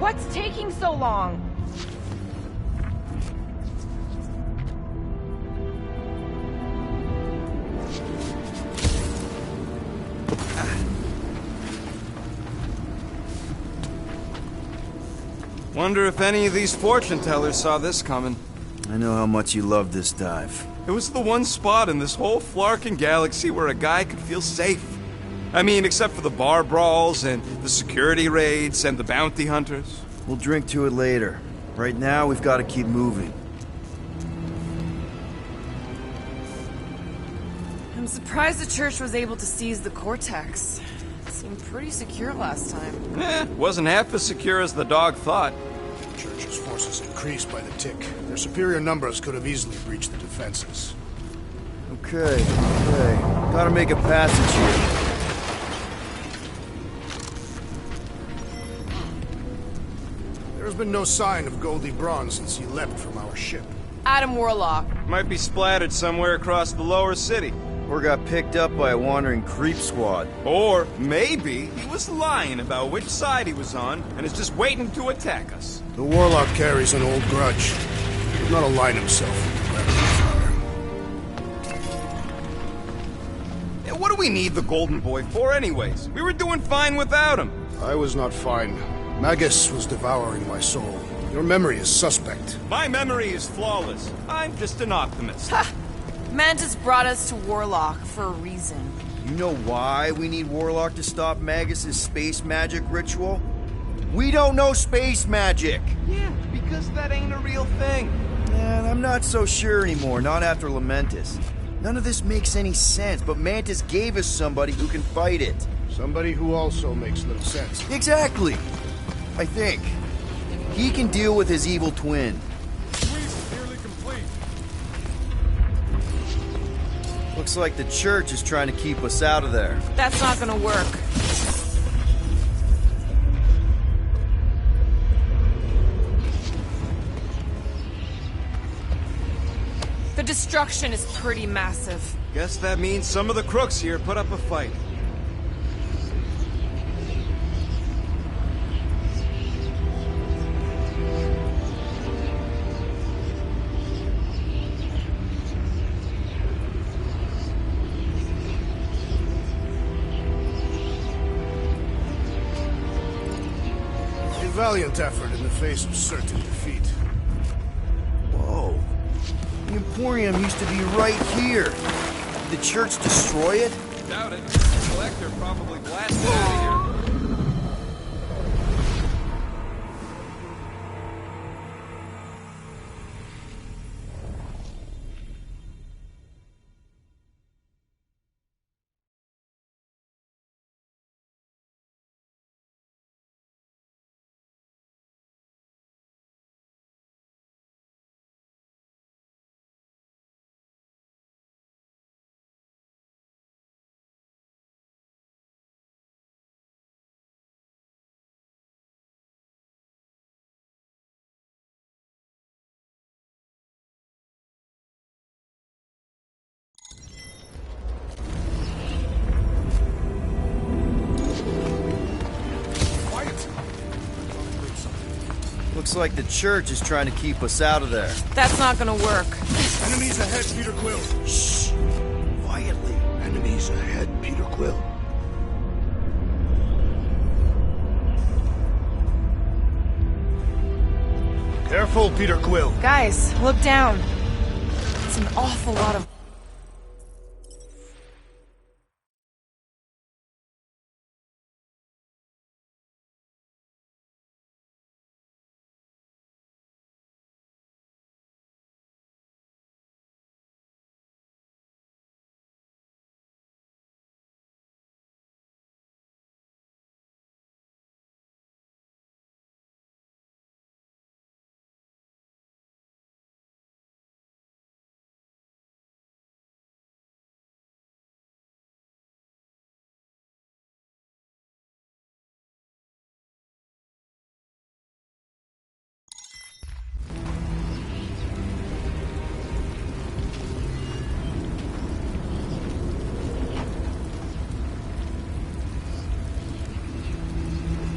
What's taking so long? Wonder if any of these fortune tellers saw this coming. I know how much you love this dive. It was the one spot in this whole Flarkin galaxy where a guy could feel safe. I mean, except for the bar brawls and the security raids and the bounty hunters. We'll drink to it later. Right now, we've got to keep moving. I'm surprised the church was able to seize the Cortex. It seemed pretty secure last time. Wasn't half as secure as the dog thought. The church's forces increased by the tick. Their superior numbers could have easily breached the defenses. Okay. Gotta make a passage here. There's been no sign of Goldie Braun since he leapt from our ship. Adam Warlock. Might be splattered somewhere across the lower city. Or got picked up by a wandering creep squad. Or maybe he was lying about which side he was on and is just waiting to attack us. The Warlock carries an old grudge. He did not align himself with the Gravity Father. What do we need the Golden Boy for anyways? We were doing fine without him. I was not fine. Magus was devouring my soul. Your memory is suspect. My memory is flawless. I'm just an optimist. Ha! Mantis brought us to Warlock for a reason. You know why we need Warlock to stop Magus's space magic ritual? We don't know space magic! Yeah, because that ain't a real thing. Man, I'm not so sure anymore, not after Lamentus. None of this makes any sense, but Mantis gave us somebody who can fight it. Somebody who also makes little sense. Exactly! I think. He can deal with his evil twin. Nearly complete. Looks like the church is trying to keep us out of there. That's not gonna work. The destruction is pretty massive. Guess that means some of the crooks here put up a fight. valiant effort in the face of certain defeat. Whoa. The Emporium used to be right here. Did the church destroy it? Doubt it. The collector probably blasted it out of here. Looks like the church is trying to keep us out of there. That's not gonna work. Enemies ahead, Peter Quill. Shh! Quietly. Enemies ahead, Peter Quill. Careful, Peter Quill. Guys, look down. It's an awful lot of...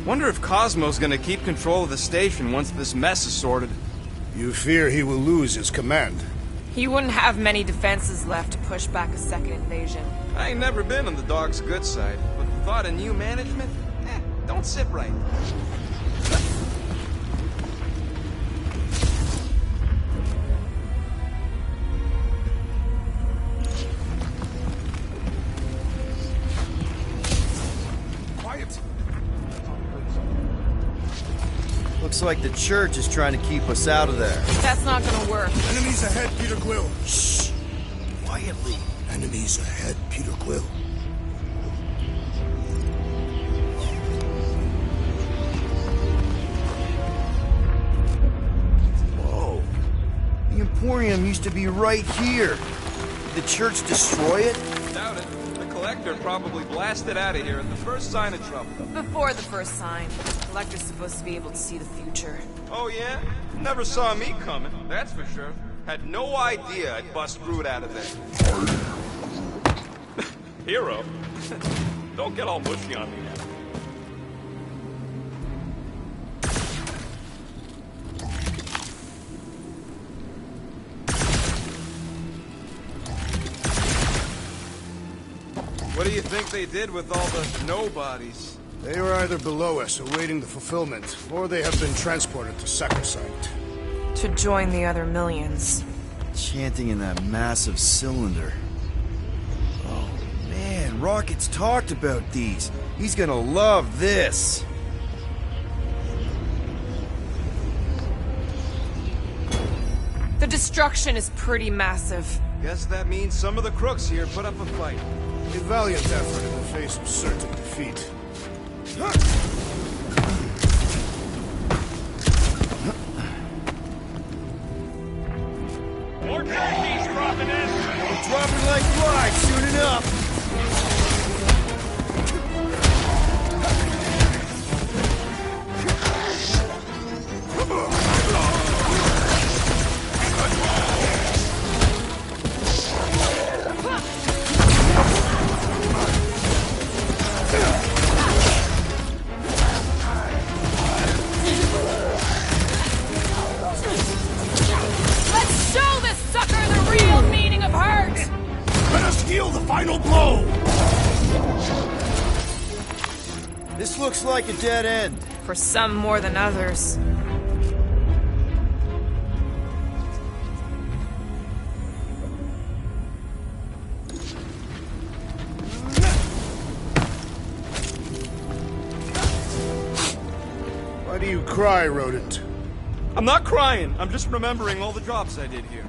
Wonder if Cosmo's gonna keep control of the station once this mess is sorted. You fear he will lose his command? He wouldn't have many defenses left to push back a second invasion. I ain't never been on the dog's good side, but the thought of new management? Don't sit right. Quiet. Looks like the church is trying to keep us out of there. That's not gonna work. Enemies ahead, Peter Quill. Shh! Quietly. Enemies ahead, Peter Quill. Whoa. The Emporium used to be right here. Did the church destroy it? Doubt it. The collector probably blasted out of here at the first sign of trouble. Before the first sign. The collector's supposed to be able to see the future. Oh yeah? Never saw me coming, that's for sure. Had no idea I'd bust Groot out of there. Hero? Don't get all mushy on me now. What do you think they did with all the nobodies? They were either below us, awaiting the fulfillment, or they have been transported to Sacrosanct. To join the other millions. Chanting in that massive cylinder. Oh, man, Rocket's talked about these. He's gonna love this. The destruction is pretty massive. Guess that means some of the crooks here put up a fight. A valiant effort in the face of certain defeat. More turkeys dropping in! We're dropping like flies soon enough. This looks like a dead end. For some more than others. Why do you cry, rodent? I'm not crying. I'm just remembering all the jobs I did here.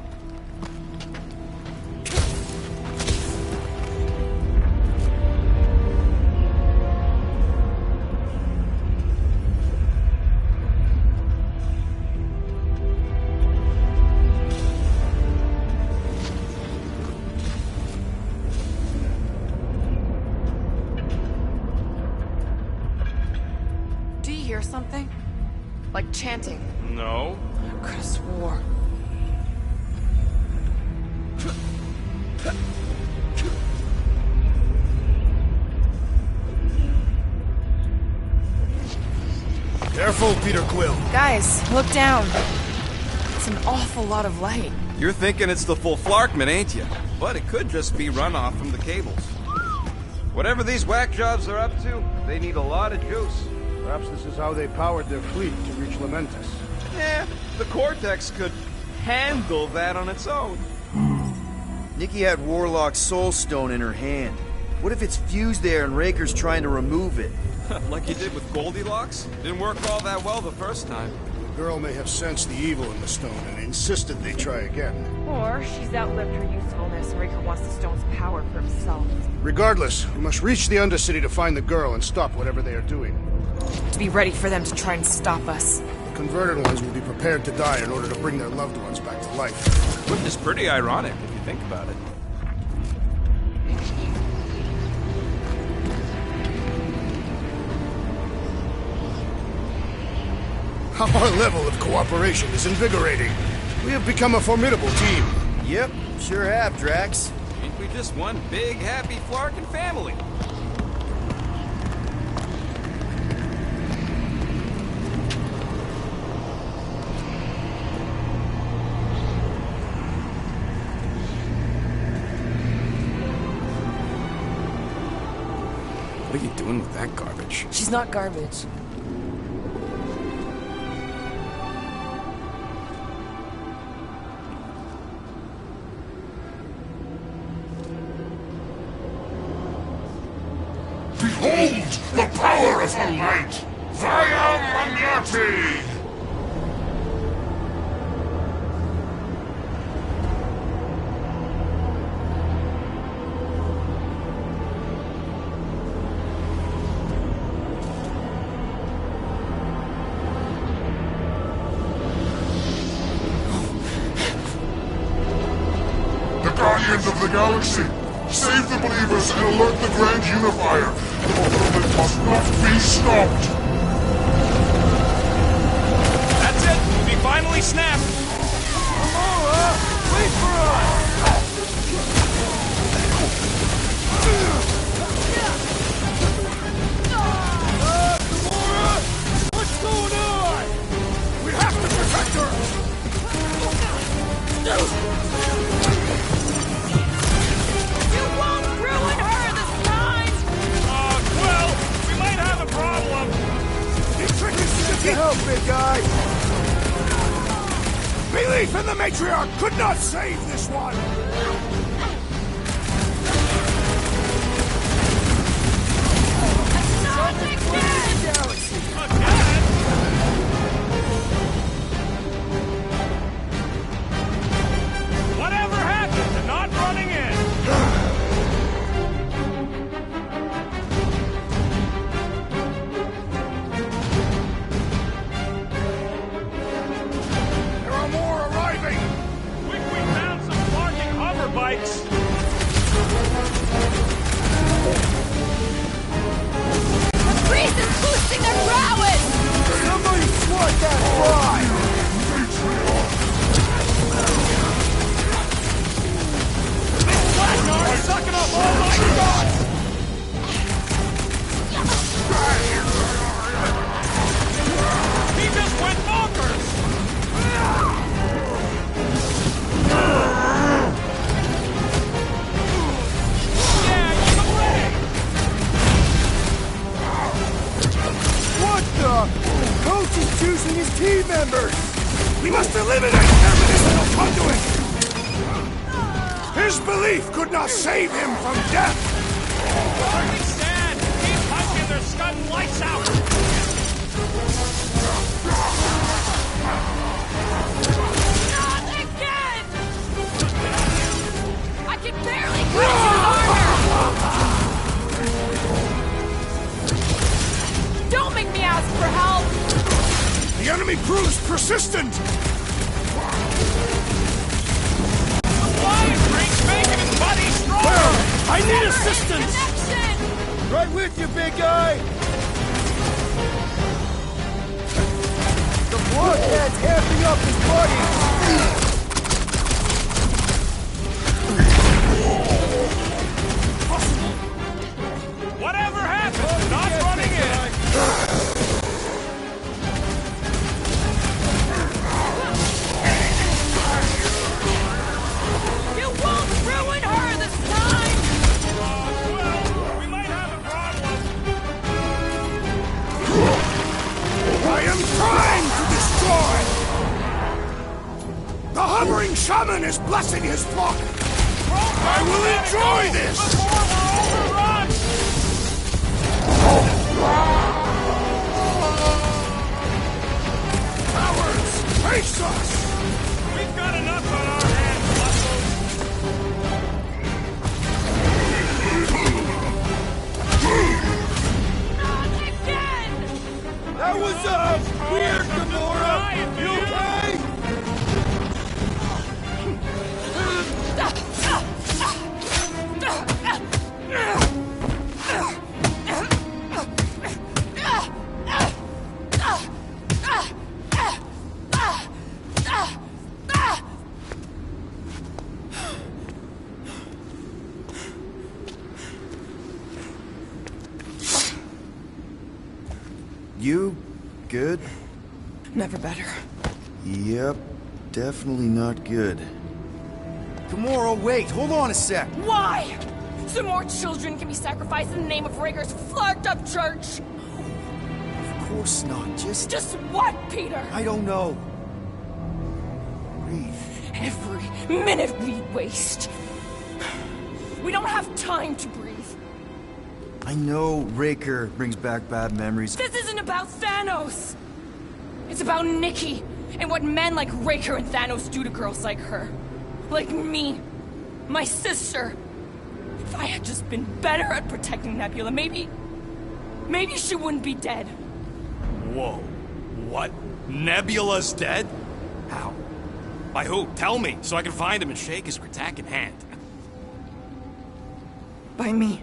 Do you hear something? Like chanting. No. I could have swore. Careful, Peter Quill. Guys, look down. It's an awful lot of light. You're thinking it's the full Flarkman, ain't you? But it could just be runoff from the cables. Whatever these whack jobs are up to, they need a lot of juice. Perhaps this is how they powered their fleet to reach Lamentus. Yeah, the Cortex could handle that on its own. Nikki had Warlock's Soul Stone in her hand. What if it's fused there and Raker's trying to remove it? Like you did with Goldilocks? Didn't work all that well the first time. The girl may have sensed the evil in the stone and insisted they try again. Or she's outlived her usefulness and Raker wants the stone's power for himself. Regardless, we must reach the Undercity to find the girl and stop whatever they are doing. To be ready for them to try and stop us. The converted ones will be prepared to die in order to bring their loved ones back to life. Which is pretty ironic if you think about it. Our level of cooperation is invigorating. We have become a formidable team. Yep, sure have, Drax. Ain't we just one big, happy Flarkin family? What are you doing with that garbage? She's not garbage. Behold the power of her light! Via Magnati! The Guardians of the Galaxy! Save the believers and alert the Grand Unifier! The fulfillment must not be stopped! That's it! We finally snapped! Gamora! Wait for us! Gamora! What's going on? We have to protect her! You won't ruin her this time! Well, we might have a problem. You tricky to help, big guy! Belief in the Matriarch could not save this one! Whatever happened to not running in? There are more arriving! We found some parking hover bikes Gamora! Coach is choosing his team members! We must eliminate their medicinal conduit! His belief could not save him from death! Where we stand! Keep punching their scud lights out! Not again! I can barely cut his armor! Don't make me ask for help! The enemy proves persistent! Making his body stronger! I need assistance! Connection! Right with you, big guy! The blockhead's amping up his body! Whatever happened, not running in! You won't ruin her this time! Well, we might have a problem. I am trying to destroy! The hovering shaman is blessing his flock! I will enjoy this! Before we're overrun! Cowards, face us! We've got enough on our hands, Muscles. Not again! That was, weird, Gamora! You okay? You good? Never better. Yep, definitely not good. Gamora, wait, hold on a sec. Why? So more children can be sacrificed in the name of Rager's flarked up church? Of course not, just... Just what, Peter? I don't know. Breathe. Every minute we waste. We don't have time to breathe. I know Raker brings back bad memories. This isn't about Thanos! It's about Nikki, and what men like Raker and Thanos do to girls like her. Like me. My sister. If I had just been better at protecting Nebula, maybe she wouldn't be dead. Whoa. What? Nebula's dead? How? By who? Tell me, so I can find him and shake his Kratak in hand. By me.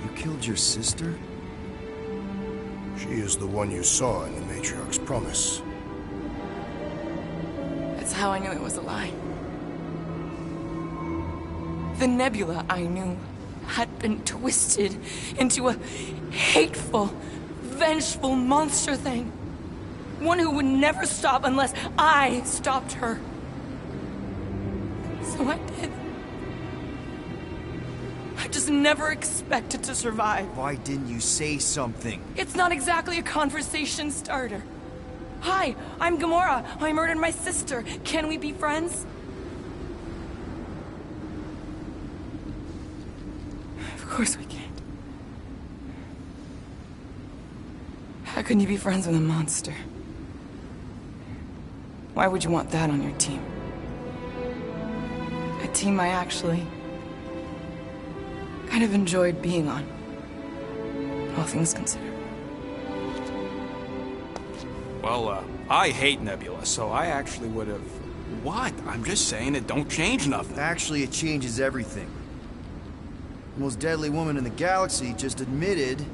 You killed your sister? She is the one you saw in the Matriarch's promise. That's how I knew it was a lie. The Nebula I knew had been twisted into a hateful, vengeful monster thing. One who would never stop unless I stopped her. So I did. I just never expected to survive. Why didn't you say something? It's not exactly a conversation starter. Hi, I'm Gamora. I murdered my sister. Can we be friends? Of course we can't. How can you be friends with a monster? Why would you want that on your team? A team I actually kind of enjoyed being on, all things considered. Well, I hate Nebula, so I actually would have... What? I'm just saying it don't change nothing. Actually, it changes everything. The most deadly woman in the galaxy just admitted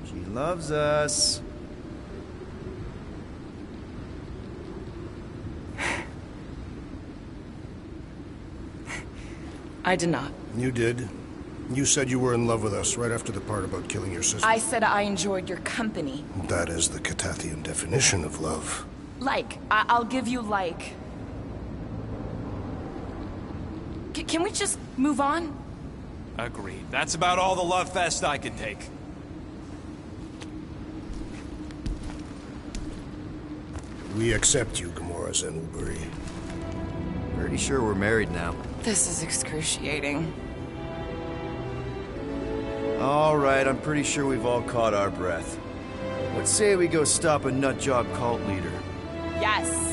she loves us. I did not. You did. You said you were in love with us right after the part about killing your sister. I said I enjoyed your company. That is the Catathian definition of love. Like. I'll give you like. Can we just move on? Agreed. That's about all the love fest I can take. We accept you, Gamora Zenuburi. Pretty sure we're married now. This is excruciating. All right, I'm pretty sure we've all caught our breath. Let's say we go stop a nutjob cult leader. Yes.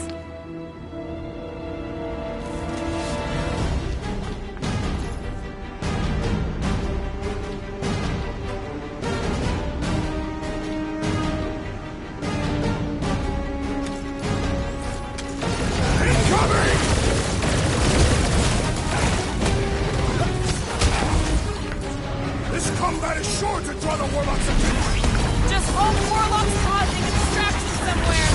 This combat is sure to draw the Warlock's attention! Just hope Warlock's causing a distraction somewhere.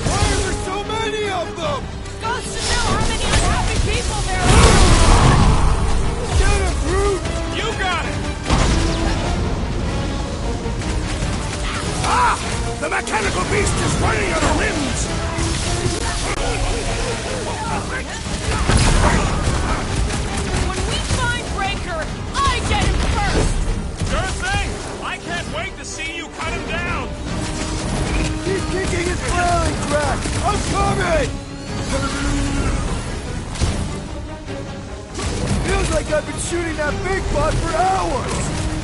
Why are there so many of them? Goes to know how many unhappy people there are. Get him, Groot! You got it! Ah! The mechanical beast is running out of limbs! When we find Breaker, I get him first. Sure thing! I can't wait to see you cut him down! Keep kicking his ground, Drax! I'm coming! Feels like I've been shooting that big bot for hours!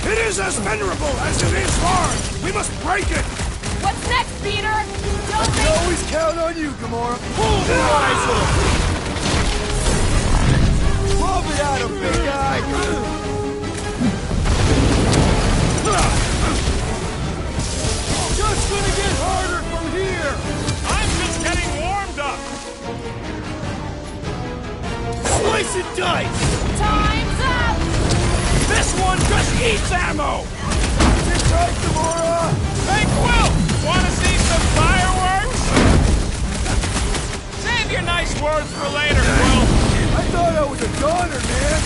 It is as venerable as it is large! We must break it! What's next, Peter? I can always count on you, Gamora! Pull the eyes off! Rub it at him, big guy! It's just gonna get harder from here! I'm just getting warmed up! Slice and dice! Time's up! This one just eats ammo! Sit tight, Gamora! Hey, Quill! Wanna see some fireworks? Save your nice words for later, Quill! I thought I was a goner, man!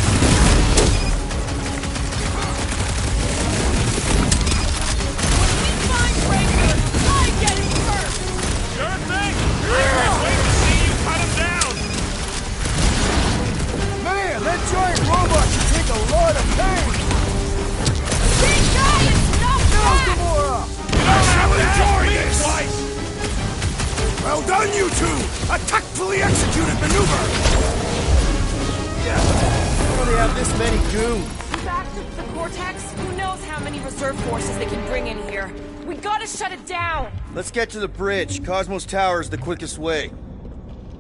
When we find Breaker, I get him first. Sure thing! I can't wait to see you cut him down! Man, that giant robot can take a lot of pain! Big guy is no threat! Gamora! You don't have to enjoy ask me this! twice! Well done, you two! A tactfully executed maneuver! Why do they have this many goons? Back to the Cortex? Who knows how many reserve forces they can bring in here? We gotta shut it down! Let's get to the bridge. Cosmos Tower is the quickest way.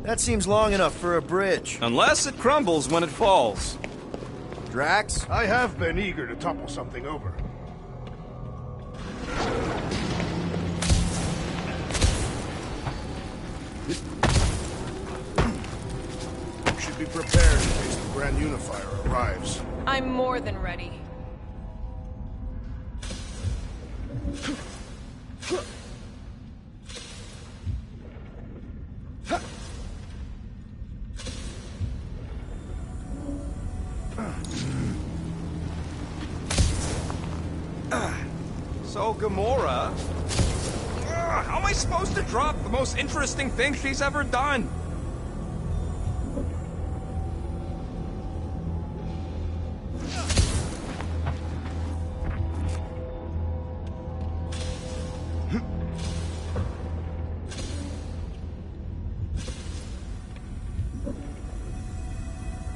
That seems long enough for a bridge. Unless it crumbles when it falls. Drax? I have been eager to topple something over. You should be prepared in case the Grand Unifier arrives. I'm more than ready. So, Gamora... how am I supposed to drop the most interesting thing she's ever done?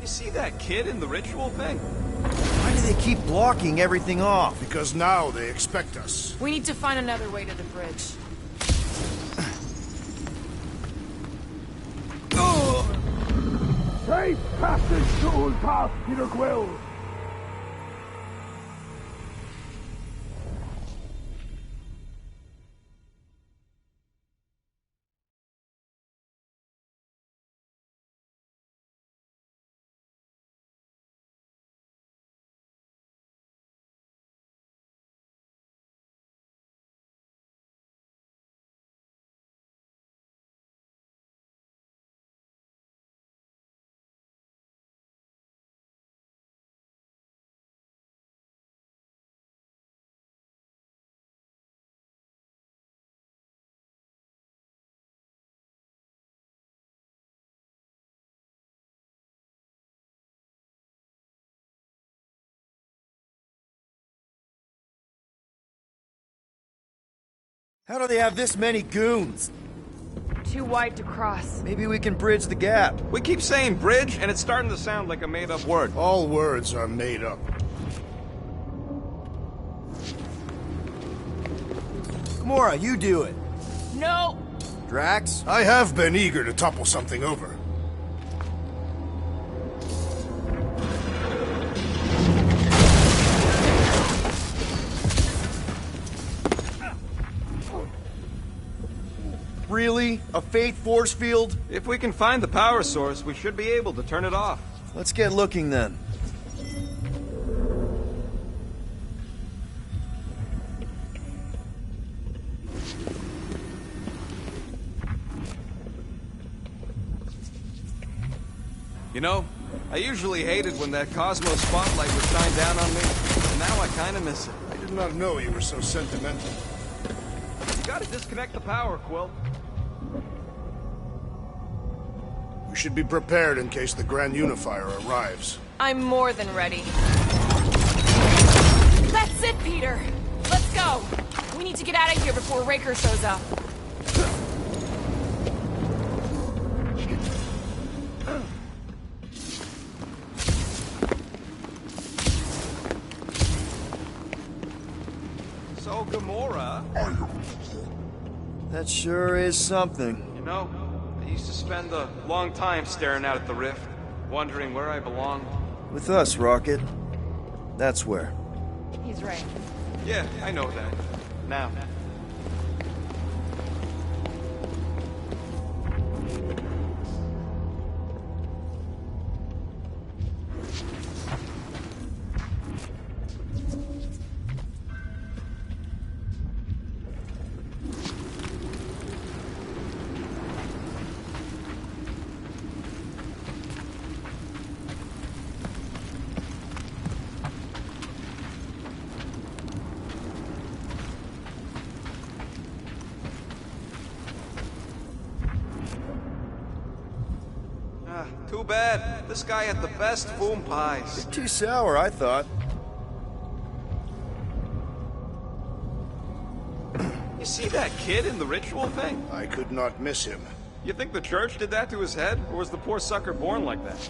You see that kid in the ritual thing? Why do they keep blocking everything off? Because now they expect us. We need to find another way to the bridge. Safe passage to Ulpath, Peter Quill! How do they have this many goons? Too wide to cross. Maybe we can bridge the gap. We keep saying bridge, and it's starting to sound like a made-up word. All words are made up. Gamora, you do it. No! Drax? I have been eager to topple something over. Really? A faith force field? If we can find the power source, we should be able to turn it off. Let's get looking then. You know, I usually hated when that Cosmo spotlight would shine down on me, and now I kinda miss it. I did not know you were so sentimental. You gotta disconnect the power, Quill. We should be prepared in case the Grand Unifier arrives. I'm more than ready. That's it, Peter! Let's go! We need to get out of here before Raker shows up. So, Gamora... That sure is something. You know, I used to spend a long time staring out at the rift, wondering where I belonged. With us, Rocket. That's where. He's right. Yeah, I know that. Now. Too bad. This guy had the best boom pies. You're too sour, I thought. You see that kid in the ritual thing? I could not miss him. You think the church did that to his head, or was the poor sucker born like that?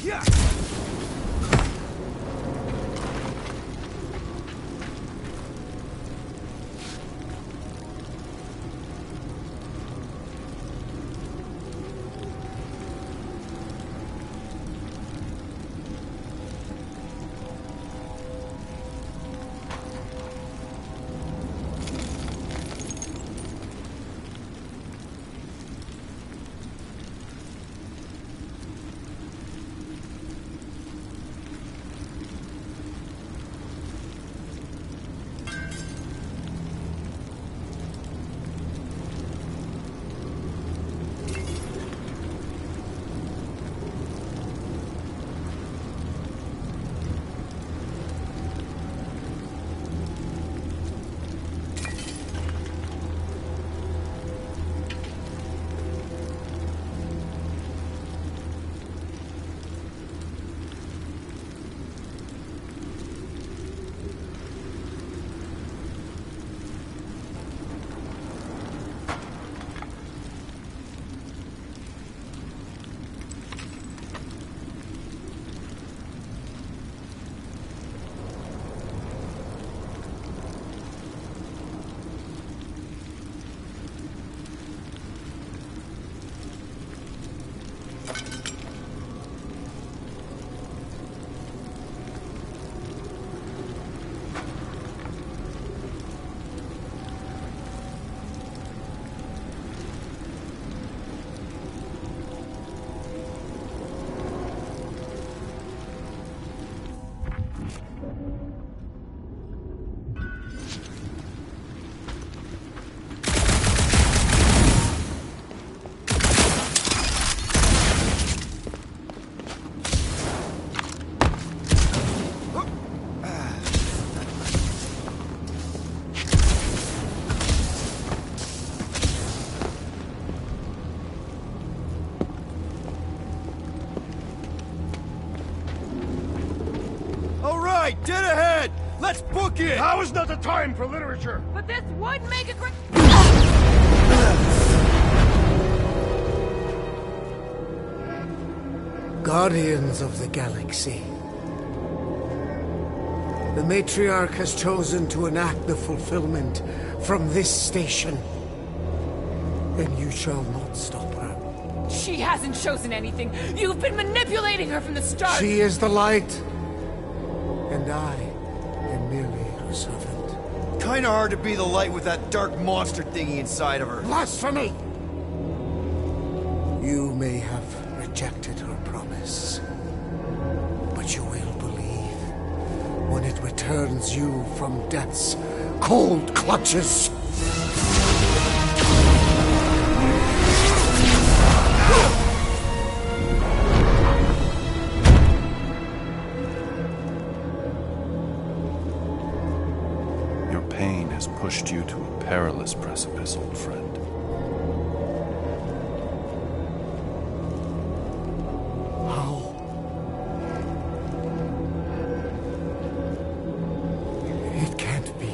Yeah! Dead ahead! Let's book it! Now is not the time for literature! But this would make a great... Guardians of the Galaxy. The Matriarch has chosen to enact the fulfillment from this station. And you shall not stop her. She hasn't chosen anything. You've been manipulating her from the start. She is the light. And I am merely her servant. Kinda hard to be the light with that dark monster thingy inside of her. Blasphemy! You may have rejected her promise, but you will believe when it returns you from death's cold clutches. Pushed you to a perilous precipice, old friend. How? It can't be.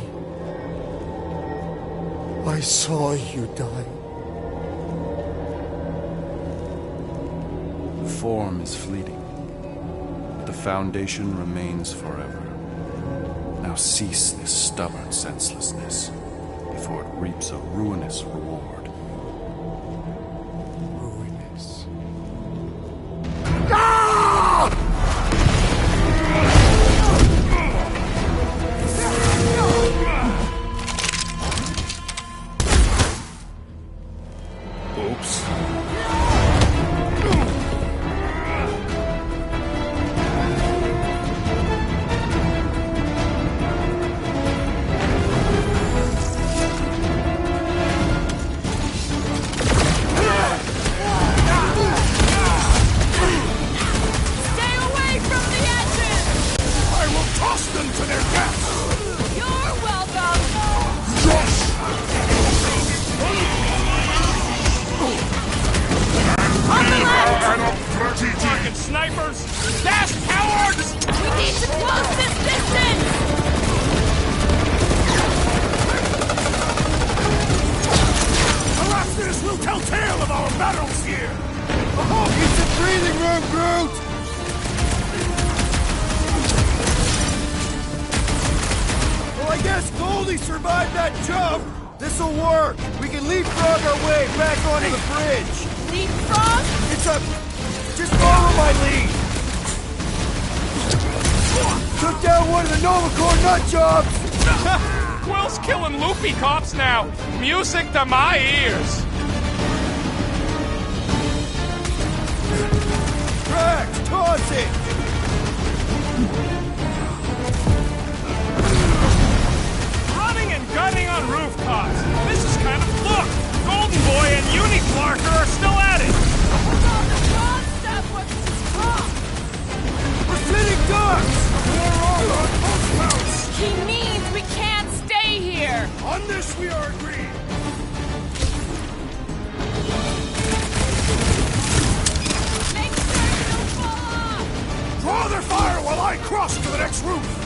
I saw you die. The form is fleeting, but the foundation remains forever. Now cease this stubborn senselessness before it reaps a ruinous reward. Ruinous. Oops. guess Goldie survived that jump! This'll work! We can leapfrog our way back onto the bridge! Leapfrog? It's a... Just follow my lead! Took down one of the Nova Corps nut jobs! Quill's killing loopy cops now! Music to my ears! Drax, toss it! Running and gunning on rooftops! This is kind of... Look! Golden Boy and Uni-Clarker are still at it! We're sitting ducks! We're all on postposts! He means we can't stay here! On this we are agreed! Make sure you don't fall off! Draw their fire while I cross to the next roof!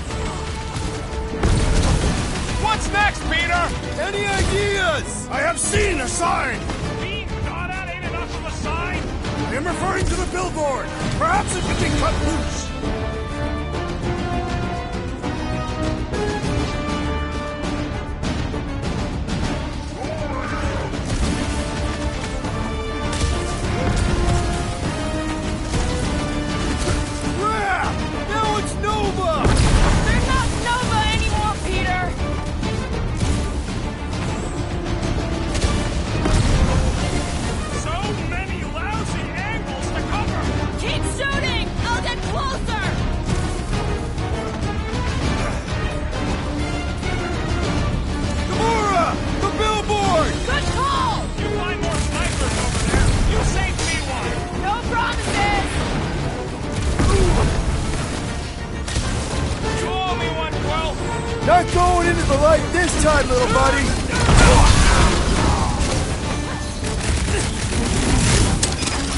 What's next, Peter? Any ideas? I have seen a sign! Being shot at ain't enough of a sign? I am referring to the billboard! Perhaps it could be cut loose! Now it's Nova! They're not Nova anymore, Peter! So many lousy angles to cover! Keep shooting! I'll get closer! Gamora! The billboard! Good call! You find more snipers over there! You saved me one! No promises! You owe me one, Quill! Not going into the light this time, little buddy!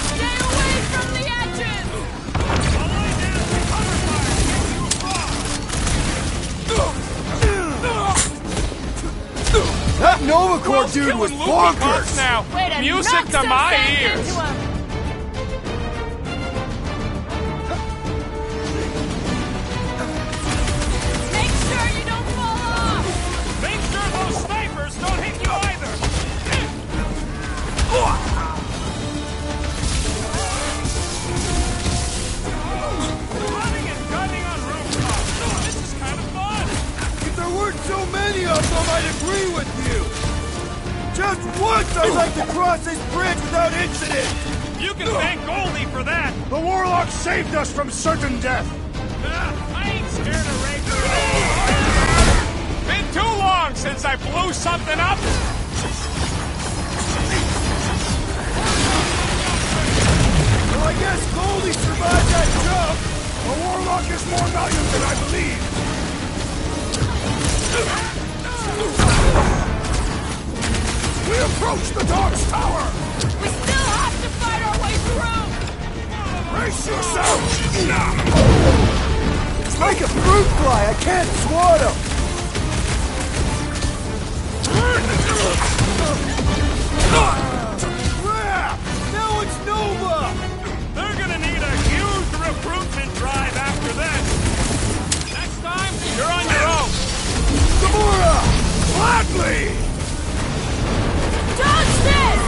Stay away from the edges! I'll lay down for cover fire! That Nova Corps Quill's dude was killing loopy cops bonkers! now! Way to Music knock to some my sense ears! into him. Make sure you don't fall off! Make sure those snipers don't hit you either! Running and gunning on rooftops! This is kind of fun! If there weren't so many of them, I'd agree with you! Just once I'd like to cross this bridge without incident! You can thank Goldie for that! The Warlock saved us from certain death! I ain't scared of Raker! Been too long since I blew something up! Well, I guess Goldie survived that jump! The Warlock is more valiant than I believe! We approach the Dog's Tower! We still have to fight our way through! Brace yourself! It's like a fruit fly, I can't swat him! Crap! Now it's Nova! They're gonna need a huge recruitment drive after this! Next time, you're on your own! Gamora! Gladly! Dodge this!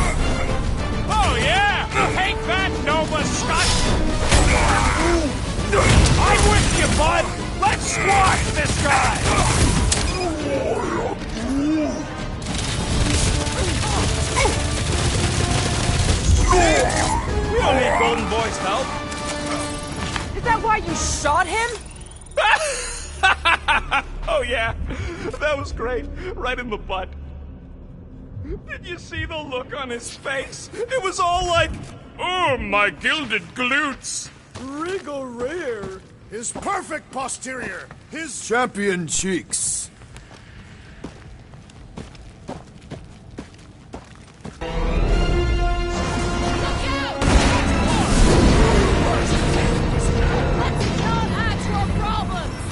Oh yeah! Take that, Nova Scott! I'm with you, bud! Let's squash this guy! We don't need Golden Boy's help! Is that why you shot him? Oh yeah, that was great. Right in the butt. Did you see the look on his face? It was all like, oh, my gilded glutes. Rigor. His perfect posterior! His Champion cheeks. Let's not add to our problems!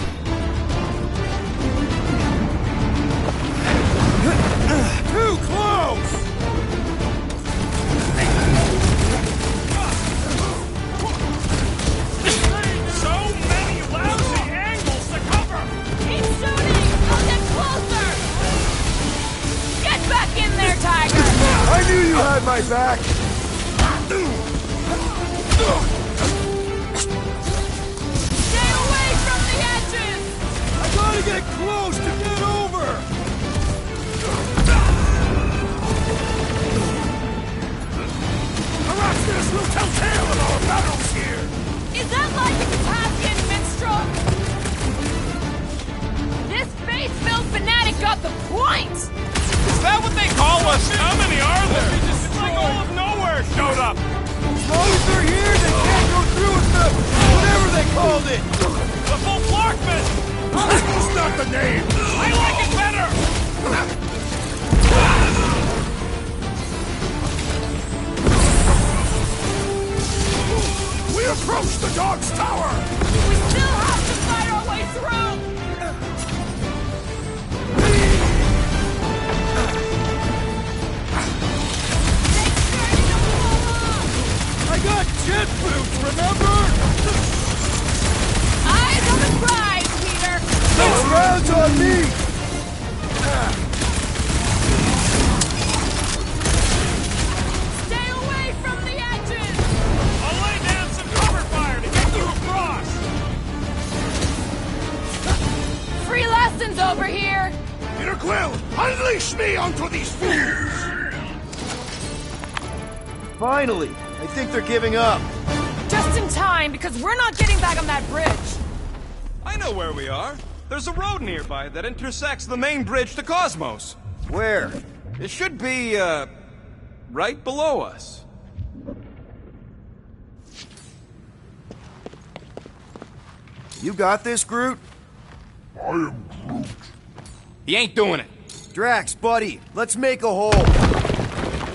Too close! So many lousy angles to cover. Keep shooting! right back. Stay away from the edges! I gotta get close to get over! Erasmus will tell tale of our battles here! Is that like a Cassian minstrel? This faith-filled fanatic got the point! Is that what they call us? How many are there? It's like all of nowhere showed up. As long as they're here, they can't go through with the... whatever they called it! The full Flarkman! That's not the name! I like it better! We approach the dog's tower! We still have to fight our way through! I got jet boots, remember? Eyes on the prize, Peter! Next round's on me! Stay away from the edges! I'll lay down some cover fire to get you across! Free lessons over here! Peter Quill, unleash me onto these fools! Finally! I think they're giving up. Just in time, because we're not getting back on that bridge. I know where we are. There's a road nearby that intersects the main bridge to Cosmos. Where? It should be, right below us. You got this, Groot? I am Groot. He ain't doing it. Drax, buddy, let's make a hole.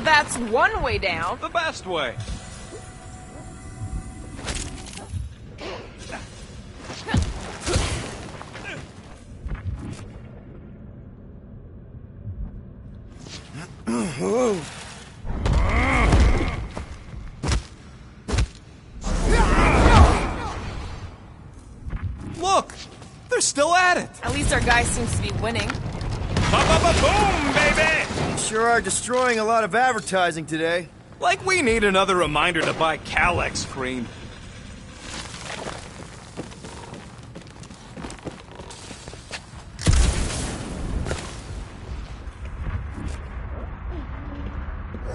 That's one way down. The best way. Look! They're still at it! At least our guy seems to be winning. Ba-ba-ba-boom, baby! You sure are destroying a lot of advertising today. Like we need another reminder to buy Calyx cream.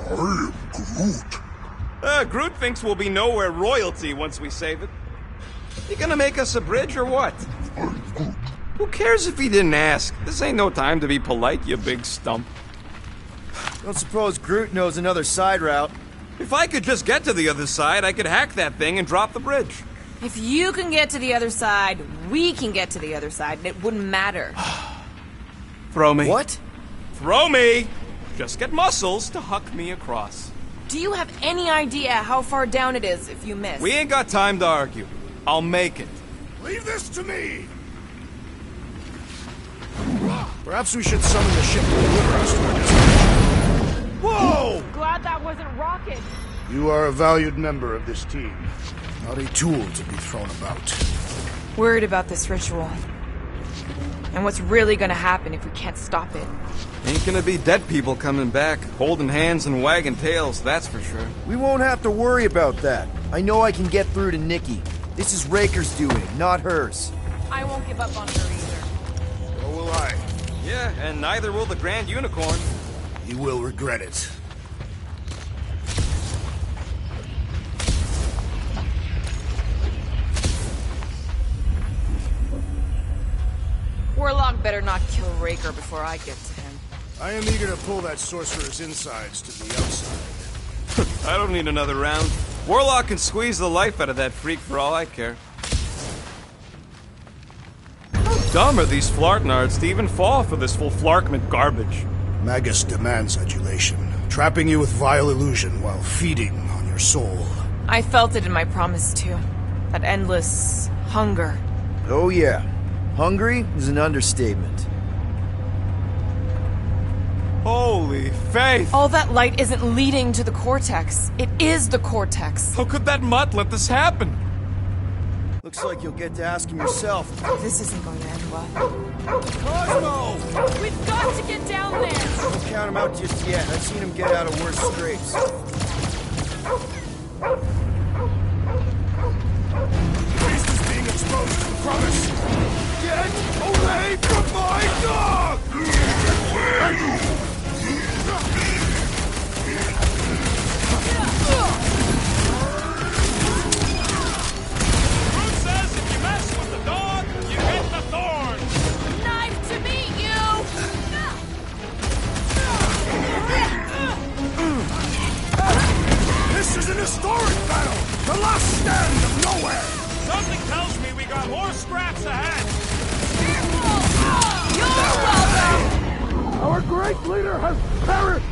I am Groot. Groot thinks we'll be nowhere royalty once we save it. You gonna make us a bridge or what? I'm Groot. Who cares if he didn't ask? This ain't no time to be polite, you big stump. Don't suppose Groot knows another side route. If I could just get to the other side, I could hack that thing and drop the bridge. If you can get to the other side, we can get to the other side, and it wouldn't matter. Throw me. What? Throw me! Just get muscles to huck me across. Do you have any idea how far down it is if you miss? We ain't got time to argue. I'll make it. Leave this to me! Perhaps we should summon the ship to deliver us to our destination. Whoa! Glad that wasn't Rocket. You are a valued member of this team, not a tool to be thrown about. Worried about this ritual. And what's really gonna happen if we can't stop it. Ain't gonna be dead people coming back, holding hands and wagging tails, that's for sure. We won't have to worry about that. I know I can get through to Nikki. This is Raker's doing, not hers. I won't give up on her either. Nor will I. Yeah, and neither will the Grand Unicorn. You will regret it. Warlock better not kill Raker before I get to him. I am eager to pull that sorcerer's insides to the outside. I don't need another round. Warlock can squeeze the life out of that freak for all I care. How dumb are these Flartnards to even fall for this full Flarkment garbage? Magus demands adulation, trapping you with vile illusion while feeding on your soul. I felt it in my promise too. That endless hunger. Oh yeah. Hungry is an understatement. Holy faith! All that light isn't leading to the Cortex. It is the Cortex. How could that mutt let this happen? Looks like you'll get to ask him yourself. This isn't going to end well. Cosmo! We've got to get down there! Don't count count him out just yet. I've seen him get out of worse scrapes. Beast is being exposed to the promise. Get away from my dog! Ruth says if you mess with the dog, you get the thorn. Knife to meet you! This is an historic battle! The last stand of nowhere! Something tells me we got more scraps ahead. You're welcome! Our great leader has perished!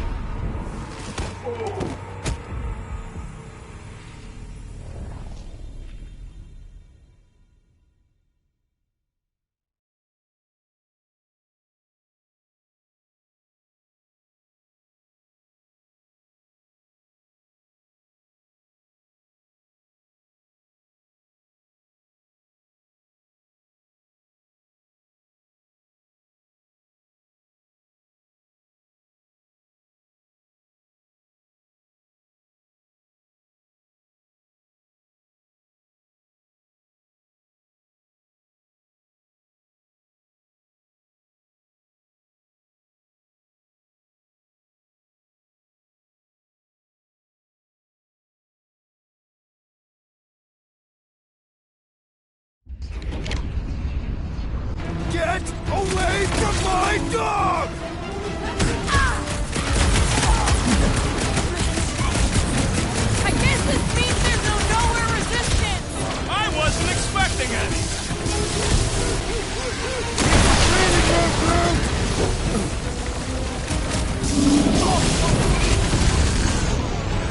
Get away from my dog! I guess this means there's no nowhere resistance! I wasn't expecting any.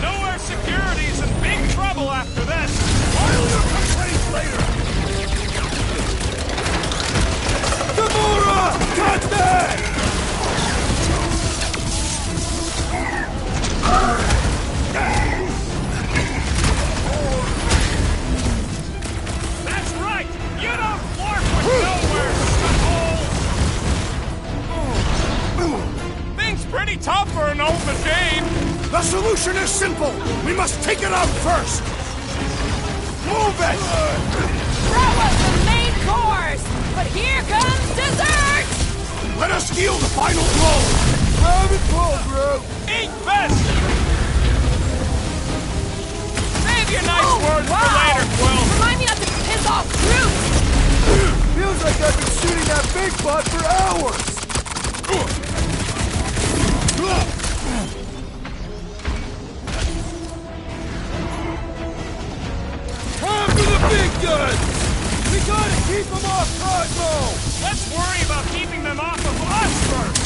Nowhere Security's in big trouble after this. File your complaints later! Gamora! Got that! That's right! You don't flirt with nowhere, scuffle! Things pretty tough for an old machine. The solution is simple! We must take it out first! Move it! That was the main course! But here comes dessert! Let us deal the final blow! Have it close, bro! Eat this! Save your nice words for later, Quill! Remind me not to piss off Groot! Feels like I've been shooting that big butt for hours! Time for the big guns! We gotta keep them off Cosmo! Let's worry about keeping them off of us first!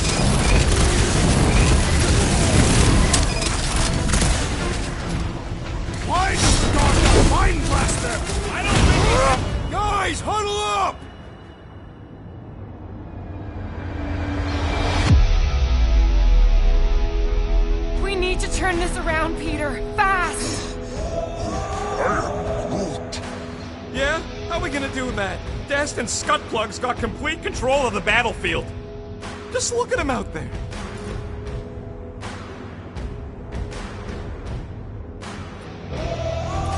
Why does the dog got Mind Blaster? I don't think Guys, huddle up! We need to turn this around, Peter. Fast! Yeah? How are we gonna do that? Dest and Scutplug's got complete control of the battlefield. Just look at them out there.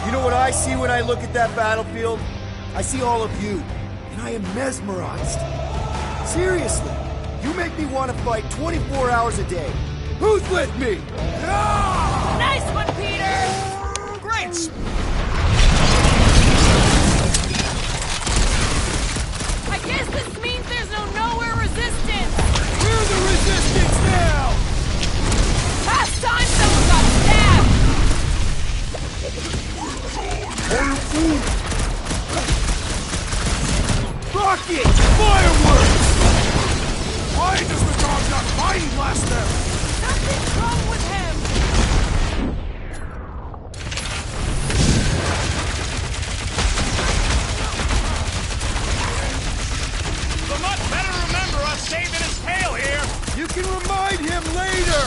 You know what I see when I look at that battlefield? I see all of you, and I am mesmerized. Seriously, you make me want to fight 24 hours a day. Who's with me? Nice one, Peter! Great! I guess this means there's no nowhere resistance! We're the resistance now! Last time someone got stabbed! Rocket! Fireworks! Why does the dog not Mind Blaster? Something's wrong with him! The Mutt better remember us saving his tail here! You can remind him later!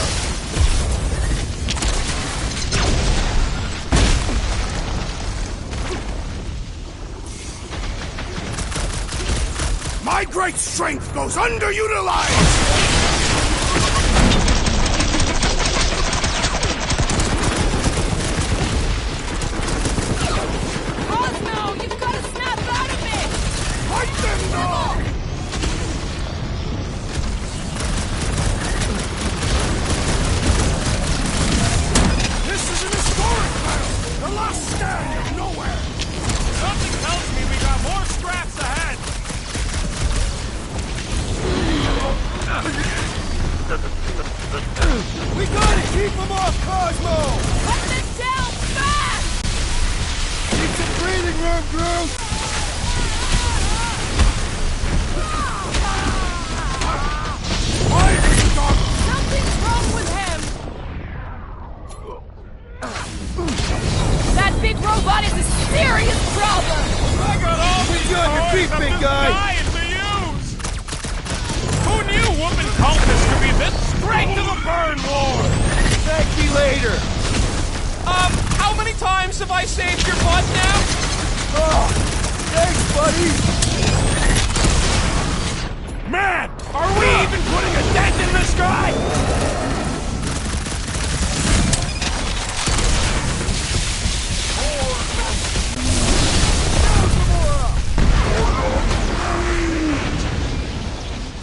My great strength goes underutilized! We gotta keep him off, Cosmo! Hold it down fast! Need some breathing room, Drew! Why is he talking? Something's wrong with him! That big robot is a serious problem! I got all the on your feet, big guy! Who knew woman cultists could be this straight to the burn war? Thank me later! How many times have I saved your butt now? Oh, thanks, buddy! Man, are we even putting a dent in this guy?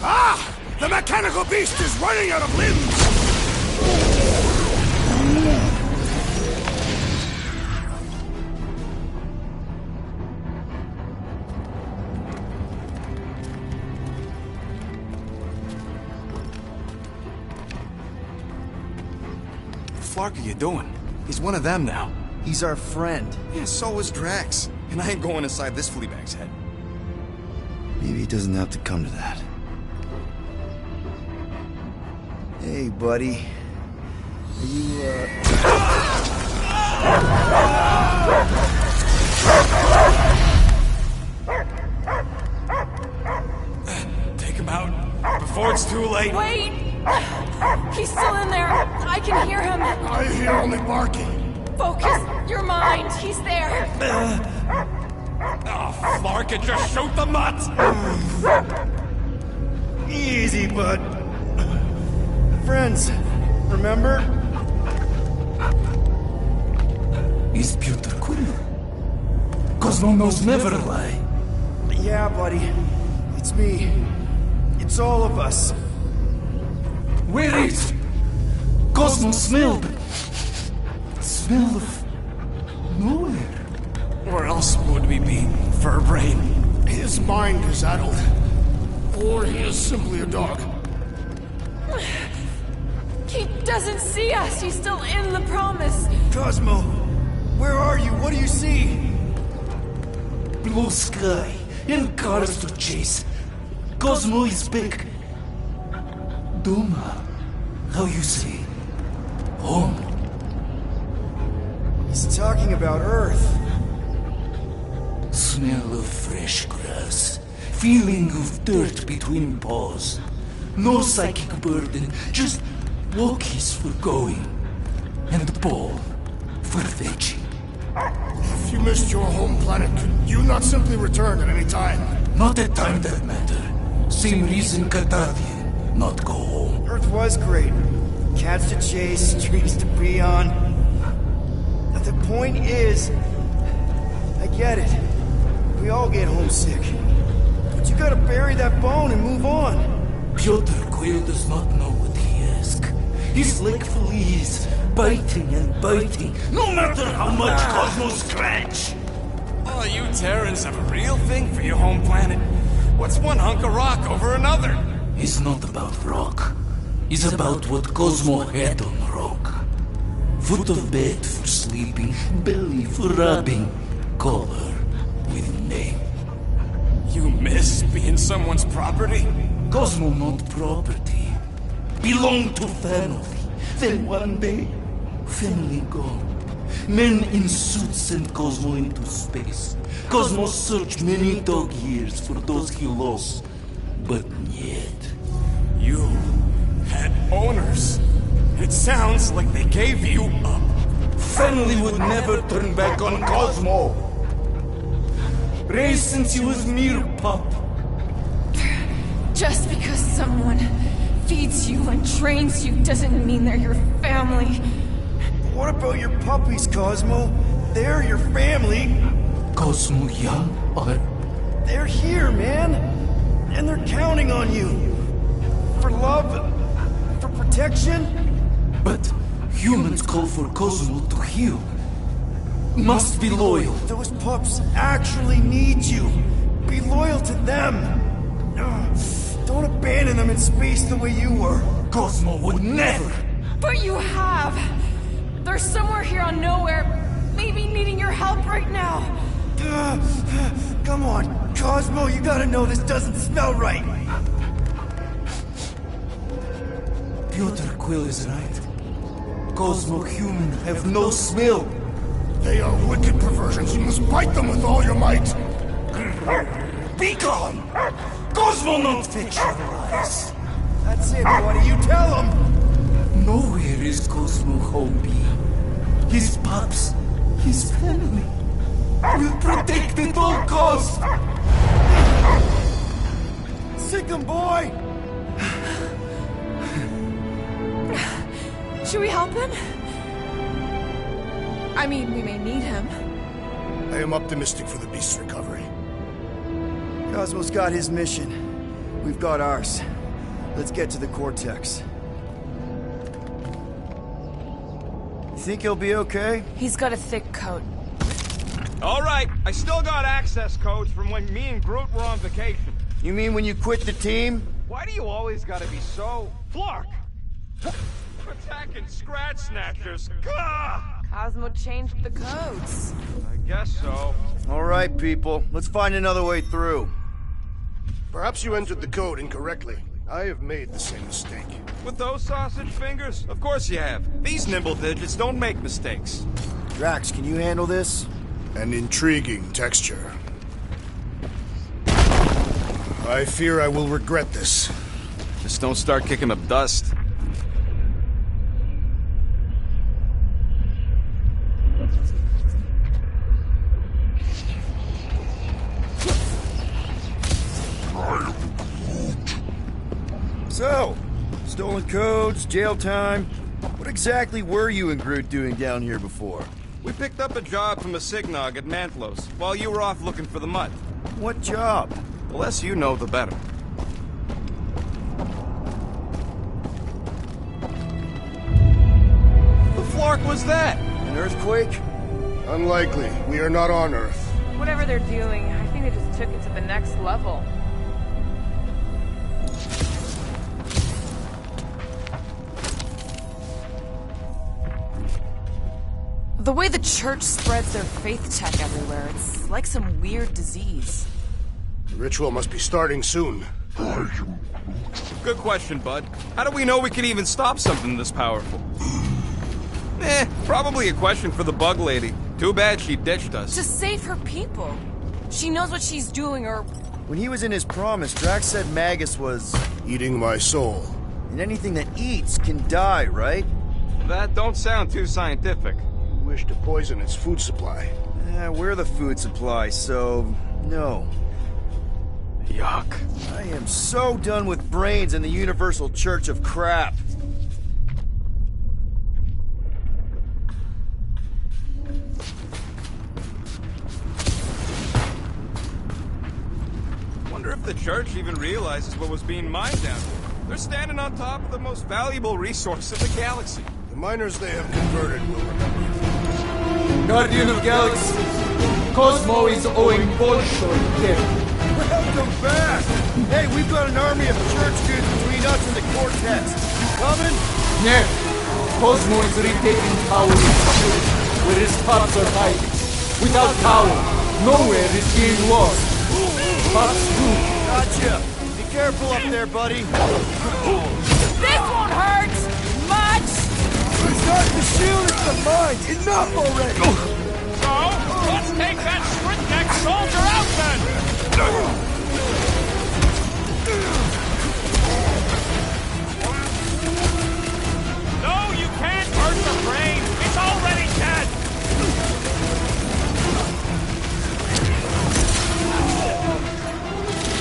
Ah! The mechanical beast is running out of limbs! What the fuck are you doing? He's one of them now. He's our friend. Yeah, so is Drax. And I ain't going inside this fleabag's head. Maybe it doesn't have to come to that. Hey, buddy. Are you, Take him out before it's too late. Wait! He's still in there. I can hear him. I hear only barking. Focus your mind. He's there. Oh, Flark, it just shoot the nuts! Easy, bud. Friends, remember? Is Peter Quill? Cosmo knows never lie. Yeah, buddy. It's me. It's all of us. Where is Cosmo smelled? Smell of nowhere. Where else would we be, Furbrain? His mind is addled. Or he is simply a dog. He doesn't see us. He's still in the promise. Cosmo, where are you? What do you see? Blue sky and cars to chase. Cosmo is back. Duma, how you say? Home. He's talking about Earth. Smell of fresh grass. Feeling of dirt between paws. No psychic burden, just walkies for going. And the ball for fetching. If you missed your home planet, could you not simply return at any time? Not at time that matter. Same reason Cardassian, not go home. Earth was great. Cats to chase, trees to be on. But the point is, I get it. We all get homesick. But you gotta bury that bone and move on. Piotr Quill does not know what he asks. He's like fleas, biting and biting, no matter how much Cosmo scratch. Oh, you Terrans have a real thing for your home planet. What's one hunk of rock over another? It's not about rock. It's about what Cosmo had on rock. Foot of bed for sleeping, belly for rubbing, color with name. You miss being someone's property? Cosmo not property. Belong to family. Then one day, family gone. Men in suits sent Cosmo into space. Cosmo searched many dog years for those he lost. But yet... You had owners. It sounds like they gave you up. Family would never turn back on Cosmo. Raised since he was mere pup. Just because someone feeds you and trains you doesn't mean they're your family. What about your puppies, Cosmo? They're your family. Cosmo young or... They're here, man. And they're counting on you. For love, for protection. But humans call for Cosmo to heal. Must be loyal. Those pups actually need you. Be loyal to them. Don't abandon them in space the way you were. Cosmo would never! But you have! They're somewhere here on Nowhere, maybe needing your help right now. Come on, Cosmo, you gotta know this doesn't smell right. Piotr Quill is right. Cosmo human have no smell. They are wicked perversions. You must bite them with all your might. Be gone! Cosmo not fetch your lies. That's it, buddy. You tell him. Nowhere is Cosmo home. His pups, his family, will protect at all costs. Sick 'em, boy. Should we help him? I mean, we may need him. I am optimistic for the beast's recovery. Cosmo's got his mission. We've got ours. Let's get to the Cortex. You think he'll be okay? He's got a thick coat. All right, I still got access codes from when me and Groot were on vacation. You mean when you quit the team? Why do you always gotta be so... Flark! Attacking Scratch Snatchers. Gah! Cosmo changed the codes. I guess so. All right, people. Let's find another way through. Perhaps you entered the code incorrectly. I have made the same mistake. With those sausage fingers? Of course you have. These nimble digits don't make mistakes. Drax, can you handle this? An intriguing texture. I fear I will regret this. Just don't start kicking up dust. So, stolen codes, jail time. What exactly were you and Groot doing down here before? We picked up a job from a Signog at Mantlos, while you were off looking for the mud. What job? The less you know, the better. The flark was that? An earthquake? Unlikely. We are not on Earth. Whatever they're doing, I think they just took it to the next level. The way the church spreads their faith tech everywhere, it's like some weird disease. The ritual must be starting soon. Good question, bud. How do we know we can even stop something this powerful? Probably a question for the bug lady. Too bad she ditched us. To save her people. She knows what she's doing, or... When he was in his promise, Drax said Magus was... eating my soul. And anything that eats can die, right? That don't sound too scientific. Wish to poison its food supply. We're the food supply, so... no. Yuck. I am so done with brains and the Universal Church of Crap. Wonder if the church even realizes what was being mined down here. They're standing on top of the most valuable resource in the galaxy. The miners they have converted will remember. Guardian of Galaxies, Cosmo is owing Bolshoi death. Welcome back! Hey, we've got an army of church dudes between us and the Cortex. You coming? Yeah. Cosmo is retaking power in Chile, where his pups are hiding. Without power, nowhere is being lost. Pups too. Gotcha. Be careful up there, buddy. This won't hurt! Much! It's not the shield, it's the mind! Enough already! So, let's take that sprint-neck soldier out then! No, you can't hurt the brain! It's already dead!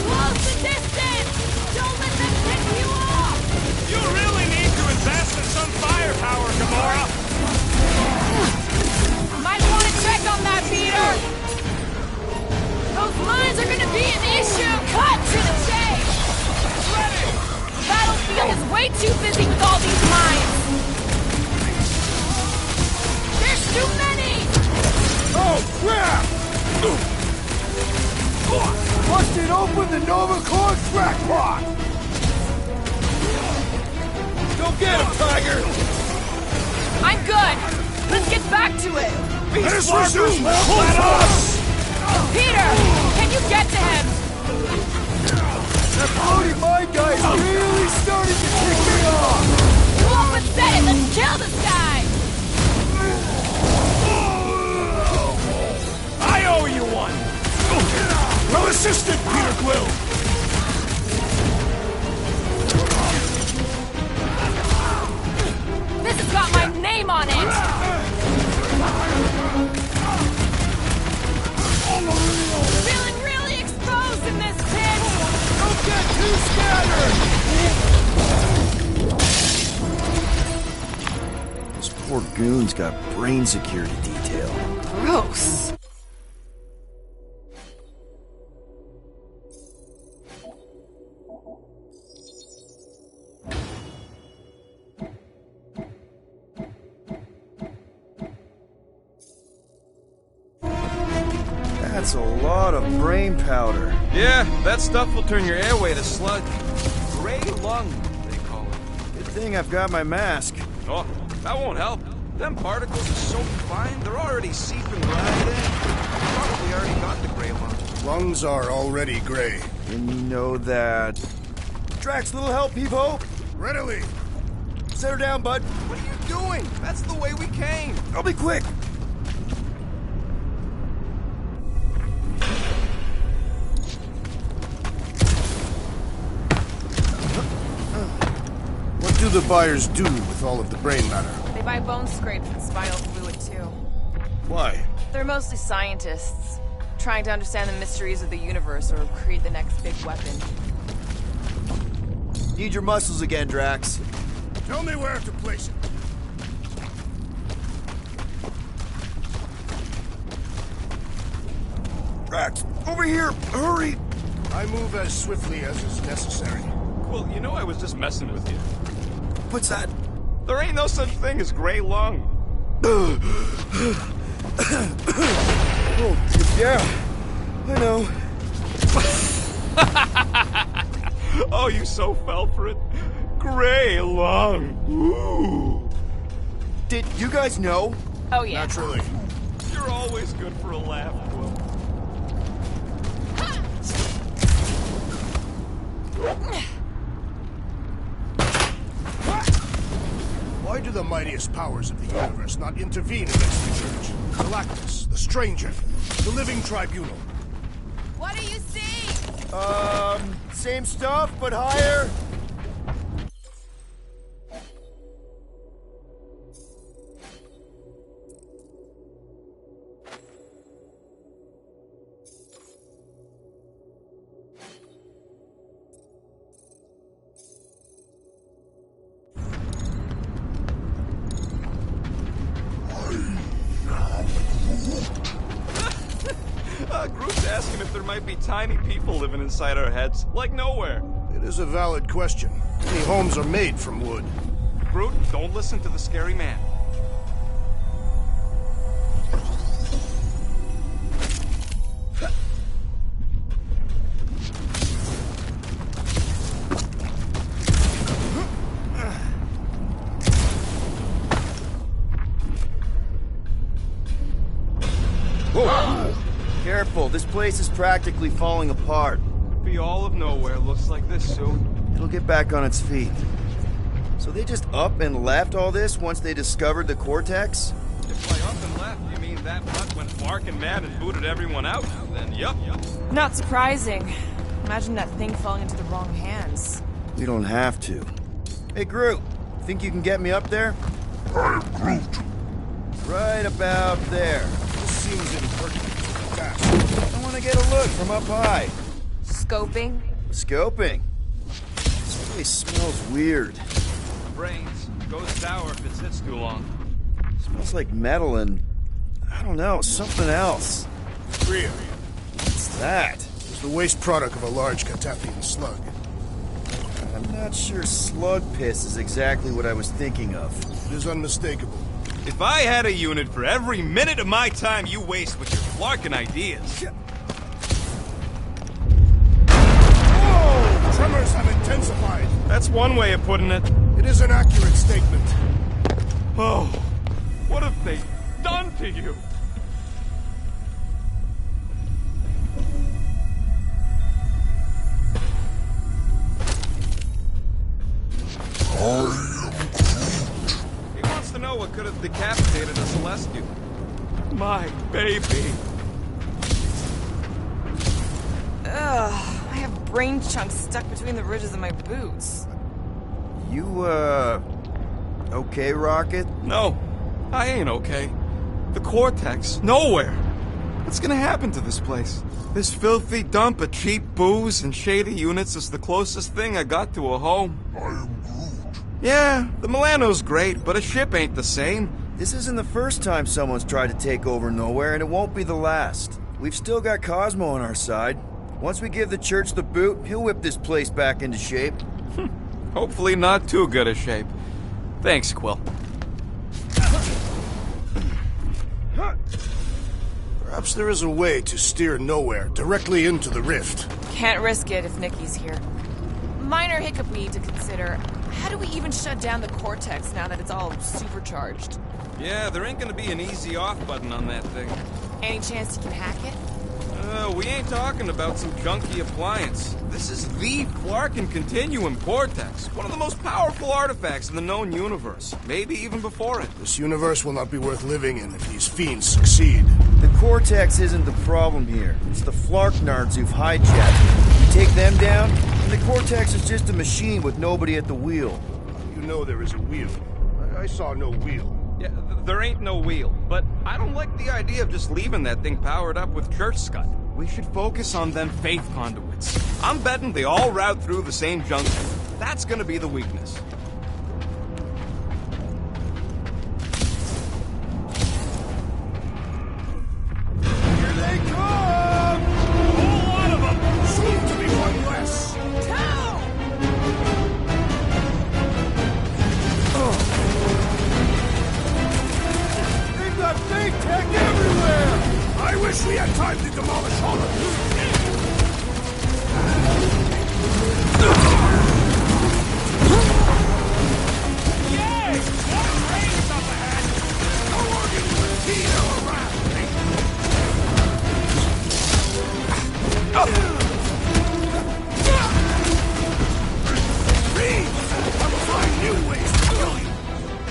Close the distance! Don't let them pick you off! You really need to invest in some firepower, Gamora! Might want to check on that, Peter! Those mines are gonna be an issue! Cut to the chase! Ready! The battlefield is way too busy with all these mines! There's too many! Oh, crap! Busted open the Nova Corps crackpot! good! Let's get back to it! Let us resume! Let us! Peter! Can you get to him? That bloody mind guy is really starting to kick me off! Wolf had said it! Let's kill this guy! I owe you one! Well assisted, Peter Quill! This has got my name on it! Feeling really exposed in this pit! Don't get too scattered! This poor goon's got brain security detail. Gross. That's a lot of brain powder. Yeah, that stuff will turn your airway to sludge. Gray lung, they call it. Good thing I've got my mask. Oh, that won't help. Them particles are so fine, they're already seeping right in. You probably already got the gray lung. Lungs are already gray. And you know that... Drax, little help, Peepo? Readily. Set her down, bud. What are you doing? That's the way we came. I'll be quick. What do the buyers do with all of the brain matter? They buy bone scrapes and spinal fluid, too. Why? They're mostly scientists, trying to understand the mysteries of the universe or create the next big weapon. Need your muscles again, Drax. Tell me where to place it. Drax, over here! Hurry! I move as swiftly as is necessary. Well, you know I was just messing with you. What's that? There ain't no such thing as gray lung. Oh, yeah. I know. Oh, you so fell for it. Gray lung. Ooh. Did you guys know? Oh, yeah. Naturally. You're always good for a laugh, Quill. Why do the mightiest powers of the universe not intervene against the Church? Galactus, the Stranger, the Living Tribunal. What do you see? Same stuff, but higher. Groot's asking if there might be tiny people living inside our heads, like nowhere. It is a valid question. Many homes are made from wood. Groot, don't listen to the scary man. Whoa! Careful, this place is practically falling apart. Be all of nowhere looks like this soon. It'll get back on its feet. So they just up and left all this once they discovered the Cortex? If by up and left you mean that mutt went barking mad and booted everyone out, then yup. Not surprising. Imagine that thing falling into the wrong hands. We don't have to. Hey, Groot, think you can get me up there? I am Groot. Right about there. This seems impertinent. Fast. I want to get a look from up high. Scoping? Scoping? This place smells weird. Brains. Goes sour if it sits too long. Smells like metal and... I don't know, something else. Rhea. What's that? It's the waste product of a large Cataphian slug. I'm not sure slug piss is exactly what I was thinking of. It is unmistakable. If I had a unit for every minute of my time you waste with your flarkin' ideas. Whoa! Tremors have intensified. That's one way of putting it. It is an accurate statement. Oh, What have they done to you? He wants to know what could have decapitated a Celestial. My baby. Ugh, I have brain chunks stuck between the ridges of my boots. You, okay, Rocket? No, I ain't okay. The Cortex, nowhere. What's gonna happen to this place? This filthy dump of cheap booze and shady units is the closest thing I got to a home. I am Groot. Yeah, the Milano's great, but a ship ain't the same. This isn't the first time someone's tried to take over Nowhere, and it won't be the last. We've still got Cosmo on our side. Once we give the church the boot, he'll whip this place back into shape. Hopefully not too good a shape. Thanks, Quill. Perhaps there is a way to steer Nowhere directly into the rift. Can't risk it if Nikki's here. Minor hiccup we need to consider. How do we even shut down the Cortex now that it's all supercharged? Yeah, there ain't gonna be an easy off button on that thing. Any chance you can hack it? We ain't talking about some junky appliance. This is the Flarkin Continuum Cortex, one of the most powerful artifacts in the known universe, maybe even before it. This universe will not be worth living in if these fiends succeed. The Cortex isn't the problem here. It's the Flarknards who've hijacked it. You take them down, and the Cortex is just a machine with nobody at the wheel. You know there is a wheel. I saw no wheel. Yeah, there ain't no wheel, but I don't like the idea of just leaving that thing powered up with church scud. We should focus on them faith conduits. I'm betting they all route through the same junction. That's gonna be the weakness. Here they come! A whole lot of them! Soon to be one less! They've got fake tech everywhere! I wish we had time to demolish all of you! Yay! What rains up ahead! No organ with Tina around me! Please! I will find new ways to kill you!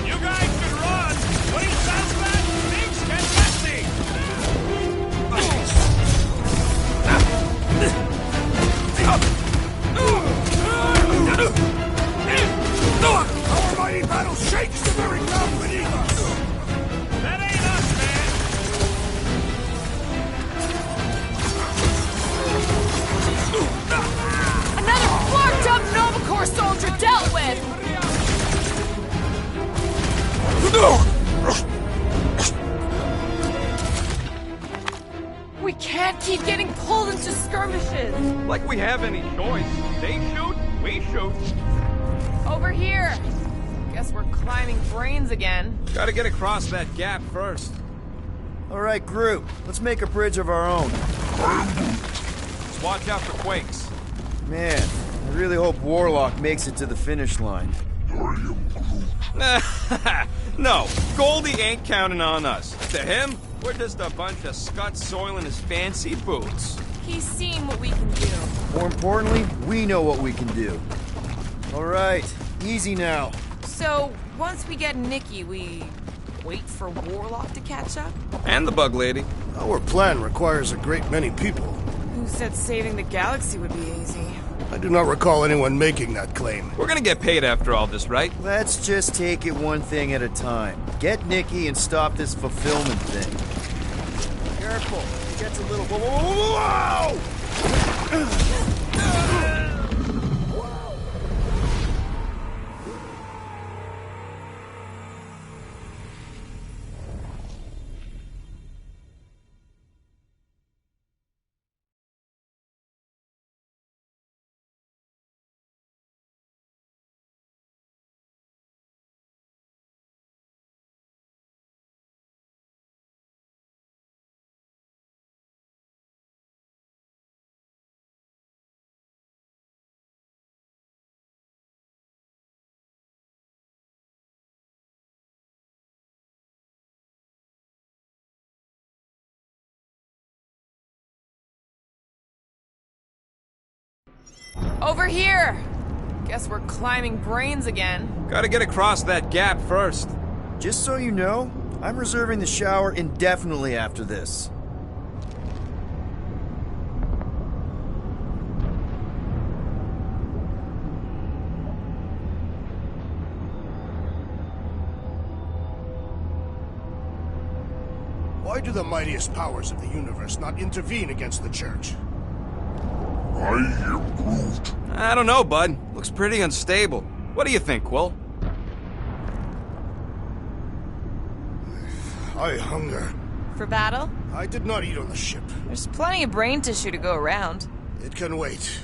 You guys can run! When he says that, things get messy! Our mighty battle shakes the very ground beneath us! That ain't us, man! Another flarked up Nova Corps soldier dealt with! We can't keep getting pulled into skirmishes! Like we have any choice. They shoot, we shoot. Over here! Guess we're climbing brains again. Gotta get across that gap first. All right, Groot, let's make a bridge of our own. Just watch out for quakes. Man, I really hope Warlock makes it to the finish line. No, Goldie ain't counting on us. To him, we're just a bunch of scuts soiling his fancy boots. He's seen what we can do. More importantly, we know what we can do. All right, easy now. So, once we get Nikki, we wait for Warlock to catch up? And the Bug Lady. Our plan requires a great many people. Who said saving the galaxy would be easy? I do not recall anyone making that claim. We're gonna get paid after all this, right? Let's just take it one thing at a time. Get Nikki and stop this fulfillment thing. Careful, it gets a little... Whoa! Over here! Guess we're climbing brains again. Gotta get across that gap first. Just so you know, I'm reserving the shower indefinitely after this. Why do the mightiest powers of the universe not intervene against the Church? I am Groot. I don't know, bud. Looks pretty unstable. What do you think, Quill? I hunger. For battle? I did not eat on the ship. There's plenty of brain tissue to go around. It can wait.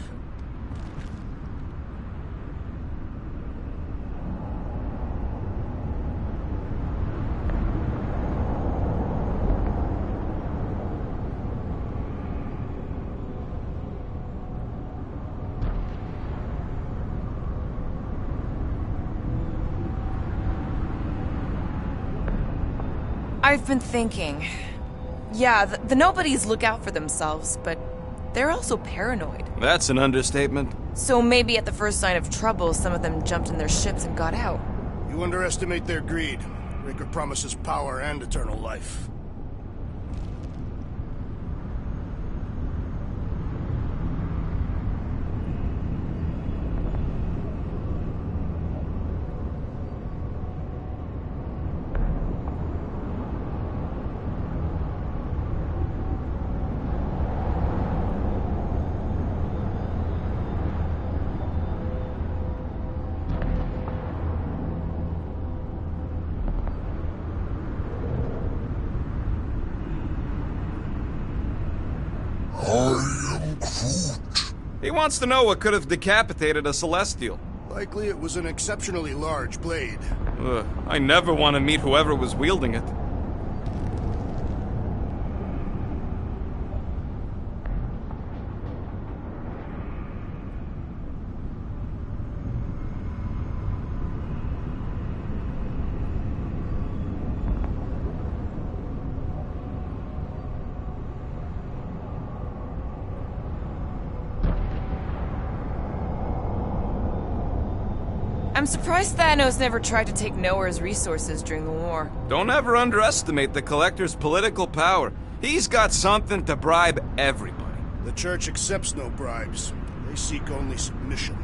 I've been thinking. Yeah, the nobodies look out for themselves, but they're also paranoid. That's an understatement. So maybe at the first sign of trouble, some of them jumped in their ships and got out. You underestimate their greed. Raker promises power and eternal life. He wants to know what could have decapitated a Celestial. Likely it was an exceptionally large blade. Ugh, I never want to meet whoever was wielding it. I'm surprised Thanos never tried to take Nowhere's resources during the war. Don't ever underestimate the Collector's political power. He's got something to bribe everybody. The Church accepts no bribes. They seek only submission.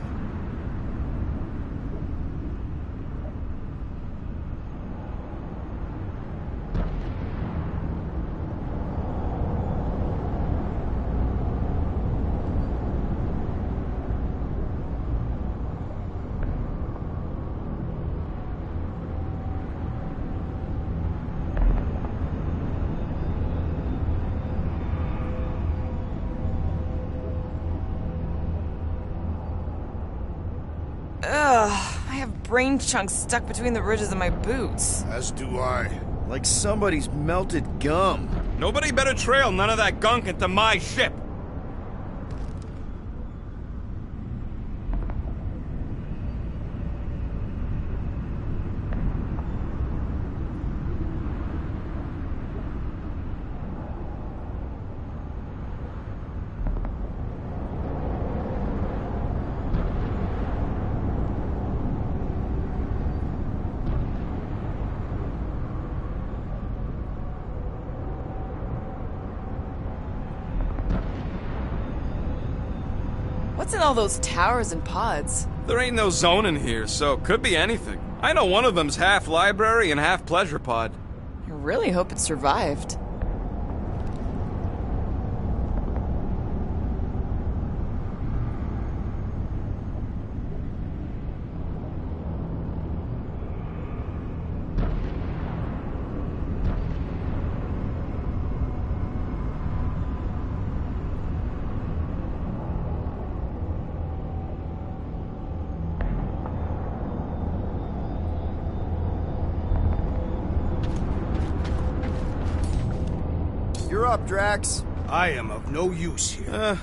Ugh, I have brain chunks stuck between the ridges of my boots. As do I. Like somebody's melted gum. Nobody better trail none of that gunk into my ship. What's in all those towers and pods? There ain't no zone in here, so could be anything. I know one of them's half library and half pleasure pod. I really hope it survived. You're up, Drax. I am of no use here.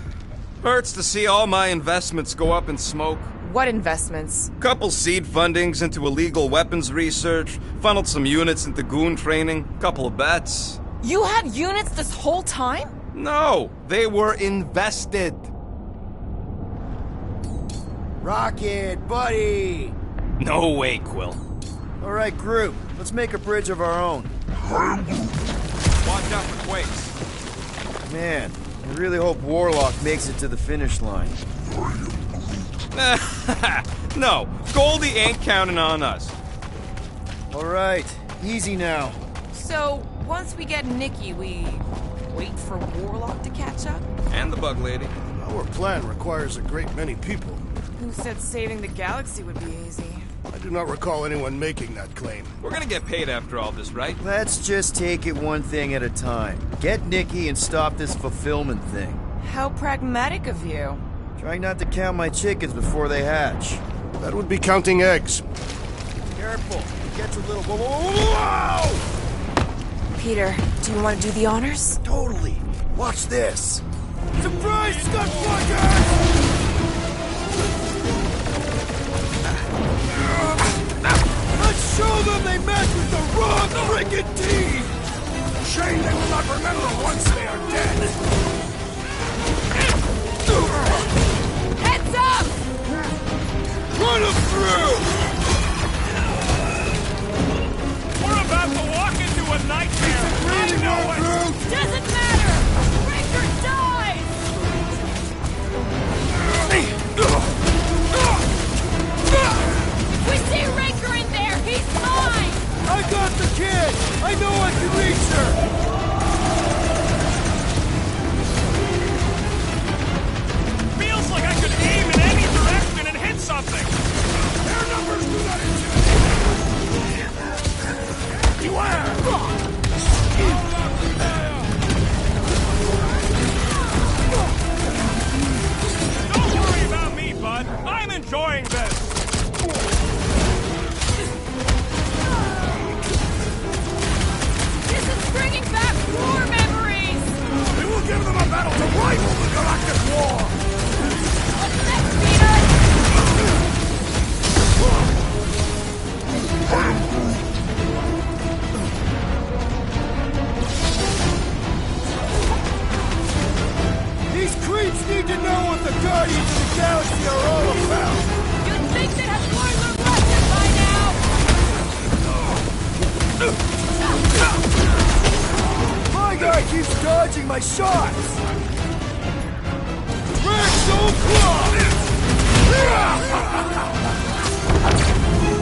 Hurts to see all my investments go up in smoke. What investments? Couple seed fundings into illegal weapons research, funneled some units into goon training, couple of bets. You had units this whole time? No, they were invested. Rocket, buddy! No way, Quill. All right, group. Let's make a bridge of our own. Watch out for quakes. Man, I really hope Warlock makes it to the finish line. No, Goldie ain't counting on us. All right, easy now. So, once we get Nikki, we wait for Warlock to catch up? And the bug lady. Our plan requires a great many people. Who said saving the galaxy would be easy? I do not recall anyone making that claim. We're gonna get paid after all this, right? Let's just take it one thing at a time. Get Nikki and stop this fulfillment thing. How pragmatic of you. Trying not to count my chickens before they hatch. That would be counting eggs. Careful, it gets a little... Whoa! Peter, do you want to do the honors? Totally. Watch this. Surprise, Stunflankers! Let's show them they match with the wrong freaking team! Shame they will not remember once they are dead. Heads up! Run them through! We're about to walk into a nightmare. I know it! Doesn't matter! Breaker dies! We see Raker in there! He's mine! I got the kid! I know I can reach her! Feels like I could aim in any direction and hit something. Their numbers do not intimidate! Beware! Don't worry about me, bud. I'm enjoying this. This is bringing back war memories! We will give them a battle to rival the Galactic War! What's next, Peter? These creeps need to know what the Guardians of the Galaxy are all about! You'd think they'd have learned their lesson by now! My guy keeps dodging my shots! Drax, don't claw!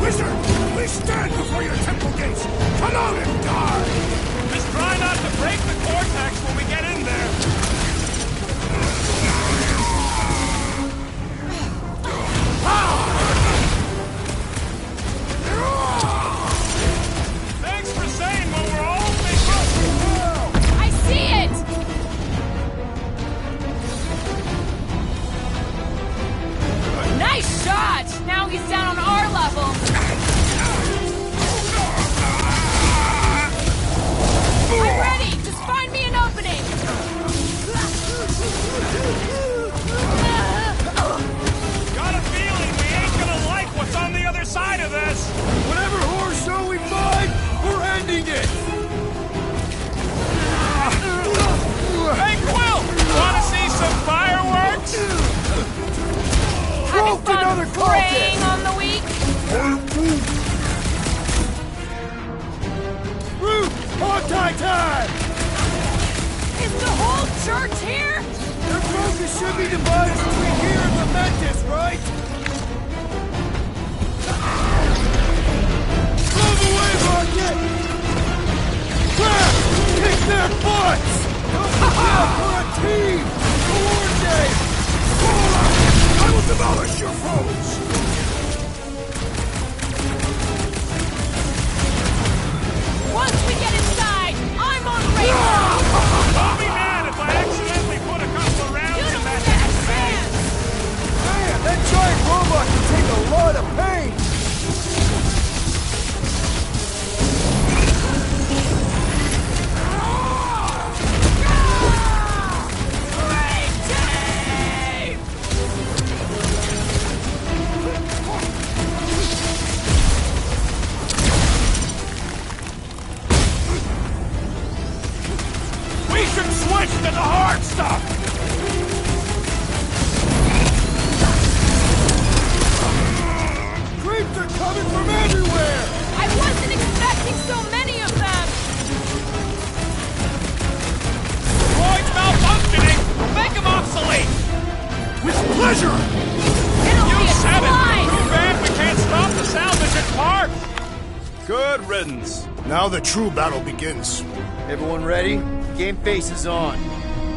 Wizard, please stand before your temple gates! Come out and die! Just try not to break the cortex when we get in there. Thanks for saying when we're all thinking. I see it! Nice shot! Now he's down on our level. I'm ready! Just find me an opening! Got a feeling we ain't gonna like what's on the other side of this. Whatever horror show we find, we're ending it! Hey, Quill! Wanna see some fireworks? Having Broke another fun preying cultist! on the weak? Root! Hog-tie time! Is the whole church here? Their focus should be divided between here and the Mentis, right? Move away, Rocket! Crash! Kick their butts! For a team! Coordinate! Fall out! I will demolish your foes! Once we get inside, I'm on Raker! Don't be mad if I accidentally put a couple of rounds You in don't that stand a thing's face. chance! Man, that giant robot can take a lot of pain! Great team! March! Good riddance. Now the true battle begins. Everyone ready? Game face is on.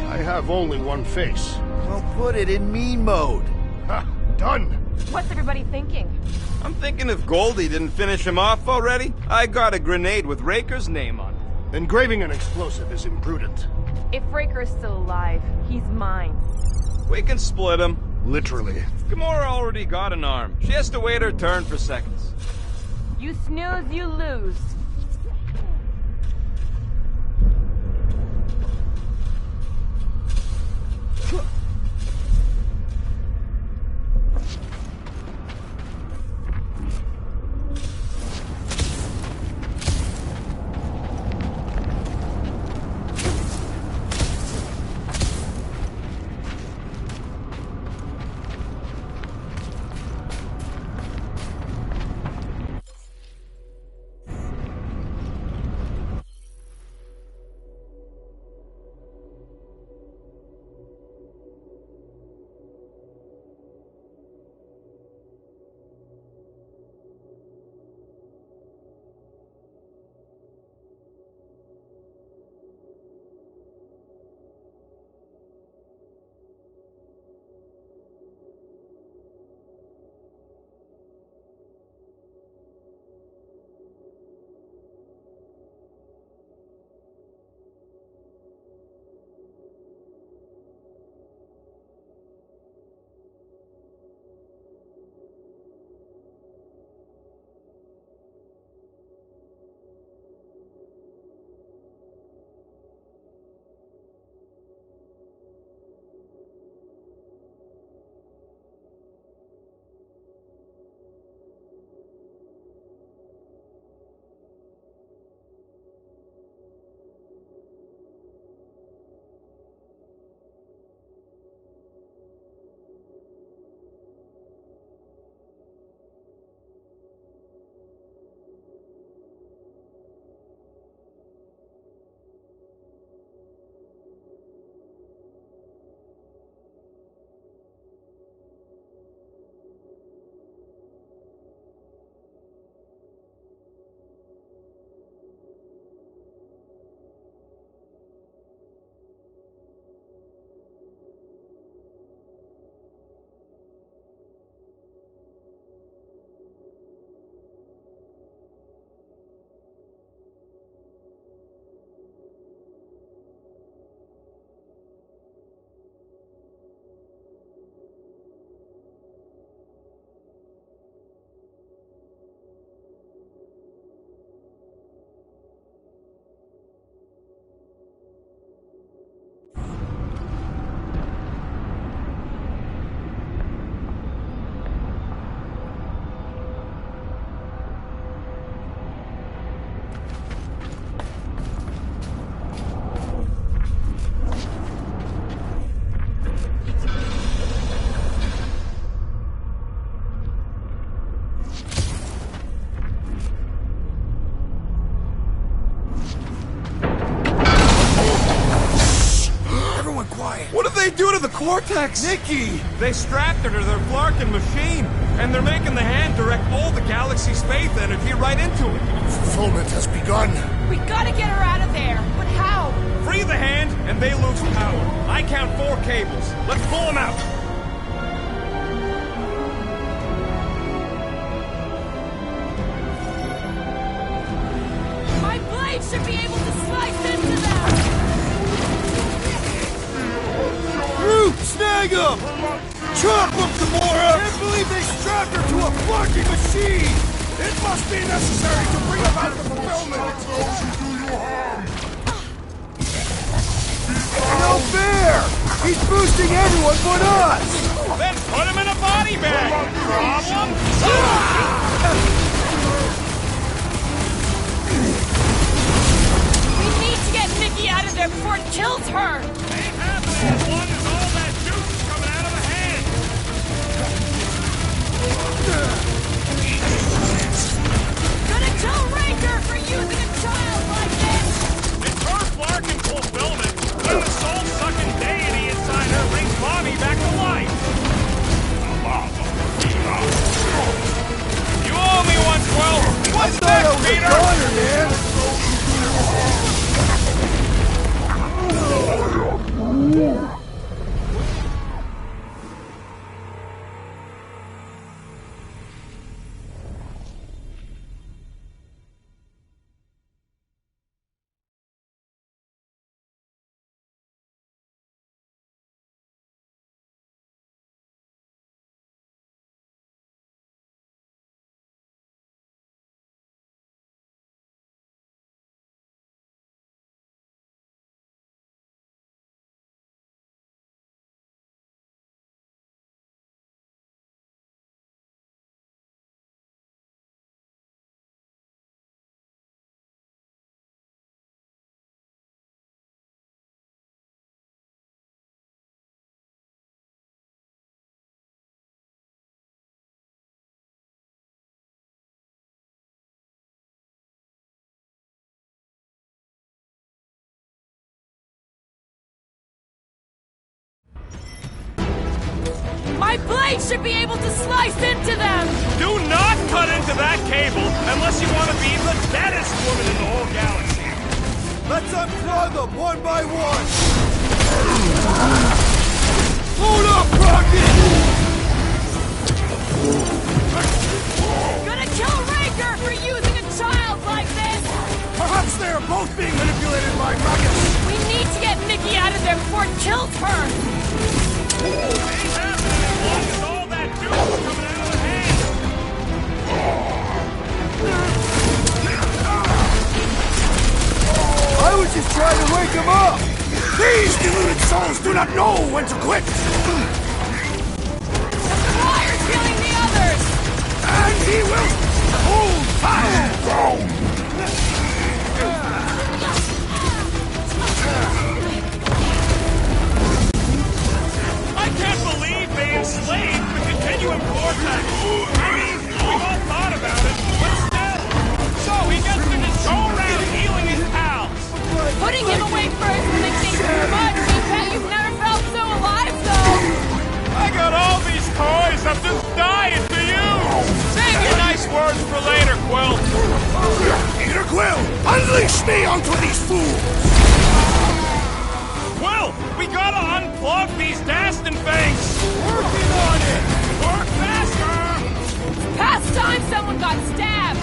I have only one face. Well, put it in mean mode. Ha! Done! What's everybody thinking? I'm thinking if Goldie didn't finish him off already, I got a grenade with Raker's name on it. Engraving an explosive is imprudent. If Raker is still alive, he's mine. We can split him. Literally. Gamora already got an arm. She has to wait her turn for seconds. You snooze, you lose. Cortex! Nikki! They strapped her to their Flarkin machine, and they're making the hand direct all the galaxy's faith energy right into it. Fulfillment has begun. We gotta get her out of there, but how? Free the hand, and they lose power. I count 4 cables. Let's pull them out. My blade should be able to slice into them! Root, snag him! Chop him, Gamora! Can't believe they strapped her to a Flarkin machine! It must be necessary to bring about the fulfillment! No fair! He's boosting everyone but us! Then put him in a body bag! Problem? We need to get Nikki out of there before it kills her! Ain't happening! One is all that juice is coming out of the hand! Gonna kill Raker for using a child like this! It's her Flarkin fulfillment when the soul-sucking deity inside her brings Bobby back to life! You owe me My blade should be able to slice into them! Do not cut into that cable unless you want to be the deadest woman in the whole galaxy. Let's unplug them one by one! Hold up, Rocket! Gonna kill Raker for using a child like this! Perhaps they are both being manipulated by Magus! We need to get Nikki out of there before it kills her! Ain't happening as long as all that juice is coming out of the hand! I was just trying to wake him up! These deluded souls do not know when to quit! Why are killing the others? And he will hold fire! I can't believe they enslaved the continuum vortex! I mean, we've all thought about it, but still! So he gets to just go around healing his pals! Putting him away first when they think too much means that you've never felt so alive, though! I got all these toys, I'm just dying to use! Save your nice words for later, Quill! Peter Quill, unleash me onto these fools! Quill, we gotta unplug these Dastin things! Working on it! Work faster! Past time someone got stabbed!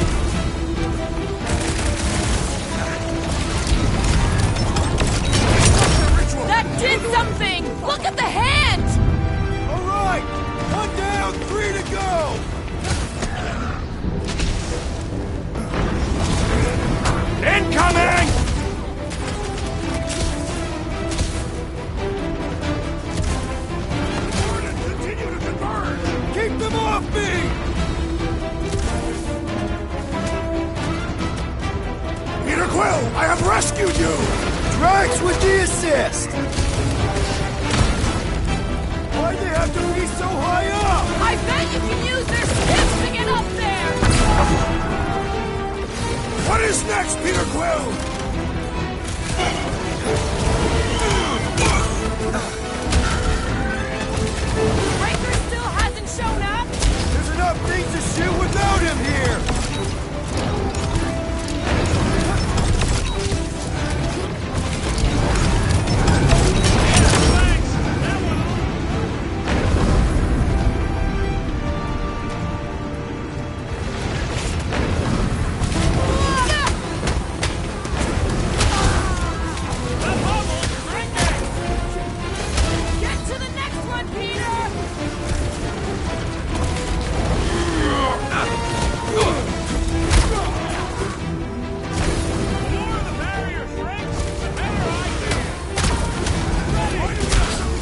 That did something! Look at the hand! All right! One down, 3 to go! Incoming! Continue to converge! Keep them off me! Peter Quill, I have rescued you! Drax with the assist! Why'd they have to be so high up? I bet you can use their skips to get up there! What is next, Peter Quill? Raker still hasn't shown up? There's enough things to shoot without him here! Get to the next one, Peter!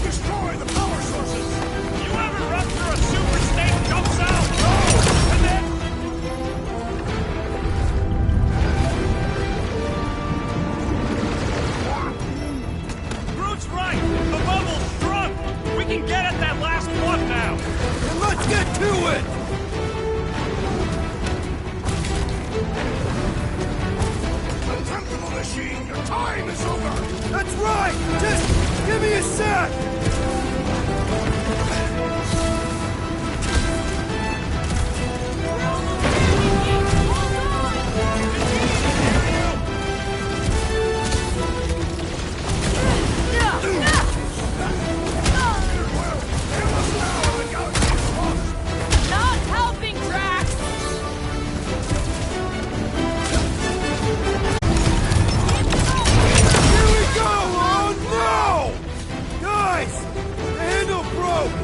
Destroy the power sources! You ever rupture a super snake jumps out? And then... Groot's right! The bubble's shrunk! We can get at that last one now! Then let's get to it! Contemptible machine, your time is over! That's right! Just give me a sec! Not helping, Drax! Here we go! Oh no! Guys! The handle broke!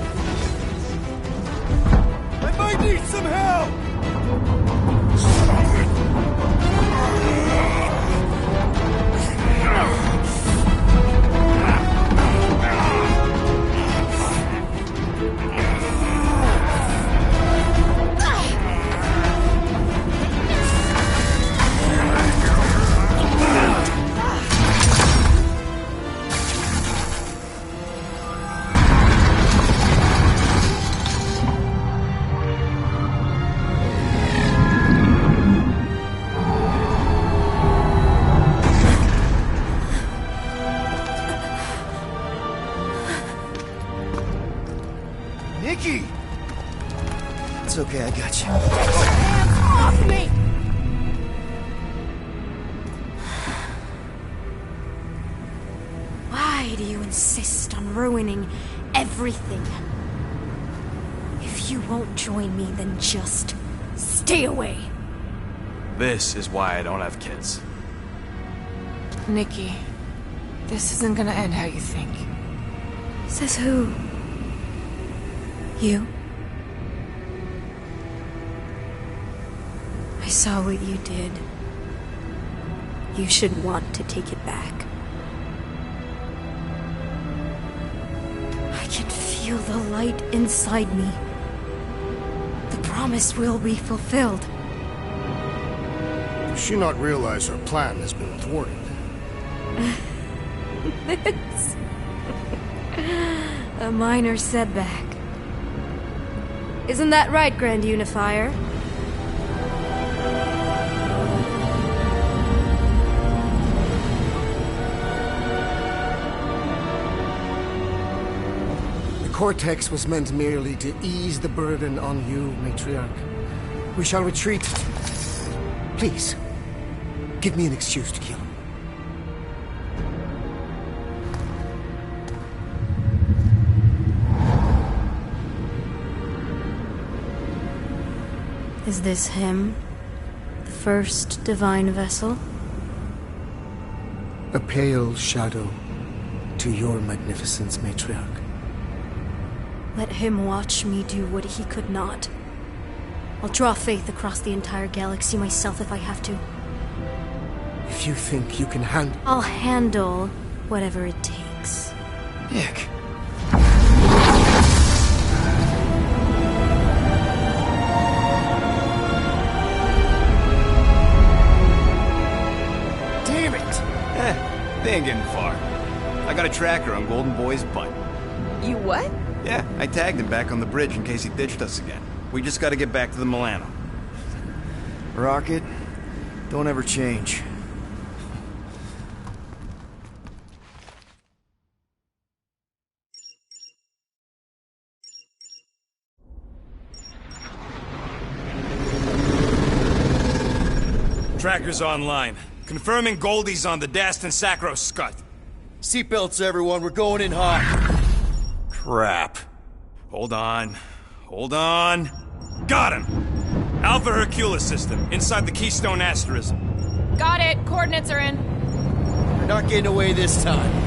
got you. Hands off me! Why do you insist on ruining everything? If you won't join me, then just stay away. This is why I don't have kids. Nikki, this isn't gonna end how you think. Says who? You? I saw what you did. You should want to take it back. I can feel the light inside me. The promise will be fulfilled. Does she not realize her plan has been thwarted? This... a minor setback. Isn't that right, Grand Unifier? The Cortex was meant merely to ease the burden on you, Matriarch. We shall retreat. Please, give me an excuse to kill him. Is this him? The first divine vessel? A pale shadow to your magnificence, Matriarch. Let him watch me do what he could not. I'll draw faith across the entire galaxy myself if I have to. If you think you can handle... I'll handle whatever it takes. Nick. They ain't getting far. I got a tracker on Golden Boy's butt. You what? Yeah, I tagged him back on the bridge in case he ditched us again. We just gotta get back to the Milano. Rocket, don't ever change. Tracker's online. Confirming Goldie's on the Dastan Sacro Scut. Seatbelts, everyone. We're going in hot. Crap. Hold on. Hold on. Got him! Alpha Hercules system, inside the Keystone Asterism. Got it. Coordinates are in. We're not getting away this time.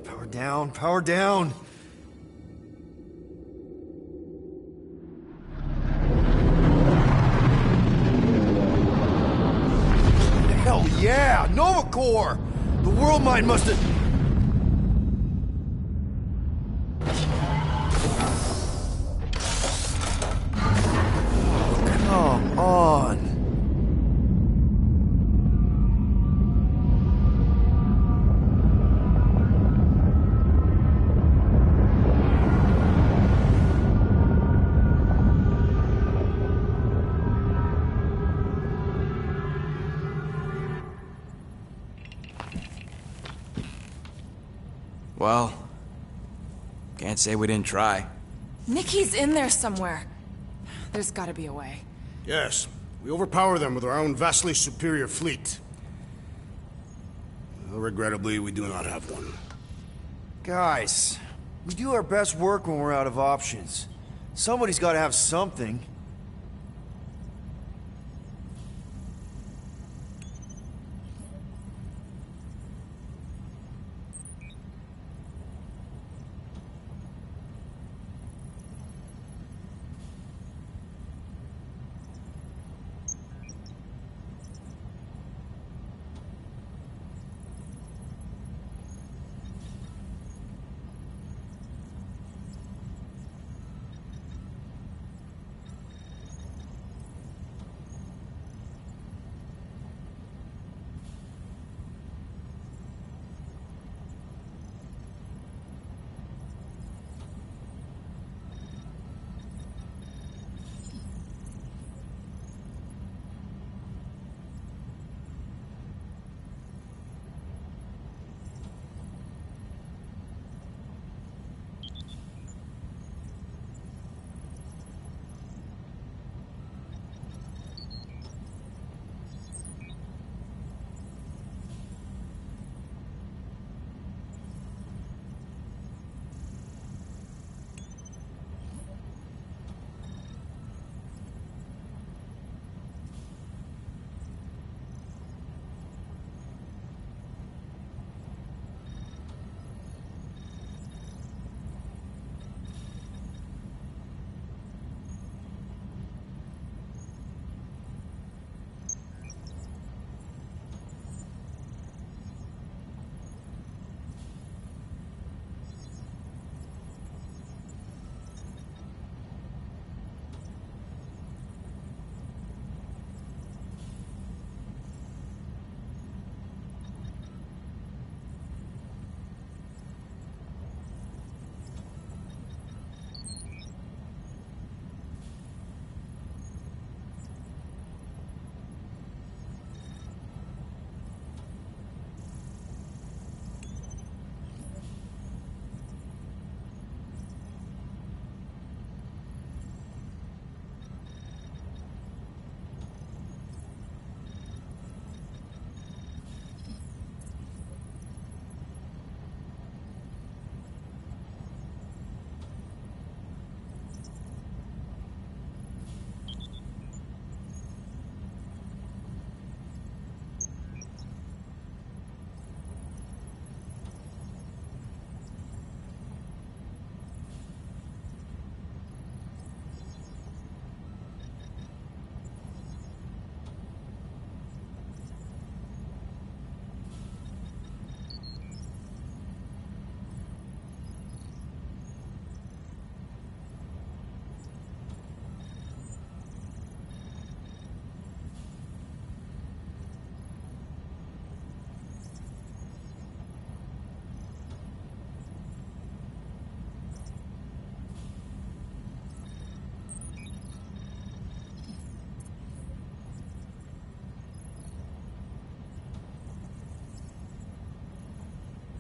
Power down, power down. Hell yeah, Nova Corps! The world mine must have... Come on. Well, can't say we didn't try. Nikki's in there somewhere. There's gotta be a way. Yes, we overpower them with our own vastly superior fleet. Well, regrettably, we do not have one. Guys, we do our best work when we're out of options. Somebody's got to have something.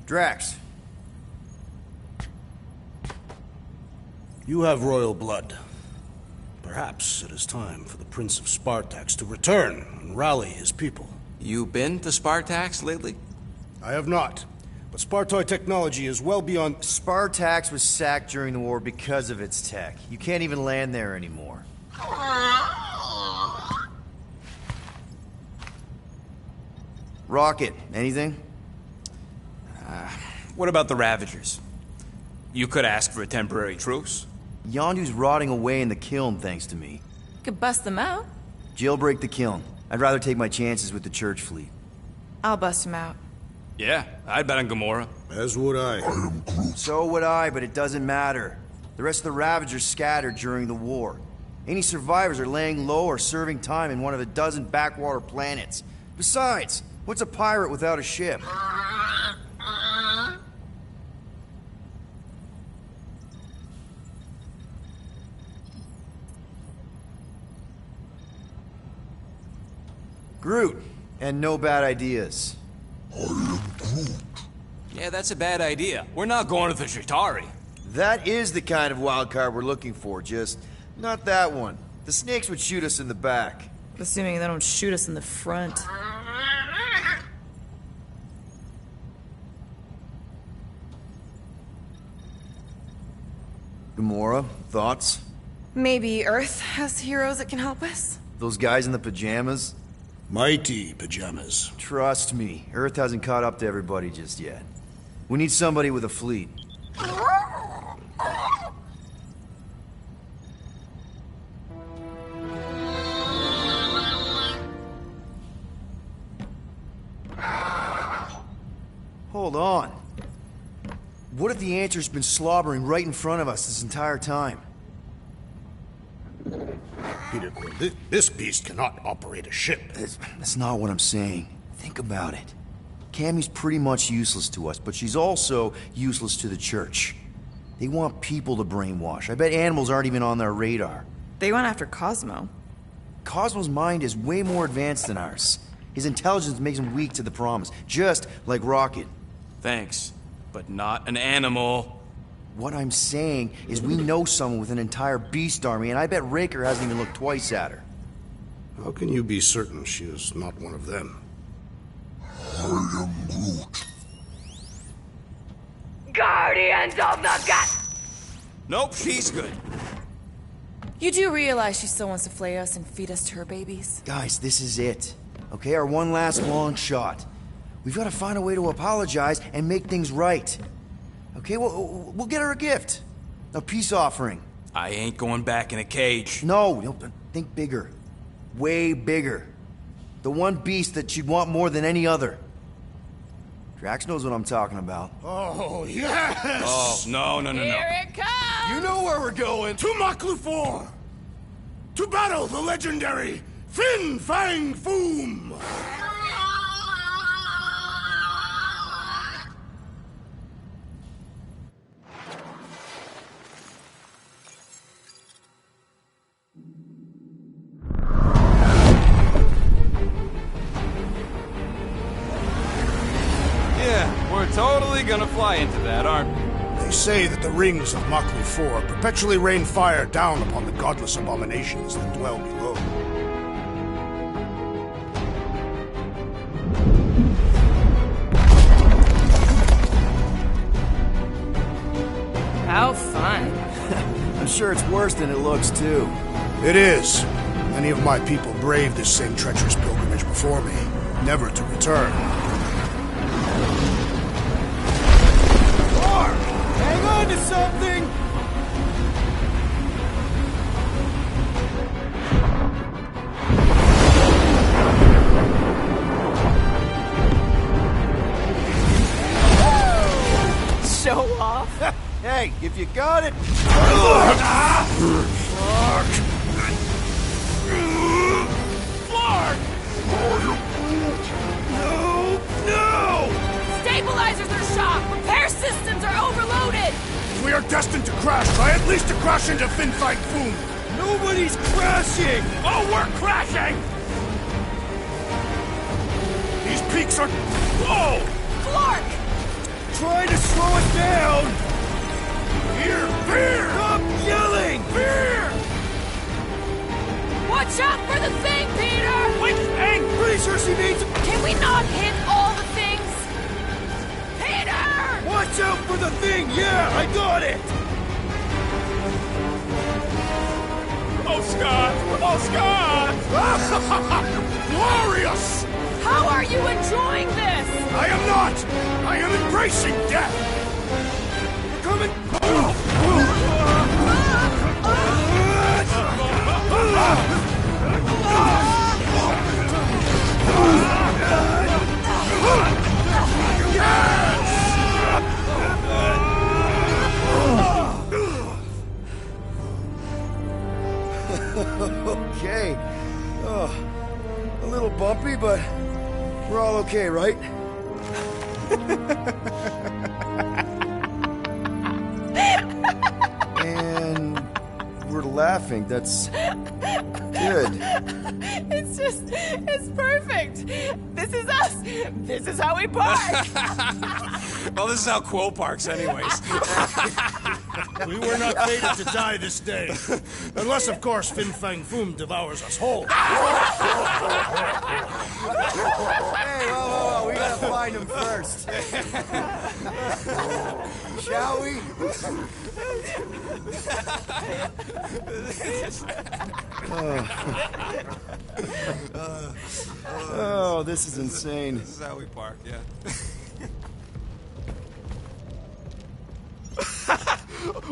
Drax. You have royal blood. Perhaps it is time for the Prince of Spartax to return and rally his people. You been to Spartax lately? I have not. But Spartoid technology is well beyond... Spartax was sacked during the war because of its tech. You can't even land there anymore. Rocket, anything? What about the Ravagers? You could ask for a temporary truce. Yondu's rotting away in the kiln, thanks to me. Could bust them out. Jailbreak the kiln. I'd rather take my chances with the church fleet. I'll bust him out. Yeah, I'd bet on Gamora. As would I. So would I, but it doesn't matter. The rest of the Ravagers scattered during the war. Any survivors are laying low or serving time in one of a dozen backwater planets. Besides, what's a pirate without a ship? Groot, and no bad ideas. Yeah, that's a bad idea. We're not going to the Chitauri. That is the kind of wild card we're looking for, just not that one. The snakes would shoot us in the back. Assuming they don't shoot us in the front. Gamora, thoughts? Maybe Earth has heroes that can help us? Those guys in the pajamas? Mighty pajamas. Trust me, Earth hasn't caught up to everybody just yet. We need somebody with a fleet. Hold on. What if the answer's been slobbering right in front of us this entire time? Peter Quill, this beast cannot operate a ship. That's not what I'm saying. Think about it. Cammy's pretty much useless to us, but she's also useless to the church. They want people to brainwash. I bet animals aren't even on their radar. They went after Cosmo. Cosmo's mind is way more advanced than ours. His intelligence makes him weak to the promise, just like Rocket. Thanks, but not an animal. What I'm saying is we know someone with an entire beast army, and I bet Raker hasn't even looked twice at her. How can you be certain she is not one of them? I am Groot. Guardians of the Gut! Nope, she's good. You do realize she still wants to flay us and feed us to her babies? Guys, this is it. Okay, our one last long shot. We've got to find a way to apologize and make things right. Okay, we'll get her a gift. A peace offering. I ain't going back in a cage. No, think bigger. Way bigger. The one beast that she'd want more than any other. Drax knows what I'm talking about. Oh, yes! Oh, no. Here it comes! You know where we're going! To Maklufor! To battle the legendary Fin Fang Foom! We're totally gonna fly into that, aren't we? They say that the rings of Maklufor perpetually rain fire down upon the godless abominations that dwell below. How fun. I'm sure it's worse than it looks, too. It is. Many of my people braved this same treacherous pilgrimage before me, never to return. Hang on to something! Show off. Hey, if you got it... No! Stabilizers are shot! Repair systems are overloaded! We are destined to crash, try at least to crash into Fin Fang Foom! Nobody's crashing! Oh, we're crashing! These peaks are... Whoa! Clark! trying to slow us down! Fear! Fear! Stop yelling! Fear! Watch out for the thing, Peter! Which thing? Pretty sure she means... Can we not hit all the things? Peter! Watch out for the thing! Yeah, I got it! Oh, Scott! Oh, Scott! Glorious! How are you enjoying this? I am not! I am embracing death! We're coming! Okay. Oh, a little bumpy, but we're all okay, right? And we're laughing. That's good. It's perfect. This is us. This is how we park. Well, this is how Quill parks, anyways. We were not fated to die this day. Unless, of course, Fin Fang Foom devours us whole. Hey, whoa, we gotta find him first. Shall we? Oh, this is insane. This is how we park, yeah.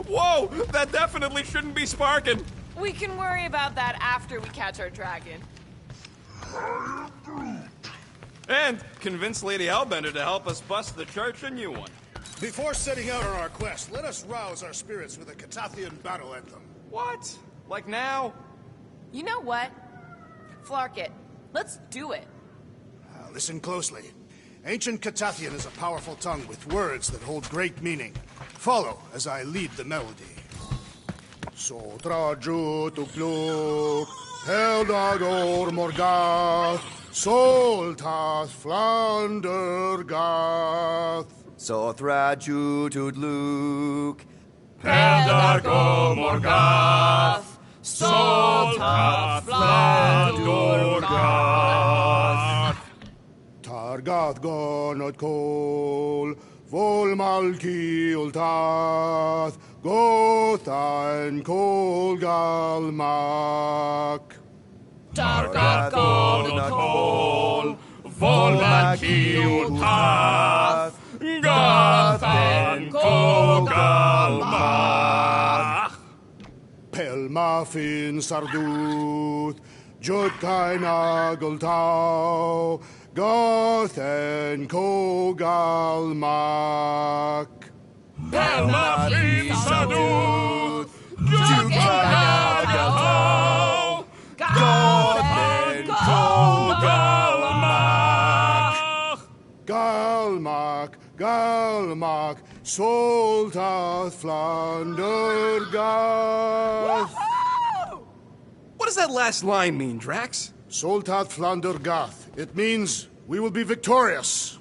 Whoa! That definitely shouldn't be sparking! We can worry about that after we catch our dragon. And convince Lady Hellbender to help us bust the church a new one. Before setting out on our quest, let us rouse our spirits with a Catathian battle anthem. What? Like now? You know what? Flark it. Let's do it. Listen closely. Ancient Catathian is a powerful tongue with words that hold great meaning. Follow as I lead the melody. Sotraju tukluk, Heldador Morgath, Soltath Flandergath. Sothraju Tudluk, Peldargo Morgath, Soltath Flandurgath. Targath Gonot Kol, Volmalki Ultath, Gothan Kolgalmak. Targath Gonot Kol, Volmalki Ultath, Gothan Kolgalmak. Pelmafin Sarduth, Jutkain Agultau, Gothen Kogalmak. Pelmafin Sarduth, Jutkain Agultau, Gothen Kogalmak. Galmak, Galmak, Soltath Flandergath. What does that last line mean, Drax? Soltath Flandergath. It means we will be victorious.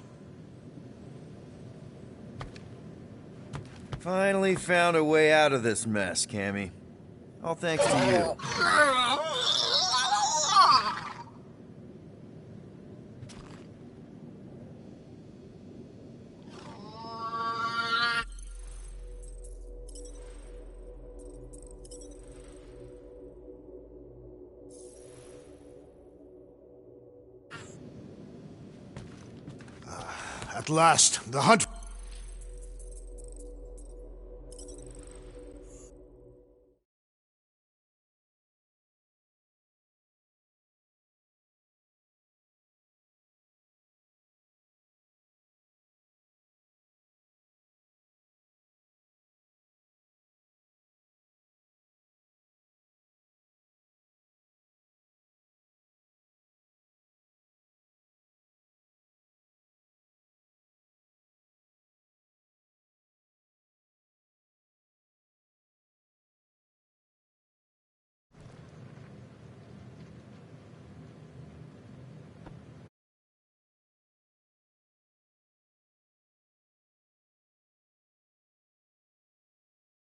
Finally found a way out of this mess, Cammy. All thanks to you. At last, the hunt